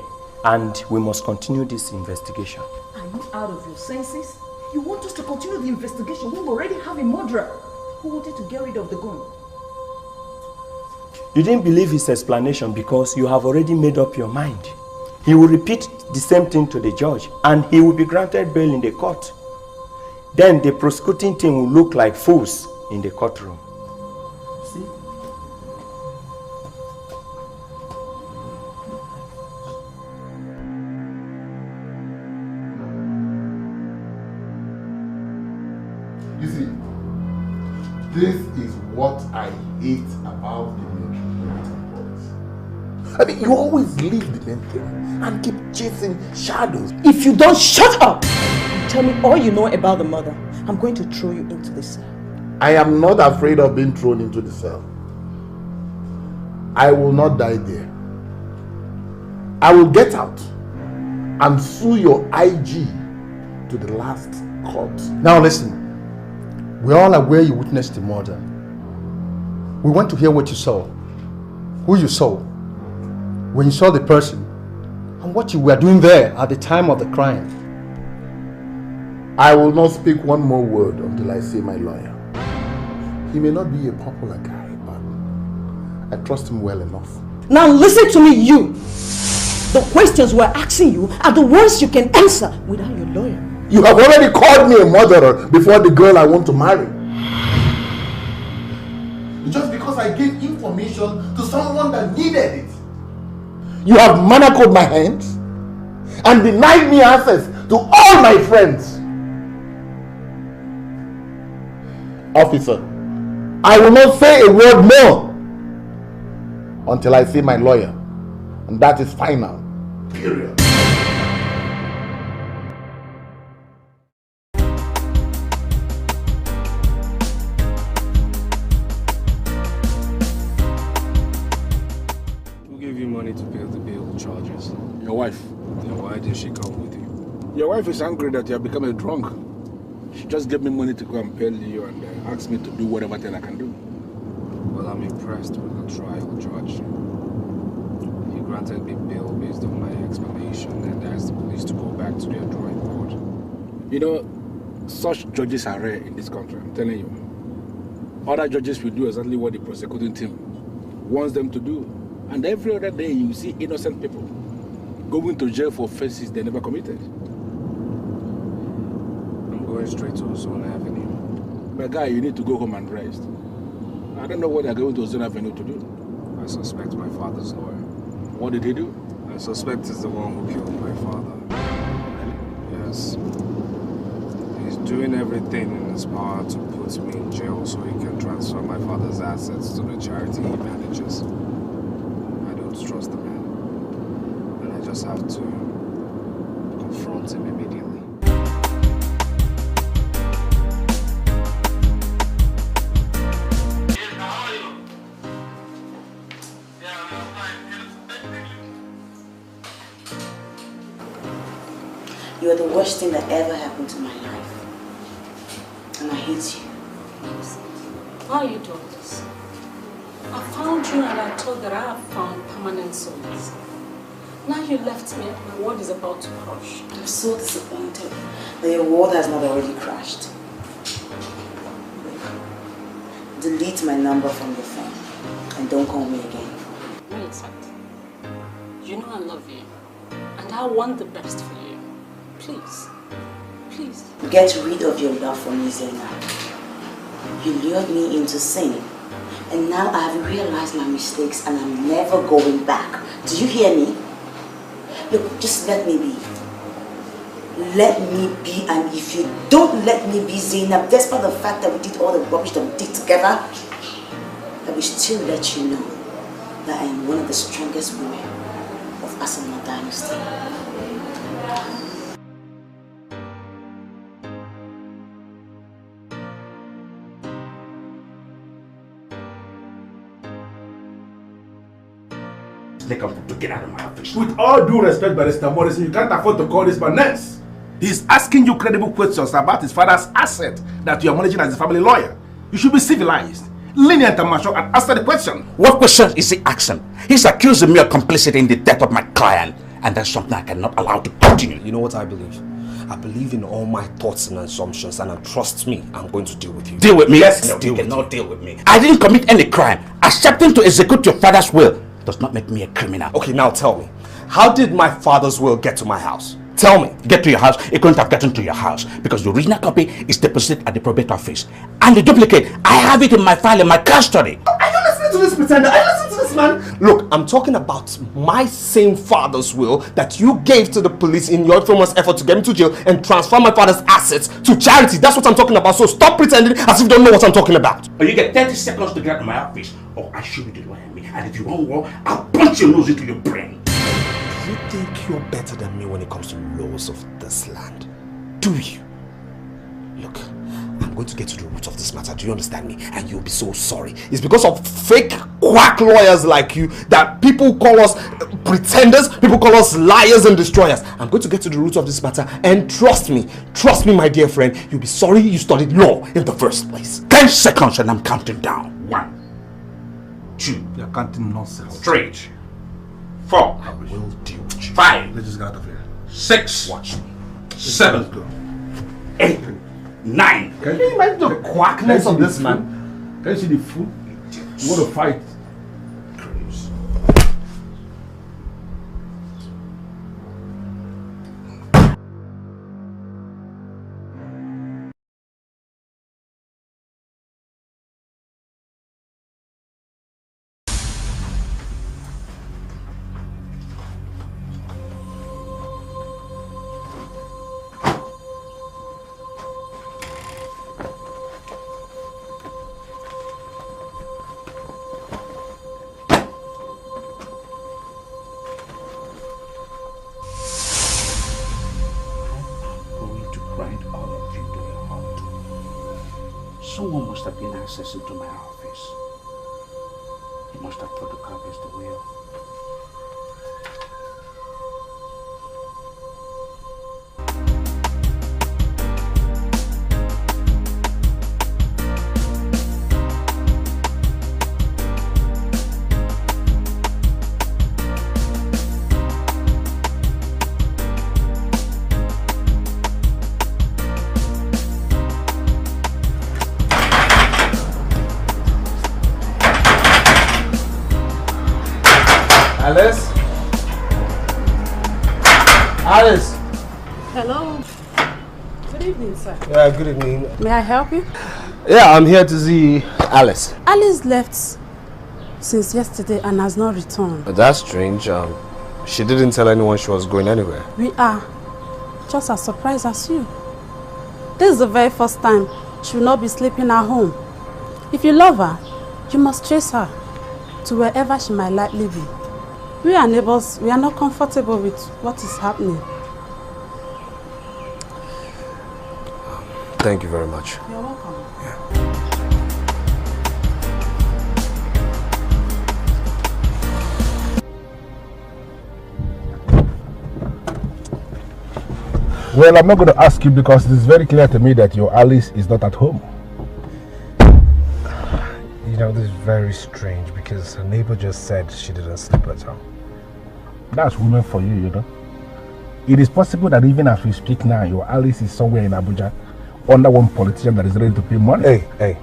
and we must continue this investigation.
Are you out of your senses? You want us to continue the investigation when we already have a murderer who wanted to get rid of the gun?
You didn't believe his explanation because you have already made up your mind. He will repeat the same thing to the judge and he will be granted bail in the court. Then the prosecuting team will look like fools in the courtroom. See?
You see, this is what I hate about the Metropolitan Police. I mean, you always leave the main thing and keep chasing shadows.
If you don't shut up and tell me all you know about the murder, I'm going to throw you into the cell.
I am not afraid of being thrown into the cell. I will not die there. I will get out and sue your IG to the last court.
Now listen, we're all aware you witnessed the murder. We want to hear what you saw, who you saw, when you saw the person, and what you were doing there at the time of the crime.
I will not speak one more word until I see my lawyer. He may not be a popular guy, but I trust him well enough.
Now listen to me, you! The questions we're asking you are the ones you can answer without your lawyer.
You have already called me a murderer before the girl I want to marry. Just because I gave information to someone that needed it. You have manacled my hands and denied me access to all my friends. Officer, I will not say a word more until I see my lawyer. And that is final. Period.
Who gave you money to pay the bail charges?
Your wife.
Then why did she come with you?
Your wife is angry that you have become a drunk. She just gave me money to go and pay you and asked me to do whatever thing I can do.
Well, I'm impressed with the trial judge. He granted me bail based on my explanation and asked the police to go back to their drawing board.
You know, such judges are rare in this country, I'm telling you. Other judges will do exactly what the prosecuting team wants them to do. And every other day you see innocent people going to jail for offenses they never committed.
I'm going straight to Ozone Avenue.
My guy, you need to go home and rest. I don't know what they're going to Ozone Avenue to do.
I suspect my father's lawyer.
What did he do?
I suspect he's the one who killed my father. Yes. He's doing everything in his power to put me in jail so he can transfer my father's assets to the charity he manages. I don't trust the man. And I just have to confront him immediately.
You are the worst thing that ever happened to my life. And I hate you.
Why are you doing this? I found you and I told that I have found permanent solace. Now you left me and my world is about to crush.
I'm so disappointed that your world has not already crashed. Delete my number from your phone and don't call me again.
Millicent, you know I love you and I want the best for you. Please, please.
Get rid of your love for me, Zena. You lured me into sin. And now I have realized my mistakes and I'm never going back. Do you hear me? Look, just let me be. Let me be, and if you don't let me be, Zainab, despite the fact that we did all the rubbish that we did together, I will still let you know that I am one of the strongest women of Asana Dynasty.
To get out of my office. With all due respect, Barrister Morrison, you can't afford to call this man names. He's asking you credible questions about his father's asset that you are managing as a family lawyer. You should be civilized, lenient and mature, and answer the question.
What question is he asking? He's accusing me of complicity in the death of my client. And that's something I cannot allow to continue.
You know what I believe? I believe in all my thoughts and assumptions, and trust me, I'm going to deal with you.
Deal with me?
Yes,
no,
deal
you
with
cannot deal with me. I didn't commit any crime. Accepting to execute your father's will does not make me a criminal.
Okay, now tell me, how did my father's will get to my house? Tell me.
Get to your house. It couldn't have gotten to your house because the original copy is deposited at the probate office. And the duplicate, I have it in my file in my custody.
Are you listening to this pretender? Are you listening to this man? Look, I'm talking about my same father's will that you gave to the police in your infamous effort to get me to jail and transfer my father's assets to charity. That's what I'm talking about. So stop pretending as if you don't know what I'm talking about.
Or you get 30 seconds to get out of my office, or I show you the lawyer in me. And if you want war, I'll punch your nose into your brain.
You think you're better than me when it comes to laws of this land? Do you? Look, I'm going to get to the root of this matter. Do you understand me? And you'll be so sorry. It's because of fake quack lawyers like you that people call us pretenders, people call us liars and destroyers. I'm going to get to the root of this matter, and trust me, my dear friend, you'll be sorry you studied law in the first place.
10 seconds and I'm counting down. 1, 2.
You're counting nonsense.
3, 4.
I will deal with you.
5.
Let's just get out of here.
6.
Watch me.
7. 8. 9.
Can you imagine the quackness of this man?
Can you see the food? You want to fight?
Someone must have been accessing to my office. He must have photocopied the will.
Alice? Alice?
Hello. Good evening, sir.
Yeah, good evening.
May I help you?
Yeah, I'm here to see Alice.
Alice left since yesterday and has not returned.
That's strange. She didn't tell anyone she was going anywhere.
We are just as surprised as you. This is the very first time she will not be sleeping at home. If you love her, you must chase her to wherever she might likely be. We are neighbors. We are not comfortable with what is happening.
Thank you very much.
You're welcome.
Well, I'm not going to ask you because it is very clear to me that your Alice is not at home.
You know, this is very strange because her neighbor just said she didn't sleep at all.
That's women for you, you know. It is possible that even as we speak now, your Alice is somewhere in Abuja under one politician that is ready to pay money.
Hey.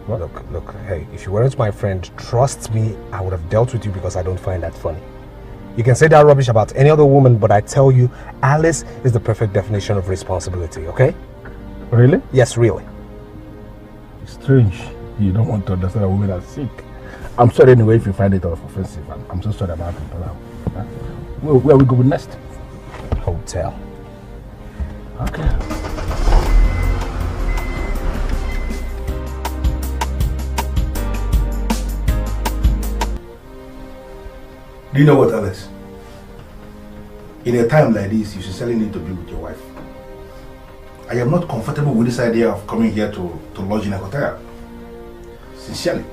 What? Look, hey, if you weren't my friend, trust me, I would have dealt with you because I don't find that funny. You can say that rubbish about any other woman, but I tell you, Alice is the perfect definition of responsibility, okay?
Really?
Yes, really.
It's strange. You don't want to understand a woman that's sick. I'm sorry anyway if you find it offensive. I'm so sorry about it. Where are we going next?
Hotel.
Okay. Do you know what, Alice? In a time like this, you sincerely need to be with your wife. I am not comfortable with this idea of coming here to lodge in a hotel. Sincerely.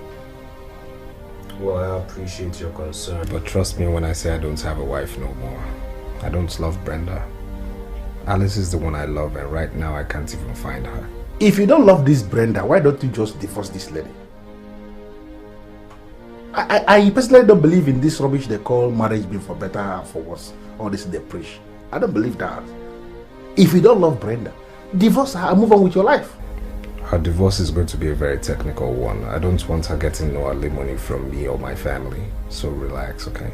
Well, I appreciate your concern, but trust me when I say I don't have a wife no more. I don't love Brenda. Alice is the one I love, and right now I can't even find her.
If you don't love this Brenda, why don't you just divorce this lady?
I personally don't believe in this rubbish they call marriage being for better and for worse. All this they preach. I don't believe that. If you don't love Brenda, divorce her and move on with your life.
Her divorce is going to be a very technical one. I don't want her getting no alimony from me or my family. So relax, okay?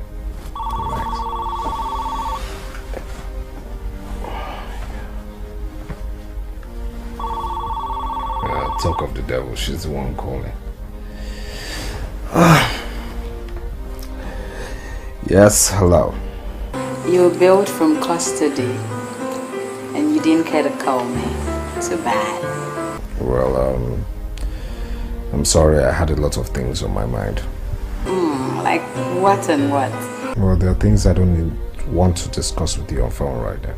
Relax. Talk of the devil, she's the one calling. Yes, hello.
You were billed from custody and you didn't care to call me. Too bad.
Well, I'm sorry, I had a lot of things on my mind.
Like what and what?
Well, there are things I don't want to discuss with you on phone right now.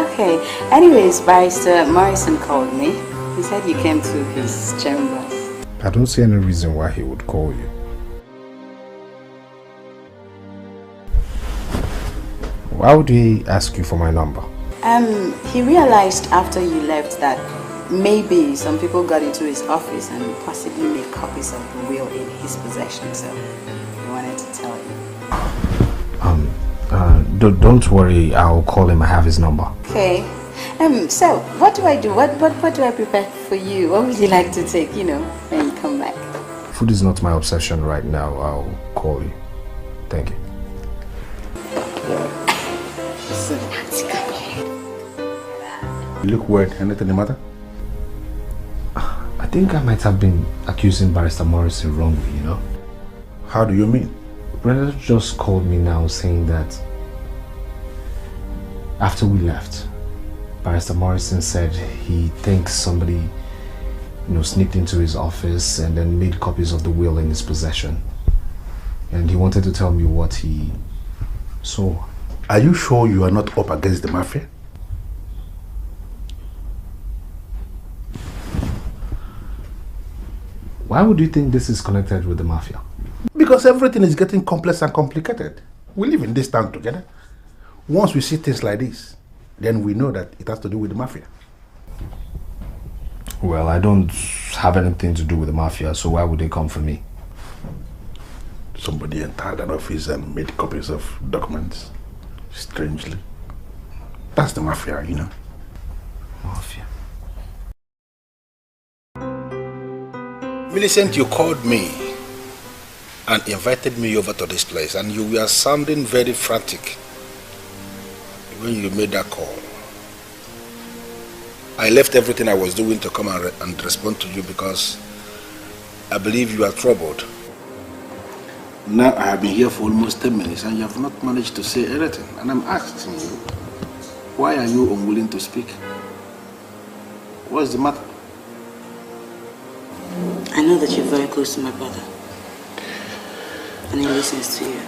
Okay. Anyways, Barrister Morrison called me. He said you came to his chambers.
I don't see any reason why he would call you. Why would he ask you for my number?
He realized after you left that maybe some people got into his office and possibly made copies of the will in his possession, so he wanted to tell you.
Don't worry, I'll call him. I have his number.
Okay. So what do I do? What do I prepare for you? What would you like to take, when you come back?
Food is not my obsession right now. I'll call you. Thank you.
You look weird. Anything the matter?
I think I might have been accusing Barrister Morrison wrongly,
How do you mean?
Brenda just called me now saying that after we left, Barrister Morrison said he thinks somebody, sneaked into his office and then made copies of the will in his possession. And he wanted to tell me what he saw.
Are you sure you are not up against the mafia?
Why would you think this is connected with the mafia?
Because everything is getting complex and complicated. We live in this town together. Once we see things like this, then we know that it has to do with the mafia.
Well, I don't have anything to do with the mafia, so why would they come for me?
Somebody entered an office and made copies of documents. Strangely. That's the mafia,
Mafia.
Millicent, you called me and invited me over to this place, and you were sounding very frantic when you made that call. I left everything I was doing to come and respond to you because I believe you are troubled. Now I have been here for almost 10 minutes and you have not managed to say anything, and I'm asking you, why are you unwilling to speak? What's the matter?
I know that you're very close to my brother, and he listens to you.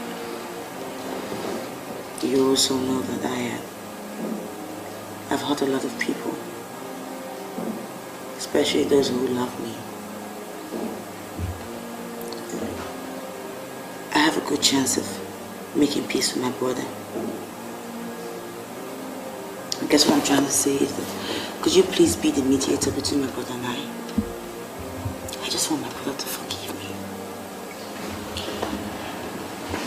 You also know that I've hurt a lot of people, especially those who love me. I have a good chance of making peace with my brother. I guess what I'm trying to say is that, could you please be the mediator between my brother and I? I just want my brother to forgive me.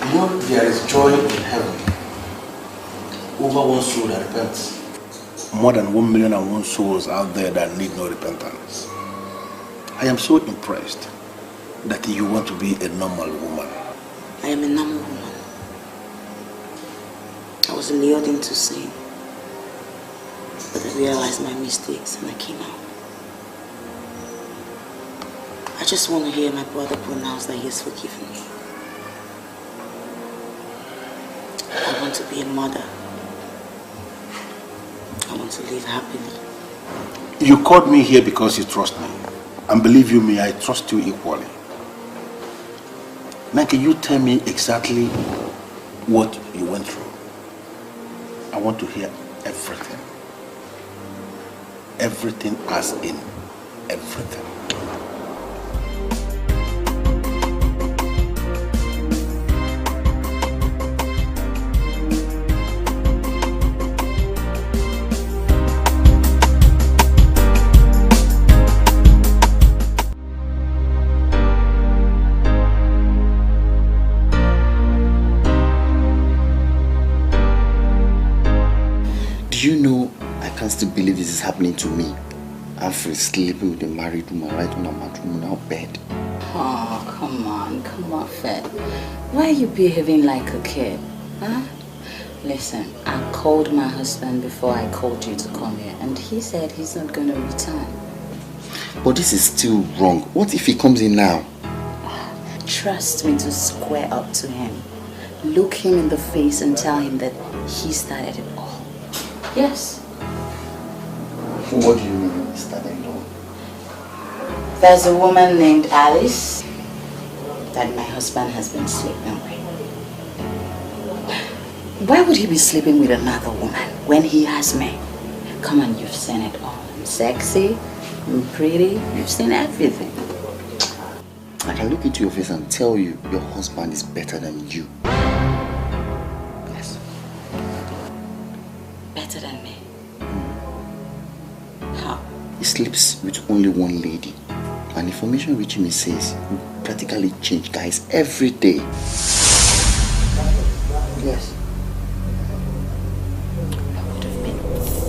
You know, there is joy in heaven over one soul that repents. More than 1,000,001 souls out there that need no repentance. I am so impressed that you want to be a normal woman.
I am a normal woman. I was lured into sin, but I realized my mistakes and I came out. I just want to hear my brother pronounce that he has forgiven me. I want to be a mother. I want to live happily.
You called me here because you trust me. And believe you me, I trust you equally. Now can you tell me exactly what you went through? I want to hear everything. Everything as in everything.
Do you know I can't still believe this is happening to me? I'm sleeping with a married woman right on a matrimonial bed.
Oh, come on, Fed. Why are you behaving like a kid? Huh? Listen, I called my husband before I called you to come here, and he said he's not going to return.
But this is still wrong. What if he comes in now?
Trust me to square up to him. Look him in the face and tell him that he started it all. Yes.
What do you mean he started it all?
There's a woman named Alice that my husband has been sleeping with. Why would he be sleeping with another woman when he has me? Come on, you've seen it all. I'm sexy, I'm pretty, you've seen everything.
I can look into your face and tell you your husband is better than you. Yes.
Better than me? How?
He sleeps with only one lady. And information reaching me says you practically change guys every day. Yes.
I would have been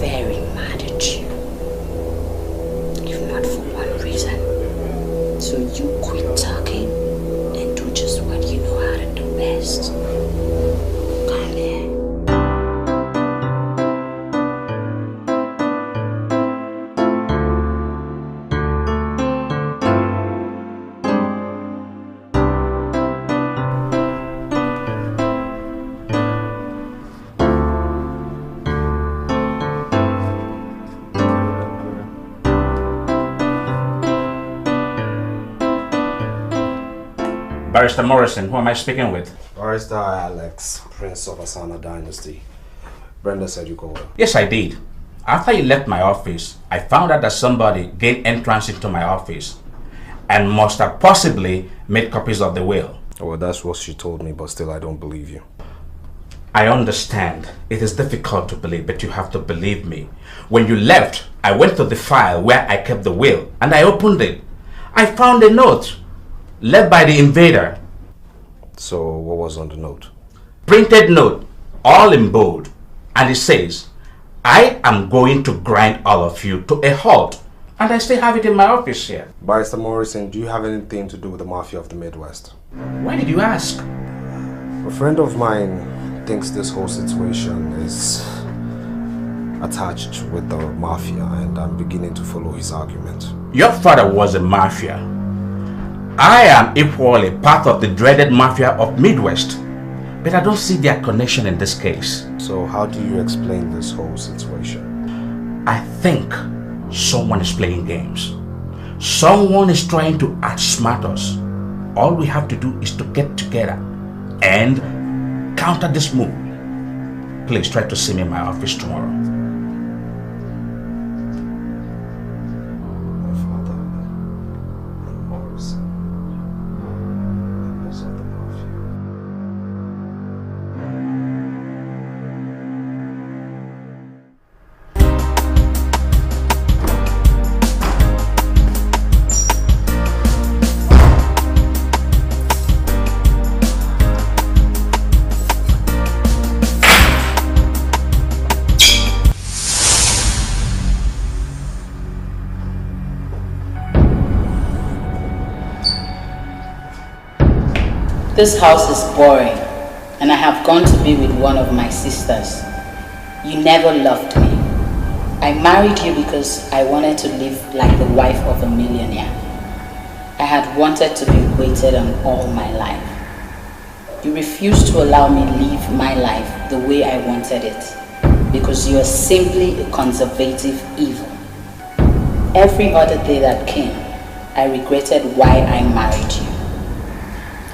very mad at you. If not for one reason. So you quit talking and do just what you know how to do best. Come here.
Barrister Morrison, who am I speaking with?
Barrister Alex, Prince of Asana Dynasty. Brenda said you called her.
Yes, I did. After you left my office, I found out that somebody gained entrance into my office and must have possibly made copies of the will.
Well, that's what she told me, but still I don't believe you.
I understand. It is difficult to believe, but you have to believe me. When you left, I went to the file where I kept the will and I opened it. I found a note left by the invader.
So what was on the note?
Printed note, all in bold, and it says, I am going to grind all of you to a halt. And I still have it in my office here.
Barrister Morrison, do you have anything to do with the mafia of the Midwest?
Why did you ask?
A friend of mine thinks this whole situation is attached with the mafia, and I'm beginning to follow his argument.
Your father was a mafia. I am equally part of the dreaded mafia of Midwest, but I don't see their connection in this case.
So how do you explain this whole situation?
I think someone is playing games. Someone is trying to outsmart us. All we have to do is to get together and counter this move. Please try to see me in my office tomorrow.
This house is boring, and I have gone to be with one of my sisters. You never loved me. I married you because I wanted to live like the wife of a millionaire. I had wanted to be waited on all my life. You refused to allow me live my life the way I wanted it, because you are simply a conservative evil. Every other day that came, I regretted why I married you.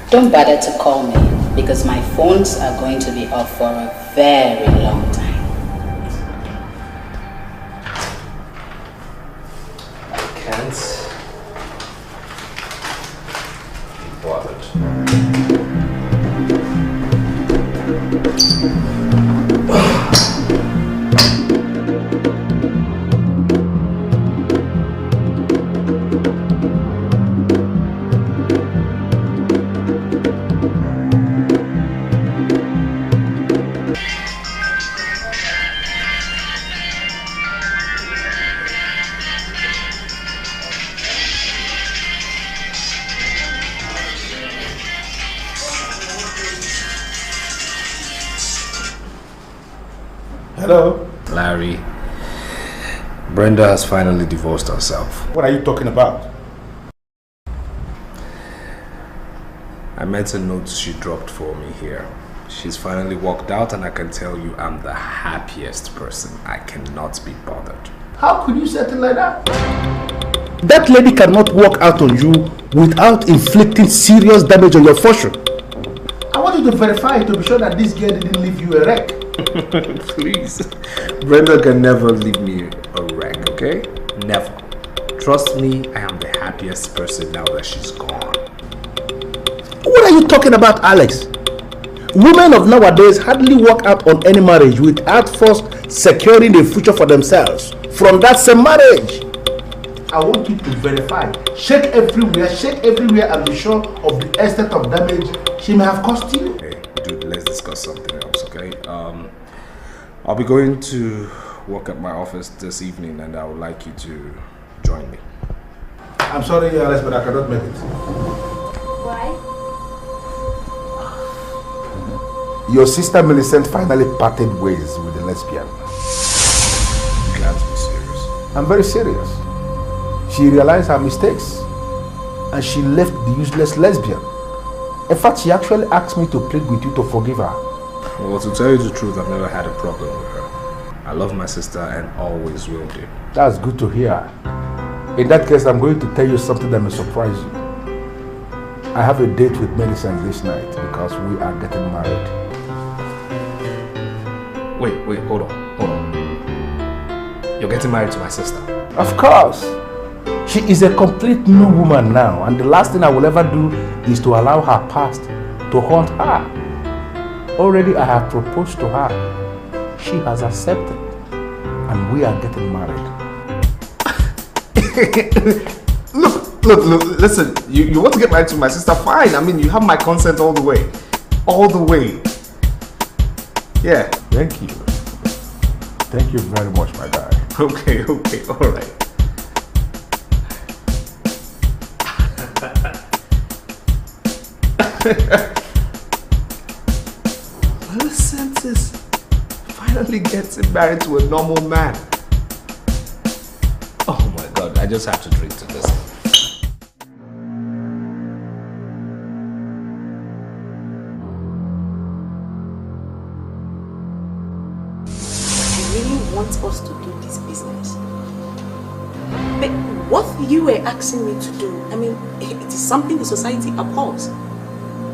Don't bother to call me, because my phones are going to be off for a very long time.
I can't be bothered.
Hello?
Larry, Brenda has finally divorced herself.
What are you talking about?
I met a note she dropped for me here. She's finally walked out, and I can tell you I'm the happiest person. I cannot be bothered.
How could you say it like that? That lady cannot walk out on you without inflicting serious damage on your fortune. I want you to verify it to be sure that this girl didn't leave you a wreck.
Please. Brenda can never leave me a wreck, okay? Never. Trust me, I am the happiest person now that she's gone.
What are you talking about, Alex? Women of nowadays hardly walk out on any marriage without first securing a future for themselves from that same marriage. I want you to verify. Check everywhere and be sure of the extent of damage she may have caused you.
Hey, dude, let's discuss something else, okay? I'll be going to work at my office this evening, and I would like you to join me.
I'm sorry, Alex, but I cannot make it.
Why?
Your sister Millicent finally parted ways with the lesbian.
You can't be serious.
I'm very serious. She realized her mistakes and she left the useless lesbian. In fact, she actually asked me to plead with you to forgive her.
Well, to tell you the truth, I've never had a problem with her. I love my sister and always will do.
That's good to hear. In that case, I'm going to tell you something that may surprise you. I have a date with Millicent this night because we are getting married.
Wait, hold on. You're getting married to my sister?
Of course. She is a complete new woman now, and the last thing I will ever do is to allow her past to haunt her. Already I have proposed to her. She has accepted, and we are getting married.
Look, listen, you want to get married to my sister? Fine. I mean, you have my consent all the way. All the way. Yeah.
Thank you. Thank you very much, my guy.
Okay, all right. Millicent is finally getting married to a normal man. Oh my God, I just have to drink to this.
Want us to do this business. But what you were asking me to do, I mean, it is something the society abhors.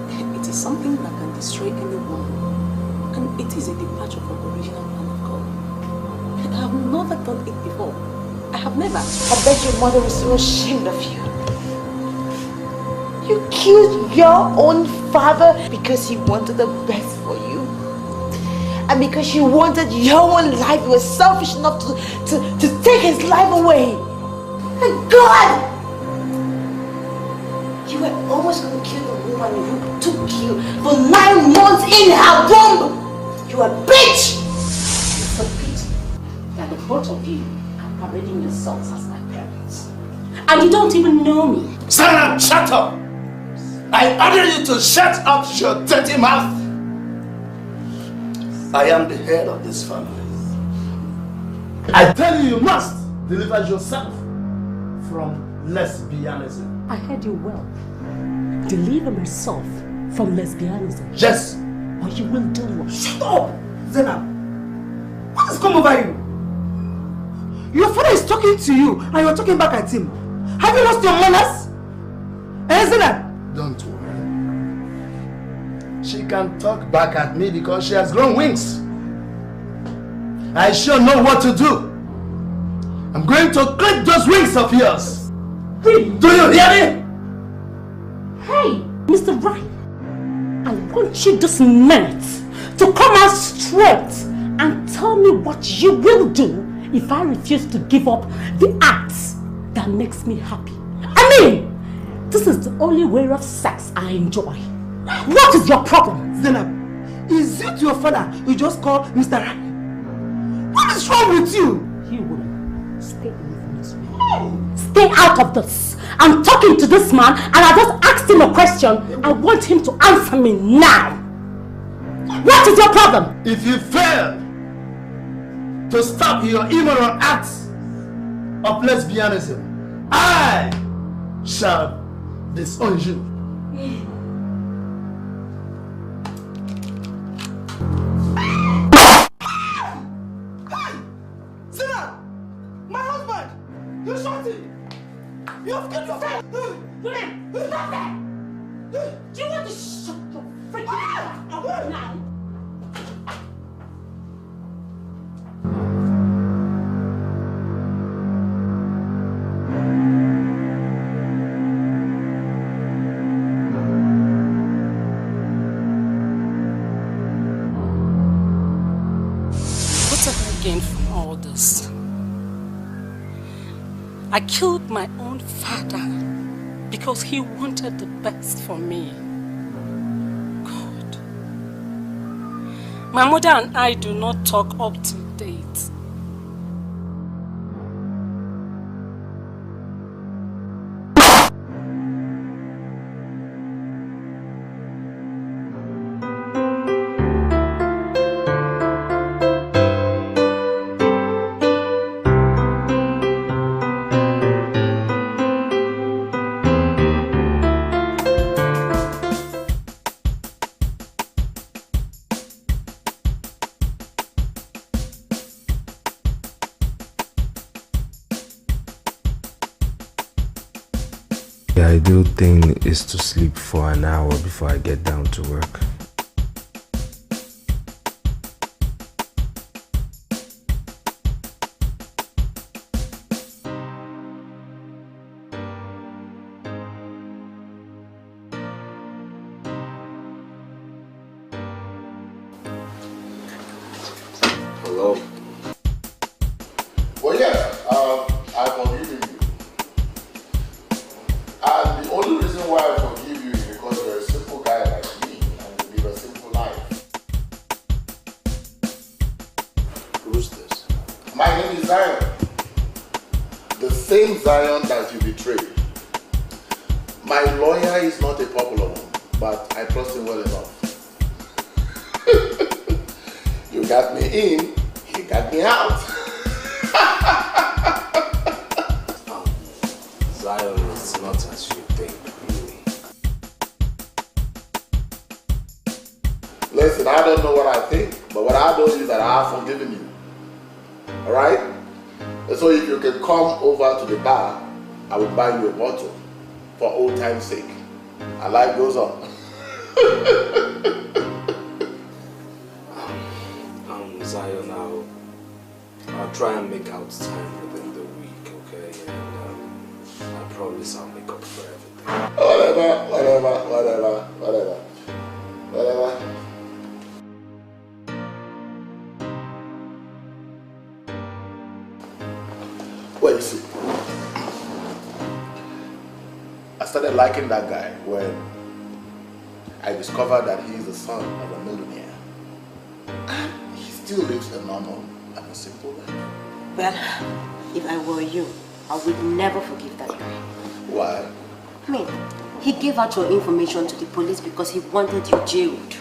It is something that can destroy anyone. And it is a departure from the original plan of God. I have never done it before. I have never. I bet your mother was so ashamed of you. You killed your own father because he wanted the best for you. And because you wanted your own life, you were selfish enough to take his life away. And God! You were almost going to kill the woman who took you for 9 months in her womb! You a bitch! It's a pity that the both of you are parading yourselves as my parents. And you don't even know me.
Sarah, shut up! I order you to shut up your dirty mouth! I am the head of this family. I tell you, you must deliver yourself from lesbianism.
I heard you well. Deliver myself from lesbianism.
Yes.
Or you will do what?
Shut up! Zainab! What has come over you? Your father is talking to you and you're talking back at him. Have you lost your manners? Zainab! Don't worry. She can talk back at me because she has grown wings. I sure know what to do. I'm going to clip those wings of yours. Do you hear me?
Hey, Mr. Ryan, I want you this minute to come out straight and tell me what you will do if I refuse to give up the acts that makes me happy. I mean, this is the only way of sex I enjoy. What is your problem?
Zainab, is it your father you just called Mr. Ryan? What is wrong with you?
You woman, stay away from this room. Stay out of this. I'm talking to this man and I just asked him a question. I want him to answer me now. What is your problem?
If you fail
to stop your immoral acts of lesbianism, I shall disown you.
Zina! My husband! You shot him! You have killed your friend!
William, stop that! Do you want to shut your freaking mouth up now?
What have I gained from all this? I killed my own father because he wanted the best for me. God. My mother and I do not talk up to date.
The ideal thing is to sleep for an hour before I get down to work.
Hello?
Well, yeah, I forgive you. And the only reason why I forgive you is because you're a simple guy like me and you live a simple life.
Who's this?
My name is Zion. The same Zion that you betrayed. My lawyer is not a popular one, but I trust him well enough. You got me in, he got me out.
Zion is not as you think, really.
Listen, I don't know what I think, but what I know is that I have forgiven you. Alright? And so if you can come over to the bar, I will buy you a bottle for old time's sake. And life goes on.
Zion, I'll try and make out time within the week, okay? And I promise I'll make up for everything.
Whatever. Well, you see, I started liking that guy when I discovered that he is the son of a millionaire. And he still lives a normal and a simple life.
Well, if I were you, I would never forgive that guy.
Why?
I mean, he gave out your information to the police because he wanted you jailed.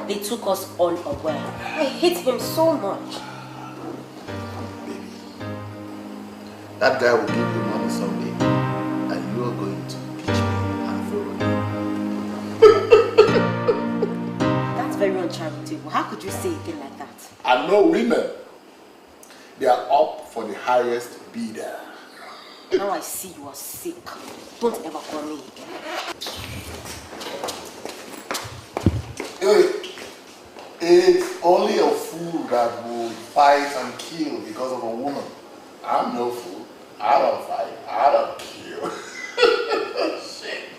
They took us unaware. I hate him so much.
That guy will give you money someday, and you are going to pitch me and follow
That's very uncharitable. How could you say a thing like that?
I know women. They are up for the highest bidder.
Now I see you are sick. Don't ever call me again.
It's only a fool that will fight and kill because of a woman. I'm no fool. I don't fight. I don't kill. Shit.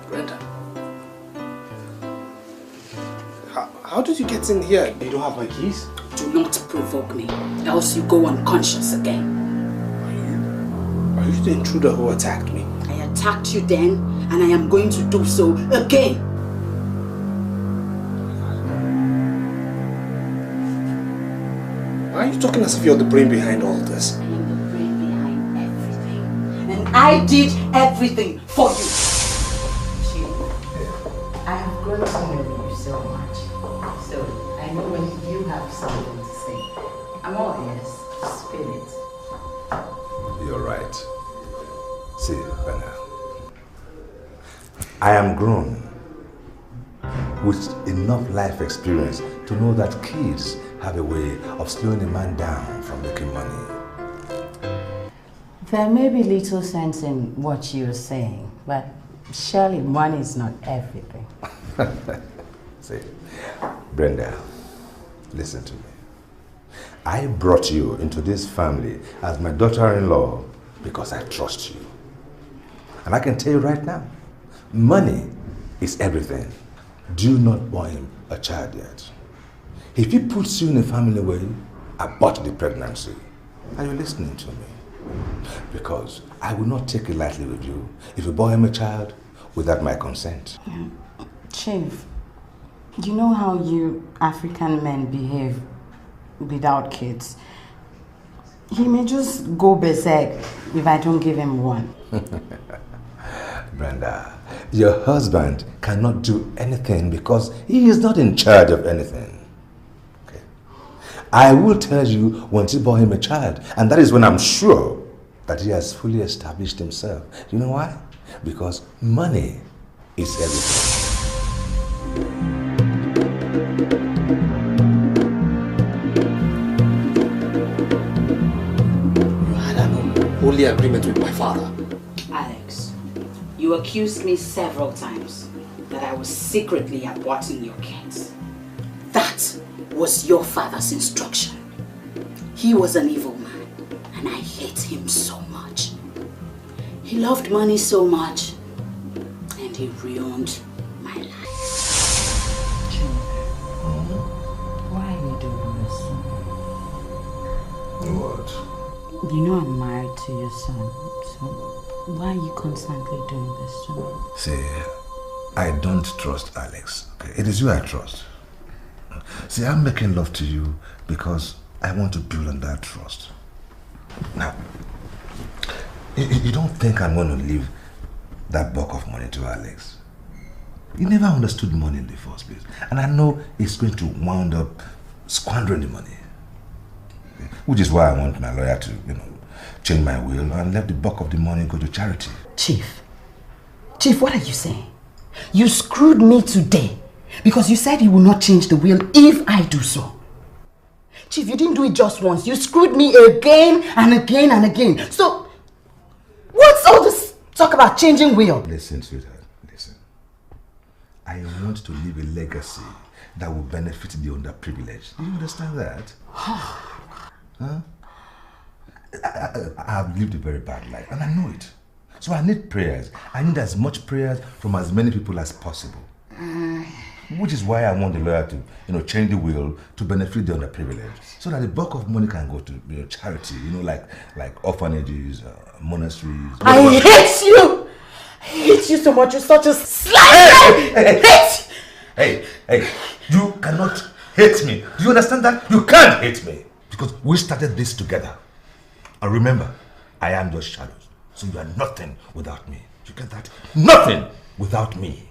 Brenda. How did you get in here? You don't have my keys?
Do not provoke me, else you go unconscious again.
Are you the intruder who attacked me?
I attacked you then, and I am going to do so again.
Why are you talking as if you're the brain behind all this?
I am the brain behind everything. And I did everything for you. I have grown to know you so much. So I know when you have something to say, I'm all ears. Spill it.
You're right. See, Bernard, I am grown with enough life experience to know that kids have a way of slowing a man down from making money.
There may be little sense in what you're saying, but surely money is not everything.
See, Brenda, listen to me. I brought you into this family as my daughter-in-law because I trust you. And I can tell you right now, money is everything. Do not born him a child yet. If he puts you in a family way, abort the pregnancy. Are you listening to me? Because I will not take it lightly with you if you born him a child without my consent.
Chief, you know how you African men behave without kids. He may just go berserk if I don't give him one.
Brenda, your husband cannot do anything because he is not in charge of anything. Okay. I will tell you once you bore him a child, and that is when I'm sure that he has fully established himself. You know why? Because money is everything.
You had an unholy agreement with my father.
Alex, you accused me several times that I was secretly aborting your kids. That was your father's instruction. He was an evil man, and I hate him so much. He loved money so much, and he ruined my life.
Why are you doing this to me?
What?
You know I'm married to your son, so why are you constantly doing this to me?
See, I don't trust Alex. Okay? It is you I trust. See, I'm making love to you because I want to build on that trust. Now, you don't think I'm going to leave that bulk of money to Alex? He never understood money in the first place. And I know he's going to wound up squandering the money. Which is why I want my lawyer to, change my will and let the bulk of the money go to charity.
Chief, what are you saying? You screwed me today because you said you will not change the will if I do so. Chief, you didn't do it just once. You screwed me again and again and again. So, what's all this talk about changing will?
Listen, sweetheart, listen. I want to leave a legacy that will benefit the underprivileged. Do you understand that? Huh? I have lived a very bad life and I know it. So I need prayers. I need as much prayers from as many people as possible. Which is why I want the lawyer to, change the will to benefit the underprivileged, so that the bulk of money can go to charity, like orphanages, monasteries.
I hate you! I hate you so much. You're such a slime!
Hey, you cannot hate me. Do you understand that? You can't hate me because we started this together. And remember, I am your shadows, so you are nothing without me. You get that? Nothing without me.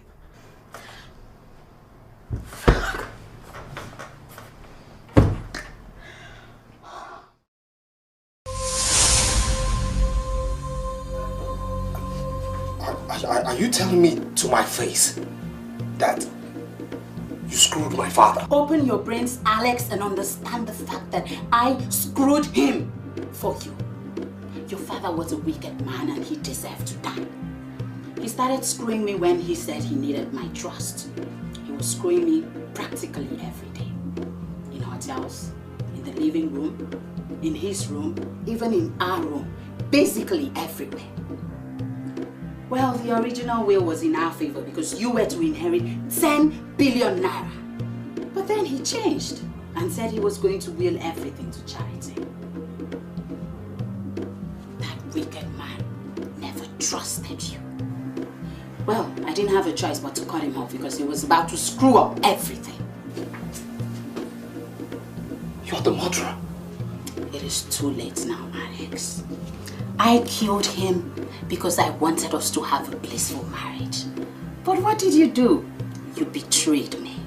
Are you telling me to my face that you screwed my father?
Open your brains, Alex, and understand the fact that I screwed him for you. Your father was a wicked man and he deserved to die. He started screwing me when he said he needed my trust. He was screwing me practically every day. In hotels, in the living room, in his room, even in our room. Basically everywhere. Well, the original will was in our favor because you were to inherit 10 billion naira. But then he changed and said he was going to will everything to charity. That wicked man never trusted you. Well, I didn't have a choice but to cut him off because he was about to screw up everything.
You're the murderer.
It is too late now, Alex. I killed him because I wanted us to have a blissful marriage. But what did you do? You betrayed me.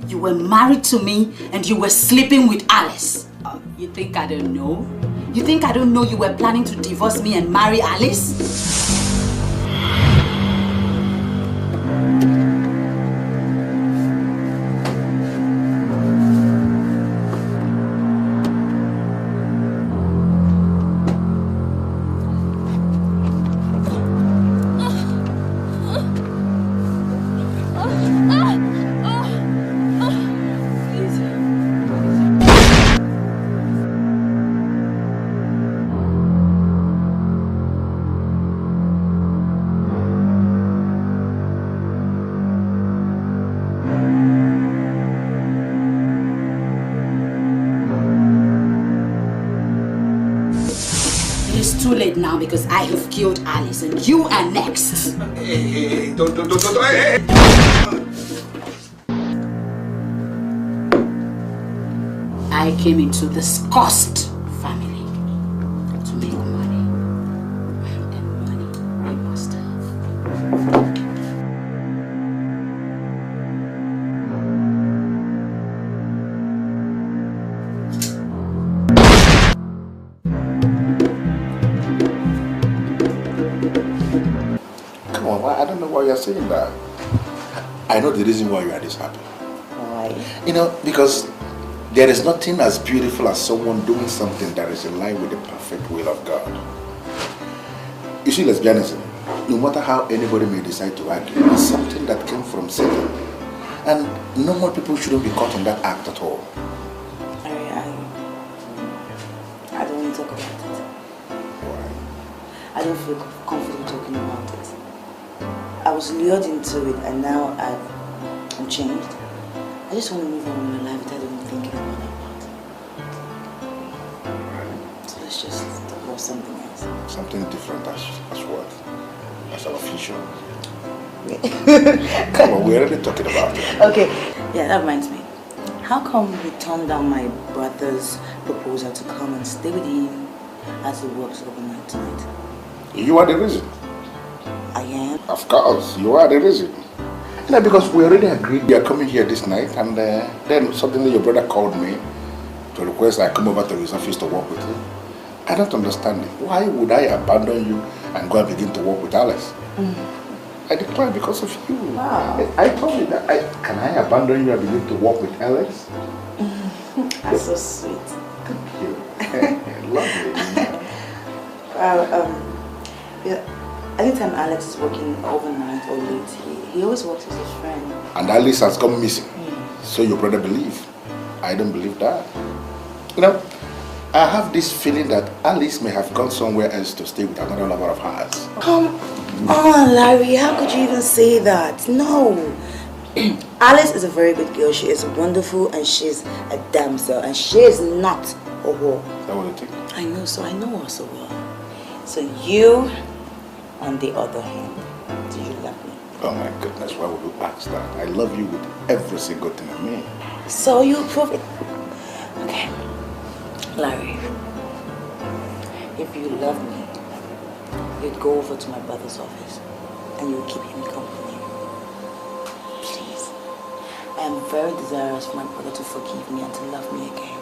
You were married to me and you were sleeping with Alice. You think I don't know? You think I don't know you were planning to divorce me and marry Alice? Now because I have killed Alice and you are next.
Hey, don't, hey.
I came into this cursed family to make money. And money we must have.
I don't know why you're saying that. I know the reason why you are this happy.
Why?
You know, because there is nothing as beautiful as someone doing something that is in line with the perfect will of God. You see, lesbianism, no matter how anybody may decide to argue, it's something that came from Satan. And normal people shouldn't be caught in that act at all.
I don't want to talk about it. Why? I don't feel comfortable talking about it. I was lured into it and now I'm changed. I just want to move on with my life without even thinking about it. So let's just talk about something else.
Something different as what? As an official? Come on, we're already talking about it.
Okay, yeah, that reminds me. How come you turned down my brother's proposal to come and stay with him as he works overnight tonight?
You are the reason.
I am?
Of course, you are the reason. You know, because we already agreed we are coming here this night, and then suddenly your brother called me to request I come over to his office to work with him. I don't understand it. Why would I abandon you and go and begin to work with Alice? I declined because of you. Wow. I told you that. Can I abandon you and begin to work with Alex?
That's so sweet.
Thank you. Lovely.
Yeah. Anytime Alex is working overnight or late, he always works with his friend.
And Alice has gone missing. So your brother believe. I don't believe that. You know, I have this feeling that Alice may have gone somewhere else to stay with another lover of hers.
Come on, Larry. How could you even say that? No. Alice is a very good girl. She is wonderful and she's a damsel. And she is not a whore.
Is that what you think?
I know, so I know her so well. So you... on the other hand, do you love me?
Oh my goodness, why would you ask that? I love you with every single thing in me.
So you prove it. Okay. Larry, if you love me, you'd go over to my brother's office and you'd keep him company. Please. I am very desirous for my brother to forgive me and to love me again.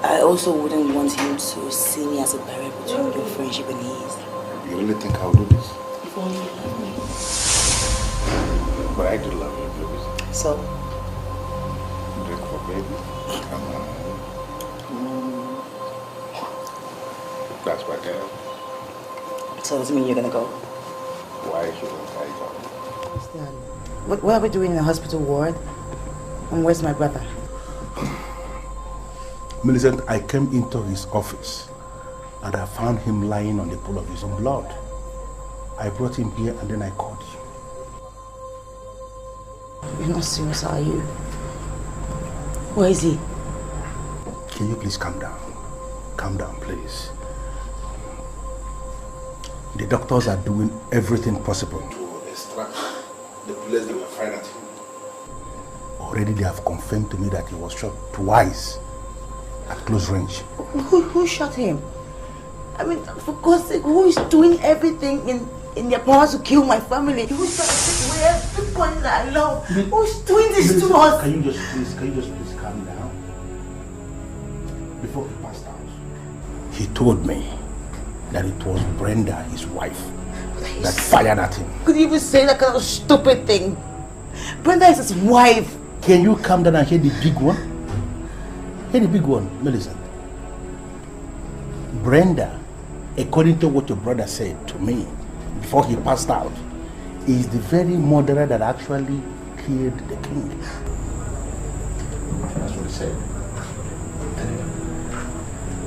I also wouldn't want him to see me as a barrier between your friendship and his.
You really think I'll do this?
If only you love me.
But I do love you, baby.
So?
Drink for baby. Come on. That's my girl.
So does it mean you're gonna go?
Why shouldn't I go?
What are we doing in the hospital ward? And where's my brother?
Millicent, I came into his office and I found him lying on the pool of his own blood. I brought him here and then I called you.
You're not serious, are you? Where is he?
Can you please calm down? Calm down, please. The doctors are doing everything possible
to extract the bullets that were fired at him.
Already they have confirmed to me that he was shot twice at close range.
Who shot him? I mean, for God's sake, who is doing everything in their power to kill my family? Who's trying to take away everyone that I love? Who's doing this to us?
Can you just please calm down? Before he passed out, he told me that it was Brenda, his wife, that fired at him.
Could you even say that kind of stupid thing? Brenda is his wife.
Can you calm down and hear the big one? Hear the big one, Millicent. Brenda, according to what your brother said to me before he passed out, is the very murderer that actually killed the king. That's what he said.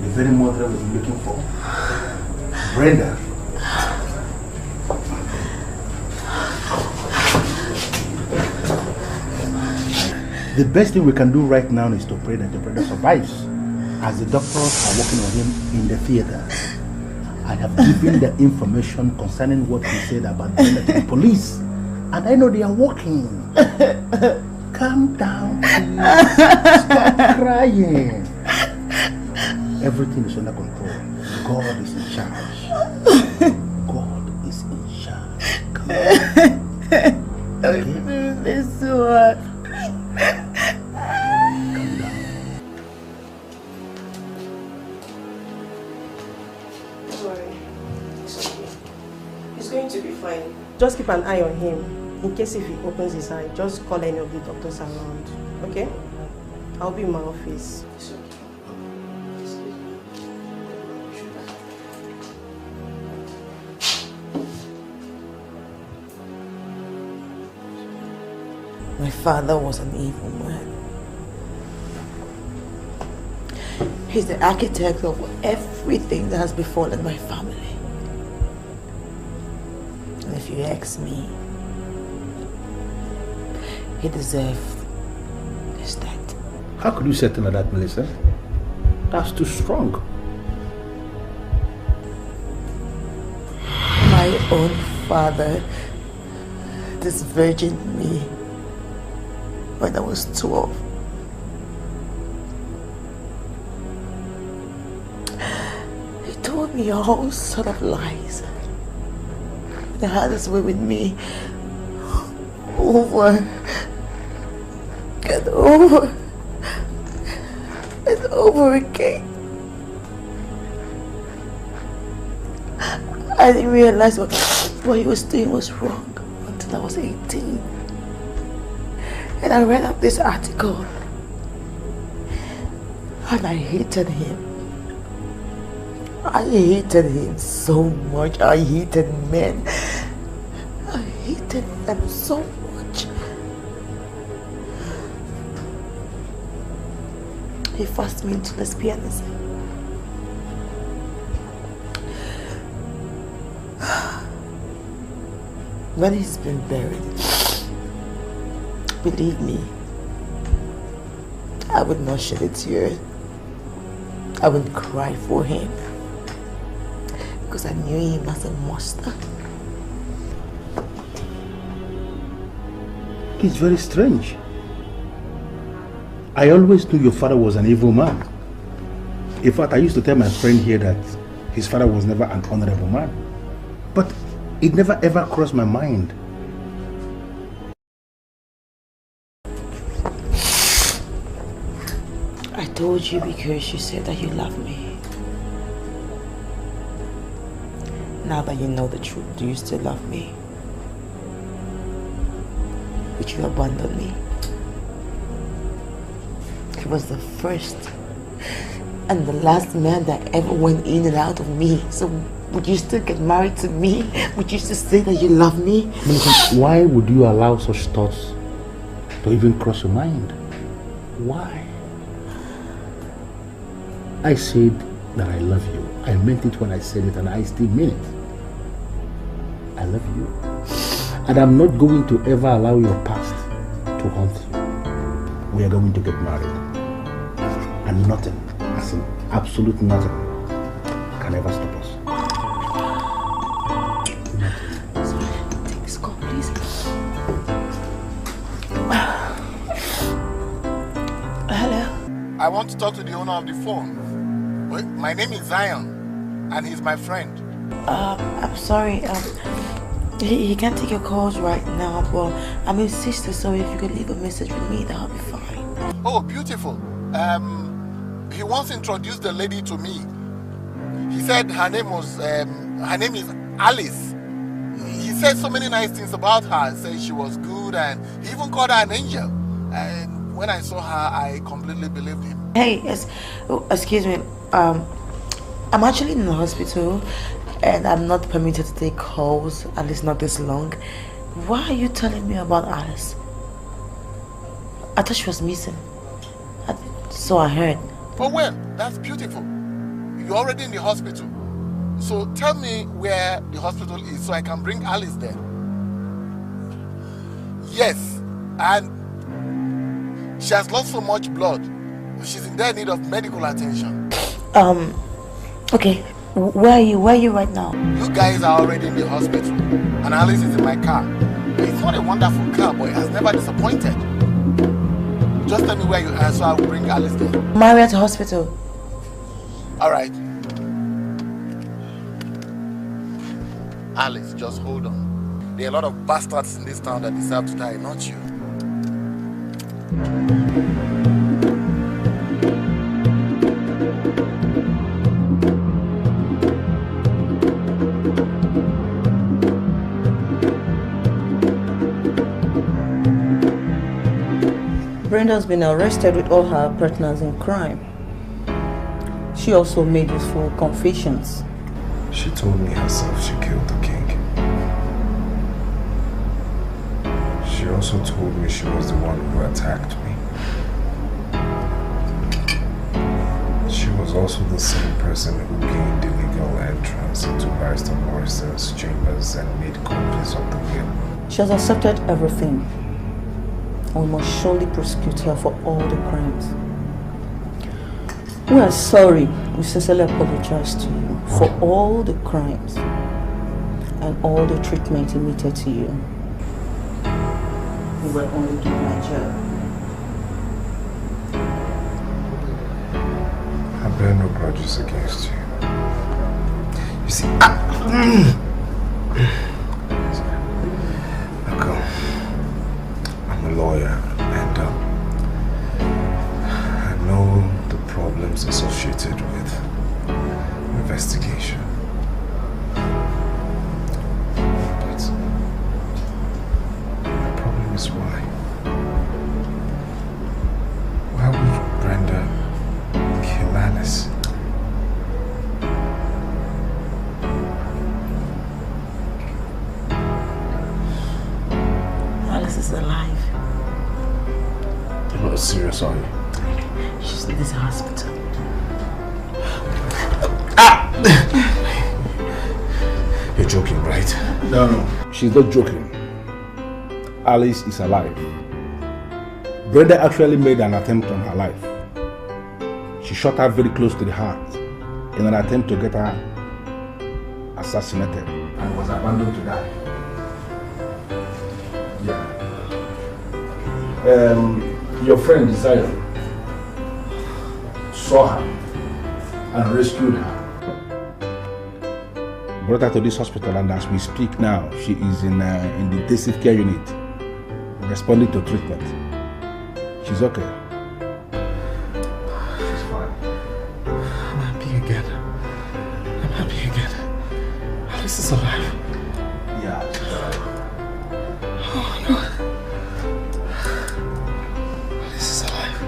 The very murderer we've been looking for. Brenda. The best thing we can do right now is to pray that your brother survives, as the doctors are working on him in the theater. I have given the information concerning what he said about Brenda to the police, and I know they are working. Calm down, please. Stop crying. Everything is under control. God is in charge. God is in charge. Come on. Okay?
This is what.
Going to be fine. Just keep an eye on him. In case if he opens his eye, just call any of the doctors around. Okay? I'll be in my office.
My father was an evil man. He's the architect of everything that has befallen my family. And if you ask me, he deserved his death.
How could you say something like that, Melissa? That's too strong.
My own father disvirgined me when I was 12. He told me all sort of lies. He had his way with me over and over and over again. I didn't realize what he was doing was wrong until I was 18. And I read up this article and I hated him. I hated him so much. I hated men. I hated them so much. He forced me into lesbianism. When he's been buried, believe me, I would not shed a tear. I would cry for him. Because I knew him as a monster.
It's very strange. I always knew your father was an evil man. In fact, I used to tell my friend here that his father was never an honorable man. But it never ever crossed my mind.
I told you because you said that you love me. Now that you know the truth, do you still love me? Would you abandon me? He was the first and the last man that ever went in and out of me. So would you still get married to me? Would you still say that you love me?
Why would you allow such thoughts to even cross your mind? Why? I said that I love you. I meant it when I said it, and I still mean it. I love you. And I'm not going to ever allow your past to haunt you. We are going to get married. And nothing, as in absolute nothing, can ever stop us.
Take this call, please. Hello?
I want to talk to the owner of the phone. Wait, my name is Zion, and he's my friend.
I'm sorry. He can't take your calls right now. Well, I'm his sister, so if you could leave a message with me, that'll be fine.
Oh, beautiful. He wants to introduce the lady to me. He said her name is Alice. He said so many nice things about her. He said she was good, and he even called her an angel. And when I saw her, I completely believed him.
Hey, excuse me. I'm actually in the hospital, and I'm not permitted to take calls, at least not this long. Why are you telling me about Alice? I thought she was missing. So I heard.
Oh well, that's beautiful. You're already in the hospital. So tell me where the hospital is so I can bring Alice there. Yes, and she has lost so much blood. She's in dire need of medical attention.
Okay. Where are you right now?
You guys are already in the hospital, and Alice is in my car. It's not a wonderful car, but it has never disappointed. Just tell me where you are so I will bring Alice there.
Marriott Hospital.
Alright. Alice, just hold on. There are a lot of bastards in this town that deserve to die, not you.
Brenda's been arrested with all her partners in crime. She also made useful confessions.
She told me herself she killed the king. She also told me she was the one who attacked me. She was also the same person who gained illegal entrance into Barrister Morrison's chambers and made copies of the will.
She has accepted everything. We must surely prosecute her for all the crimes. We are sorry. We sincerely apologize to you for all the crimes and all the treatment emitted to you. We were only doing our job.
I bear no grudges against you. You see, I'm a lawyer, and I know the problems associated with investigation. But the problem is why? Why would Brenda kill Alice?
Alice is alive.
You're not serious, are you?
She's in this hospital.
You're joking, right?
No, she's not joking. Alice is alive. Brenda actually made an attempt on her life. She shot her very close to the heart in an attempt to get her assassinated and was abandoned to die. Yeah. Your friend Zion saw her and rescued her. Brought her to this hospital, and as we speak now, she is in the intensive care unit, responding to treatment. She's okay. She's fine.
I'm happy again. I'm happy again. Alice is alive.
Yeah, she's alive.
Oh God. Alice is alive.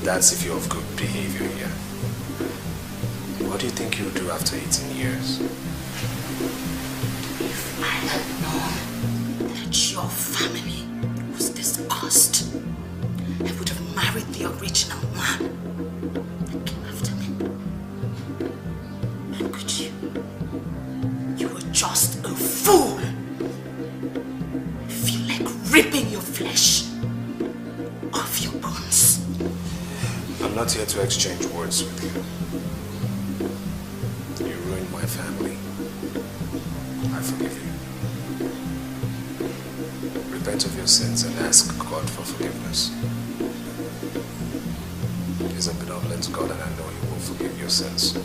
That's if you're of good behavior here. What do you think you'll do after 18 years?
known that your family was this cursed, I would have married the original man that came after me. Look at you. You were just a fool. I feel like ripping your flesh off your bones.
I'm not here to exchange words with you. You ruined my family. I forgive you. Repent of your sins and ask God for forgiveness. He's a benevolent God and I know He will forgive your sins.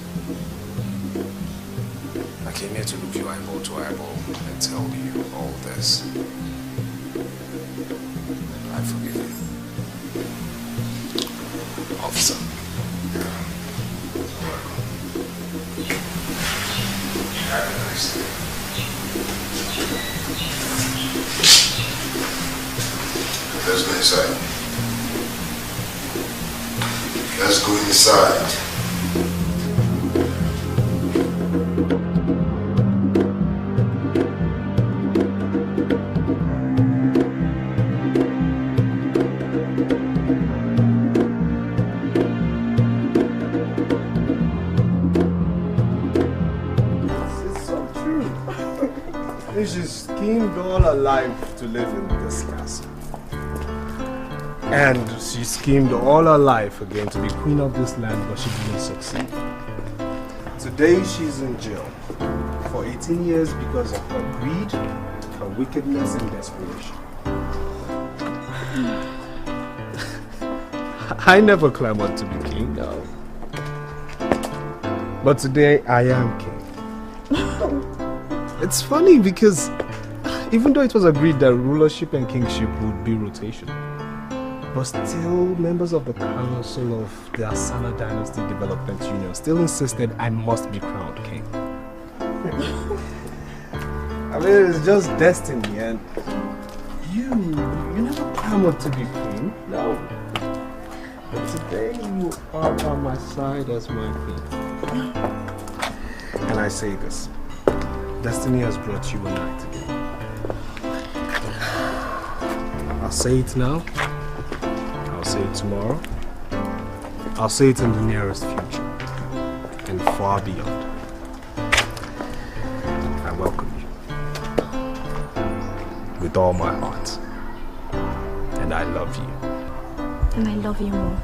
I came here to look you eyeball to eyeball and tell you all this. I forgive you. Officer. Have a nice day.
Let's go inside. Let's go inside.
She schemed all her life to live in this castle. And she schemed all her life again to be queen of this land, but she didn't succeed. Today she's in jail for 18 years because of her greed, her wickedness and desperation. I never clamored to be king, no. But today I am king. It's funny because even though it was agreed that rulership and kingship would be rotational, but still members of the council of the Asana Dynasty Development Union still insisted I must be crowned king. I mean, it's just destiny, and you never clamored to be king, no. But today you are by my side as my king. And I say this. Destiny has brought you and I together. I'll say it now. I'll say it tomorrow. I'll say it in the nearest future. And far beyond. I welcome you. With all my heart. And I love you.
And I love you more.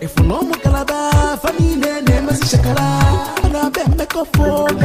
If no more calaba, funny name is Shakara, and I bet make a phone.